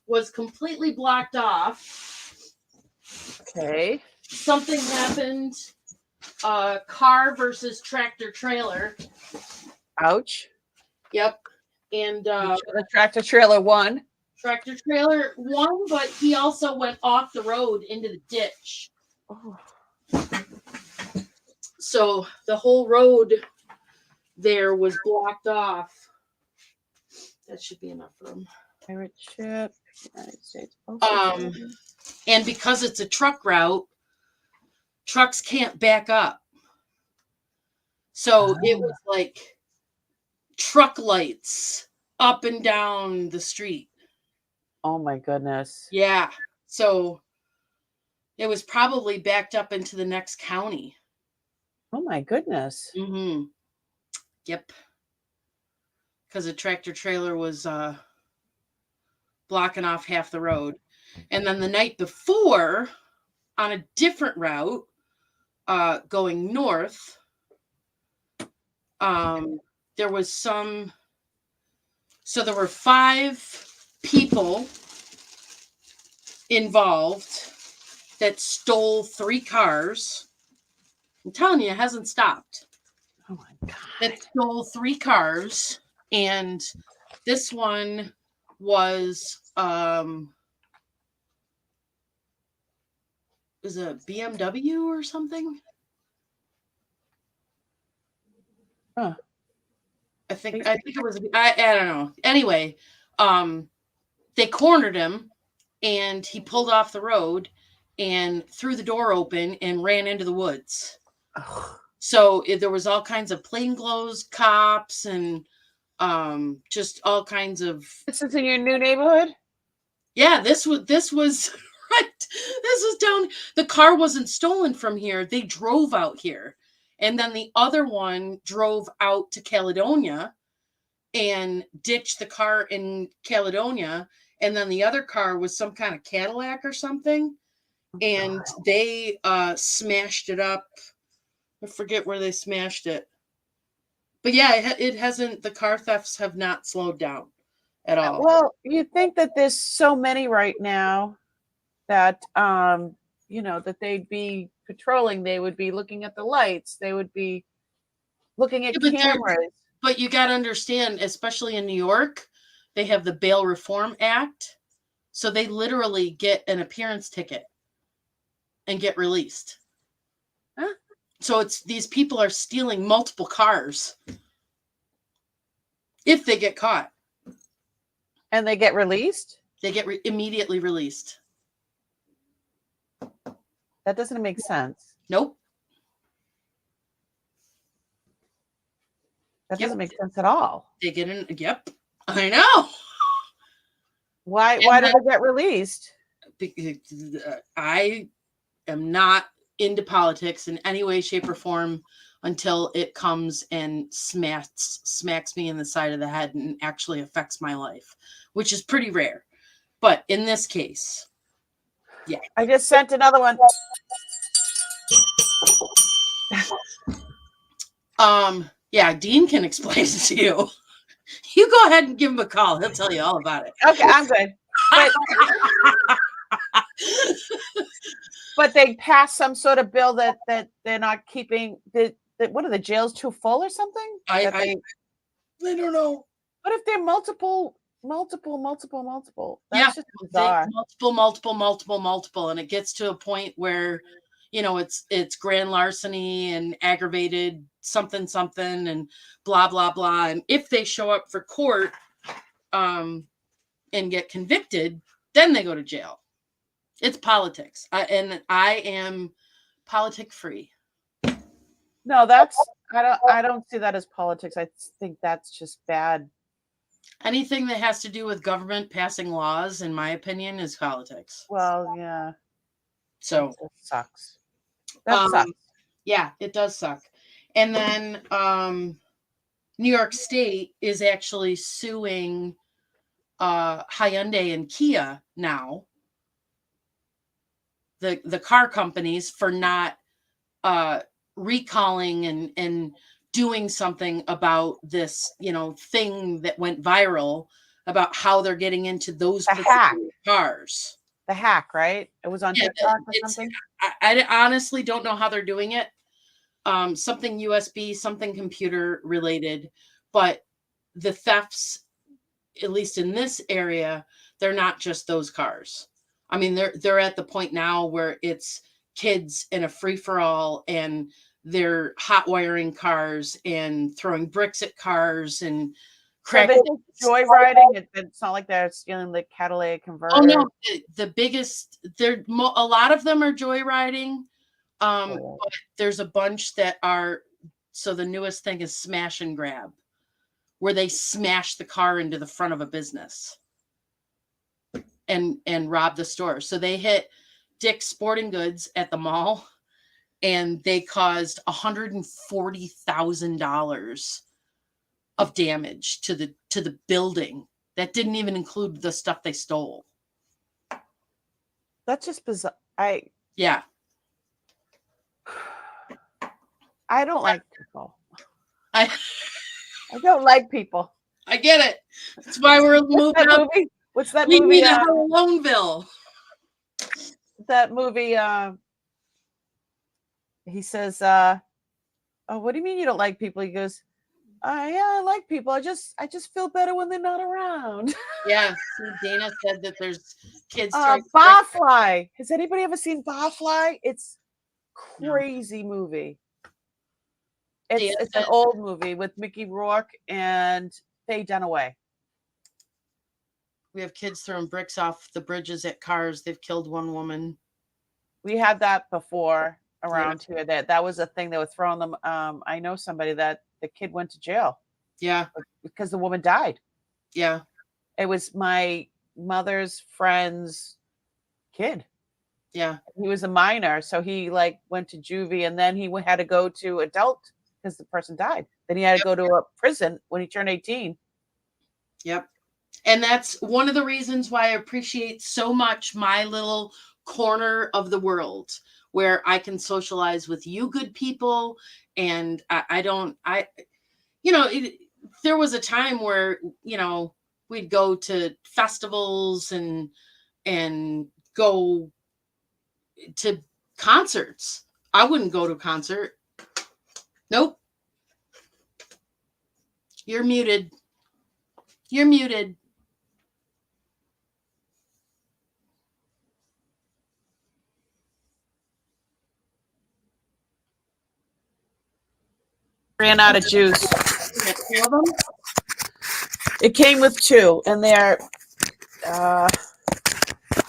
was completely blocked off. Okay. Something happened. Car versus tractor trailer. Ouch. Yep. And the tractor trailer won. Tractor trailer won, but he also went off the road into the ditch. Oh. So the whole road there was blocked off. That should be enough room. Pirate ship, United States. And because it's a truck route, trucks can't back up. So it was like truck lights up and down the street. Oh my goodness. Yeah. So it was probably backed up into the next county. Oh my goodness. Mm-hmm. Yep. Because a tractor trailer was blocking off half the road. And then the night before, on a different route, going north, there was some. So there were 5 people involved that stole 3 cars. I'm telling you, it hasn't stopped. Oh my God. That stole 3 cars, and this one was a BMW or something. Huh. I think it was. I don't know. Anyway, they cornered him, and he pulled off the road and threw the door open and ran into the woods. Ugh. So there was all kinds of plainclothes cops and just all kinds of. This is in your new neighborhood? Yeah, this was right. This was down. The car wasn't stolen from here. They drove out here, and then the other one drove out to Caledonia and ditched the car in Caledonia, and then the other car was some kind of Cadillac or something, and they smashed it up. I forget where they smashed it, but yeah, it hasn't. The car thefts have not slowed down at all. Well, you think that there's so many right now that that they'd be patrolling, they would be looking at the lights, they would be looking at cameras. But you got to understand, especially in New York, they have the Bail Reform Act, so they literally get an appearance ticket and get released. Huh? So these people are stealing multiple cars if they get caught. And they get released? They get immediately released. That doesn't make sense. Nope. That doesn't make sense at all. They get in. Yep. I know. Why do they get released? I am not into politics in any way, shape, or form until it comes and smacks me in the side of the head and actually affects my life, which is pretty rare. But in this case, yeah. I just sent another one. Yeah, Dean can explain it to you. You go ahead and give him a call. He'll tell you all about it. Okay, I'm good. But they passed some sort of bill that they're not keeping what are the jails too full or something? I don't know. What if they're multiple? That's just bizarre. Multiple, and it gets to a point where it's grand larceny and aggravated something and blah blah blah. And if they show up for court and get convicted, then they go to jail. It's politics, and I am politic free. No, I don't see that as politics. I think that's just bad. Anything that has to do with government passing laws, in my opinion, is politics. Well, yeah. So that sucks. That sucks. Yeah, it does suck. And then New York State is actually suing Hyundai and Kia now, the car companies, for not recalling and doing something about this, thing that went viral about how they're getting into those cars. The hack, right? It was on TikTok or something. I honestly don't know how they're doing it. Something USB, something computer related, but the thefts, at least in this area, they're not just those cars. I mean, they're at the point now where it's kids in a free-for-all, and they're hot wiring cars and throwing bricks at cars and cracking. So joyriding. It's not like they're stealing the catalytic converter. Oh no, the biggest. A lot of them are joyriding. But there's a bunch that are. So the newest thing is smash and grab, where they smashed the car into the front of a business and robbed the store. So they hit Dick's Sporting Goods at the mall, and they caused $140,000 of damage to the building. That didn't even include the stuff they stole. That's just bizarre. Yeah. I don't like people. I don't like people. I get it. That's why we're moving up. Movie? What's that Leave movie? me to Halloweenville. That movie. He says, "Oh, what do you mean you don't like people?" He goes, "Yeah, I like people. I just feel better when they're not around." Yeah. See, Dana said that there's kids. Barfly. Has anybody ever seen Barfly? It's crazy movie. It's an old movie with Mickey Rourke and Faye Dunaway. We have kids throwing bricks off the bridges at cars. They've killed one woman. We had that before around here. That was a thing. They were throwing them. I know somebody that the kid went to jail. Yeah. Because the woman died. Yeah. It was my mother's friend's kid. Yeah. He was a minor. So he went to juvie, and then he had to go to adult because the person died. Then he had to go to a prison when he turned 18. Yep. And that's one of the reasons why I appreciate so much my little corner of the world where I can socialize with you good people. And there was a time where, we'd go to festivals and go to concerts. I wouldn't go to a concert. Nope. You're muted. You're muted. Ran out of juice. It came with 2, and they're,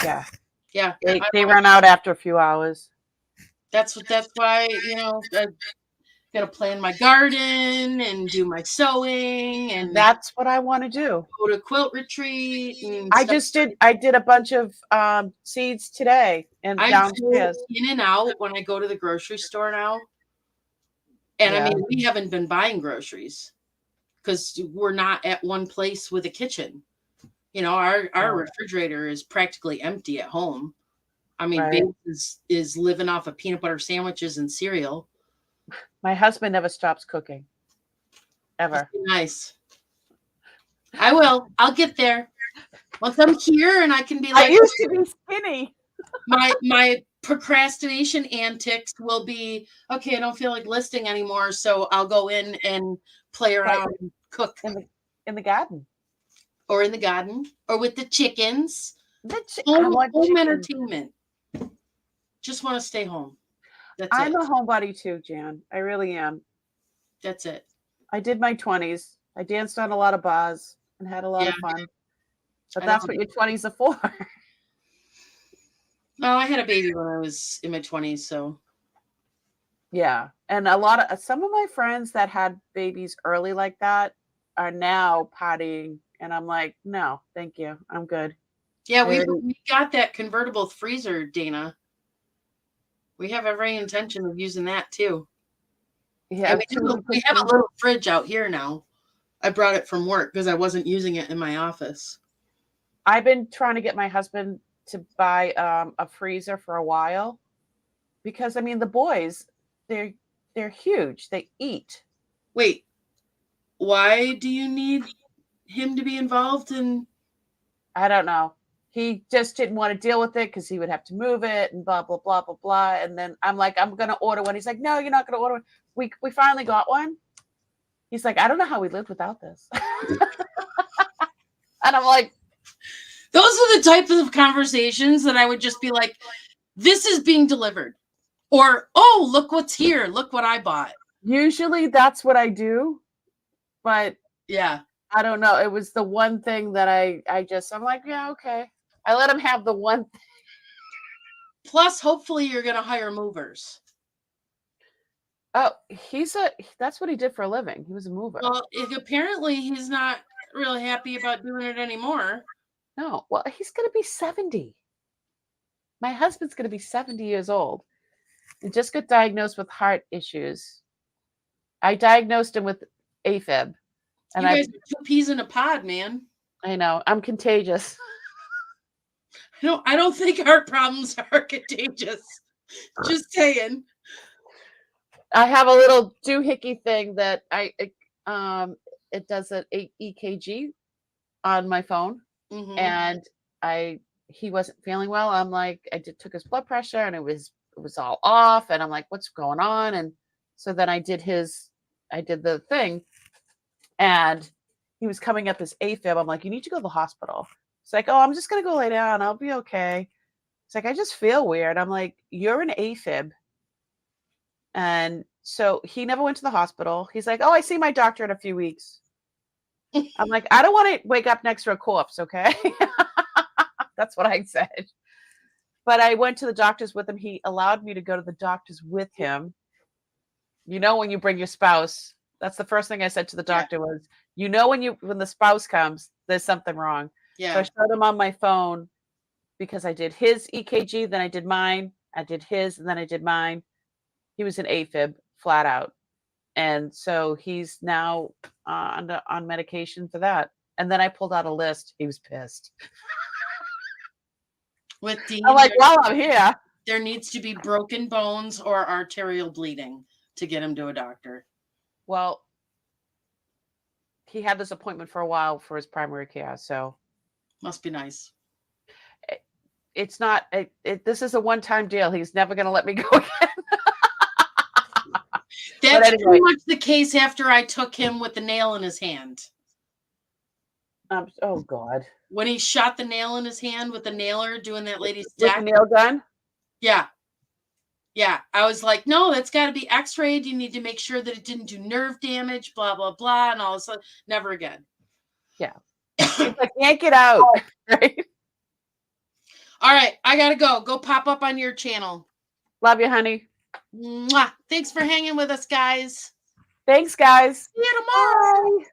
yeah. They run out after a few hours. That's why, I got to plan my garden and do my sewing, and that's what I want to do. Go to quilt retreat. And I did a bunch of seeds today and downstairs. I in and out when I go to the grocery store now. And I mean, we haven't been buying groceries because we're not at one place with a kitchen. Our refrigerator is practically empty at home. I mean, Babe is living off of peanut butter sandwiches and cereal. My husband never stops cooking. Ever. Nice. I will. I'll get there. Once I'm here and I can be like, I used to be skinny. My procrastination antics will be, okay, I don't feel like listing anymore, so I'll go in and play around and cook. In the garden. Or in the garden. Or with the chickens. Home entertainment. Just want to stay home. I'm a homebody too, Jan. I really am. That's it. I did my 20s. I danced on a lot of bars and had a lot of fun. But that's what your 20s are for. Well, I had a baby when I was in my 20s, so. Yeah. And some of my friends that had babies early like that are now partying. And I'm like, no, thank you. I'm good. Yeah, we got that convertible freezer, Dana. We have every intention of using that too. Yeah, we have a little fridge out here now. I brought it from work because I wasn't using it in my office. I've been trying to get my husband to buy a freezer for a while because I mean the boys, they're huge. They eat. Wait, why do you need him to be involved in? I don't know. He just didn't want to deal with it because he would have to move it and blah, blah, blah, blah, blah. And then I'm like, I'm going to order one. He's like, no, you're not going to order one. We finally got one. He's like, I don't know how we lived without this. And I'm like. Those are the types of conversations that I would just be like, this is being delivered. Or, oh, look what's here. Look what I bought. Usually that's what I do. But yeah, I don't know. It was the one thing that I'm like, yeah, okay. I let him have the one thing. Plus, hopefully you're going to hire movers. Oh, that's what he did for a living. He was a mover. Well, apparently he's not really happy about doing it anymore. No, well, he's going to be 70. My husband's going to be 70 years old. He just got diagnosed with heart issues. I diagnosed him with AFib. And You guys are two peas in a pod, man. I know, I'm contagious. I don't think heart problems are contagious. Just saying. I have a little doohickey thing that it does an EKG on my phone, Mhm. and he wasn't feeling well. I'm like, took his blood pressure, and it was all off, and I'm like, what's going on? And so then I did the thing, and he was coming up as AFib. I'm like, you need to go to the hospital. It's like, oh, I'm just gonna go lay down. I'll be okay. It's like, I just feel weird. I'm like, you're an AFib. And so he never went to the hospital. He's like, oh, I see my doctor in a few weeks. I'm like, I don't want to wake up next to a corpse, okay? That's what I said. But I went to the doctors with him. He allowed me to go to the doctors with him. You know, when you bring your spouse, that's the first thing I said to the doctor was, you know, when the spouse comes, there's something wrong. Yeah. So I showed him on my phone because I did his EKG, then I did mine. I did his, and then I did mine. He was an AFib, flat out. And so he's now on medication for that. And then I pulled out a list. He was pissed. With Dean, I'm like, well, I'm here. There needs to be broken bones or arterial bleeding to get him to a doctor. Well, he had this appointment for a while for his primary care, so must be nice. It's not. This is a one-time deal. He's never going to let me go again. That's anyway. Pretty much the case after I took him with the nail in his hand. Oh God! When he shot the nail in his hand with the nailer, doing that lady's deck. With the nail gun. Yeah. Yeah, I was like, no, that's got to be x-rayed. You need to make sure that it didn't do nerve damage, blah, blah, blah. And all of a sudden, never again. Yeah. It's like, yank it out. Right? All right, I got to go. Go pop up on your channel. Love you, honey. Mwah. Thanks for hanging with us, guys. Thanks, guys. See you tomorrow. Bye.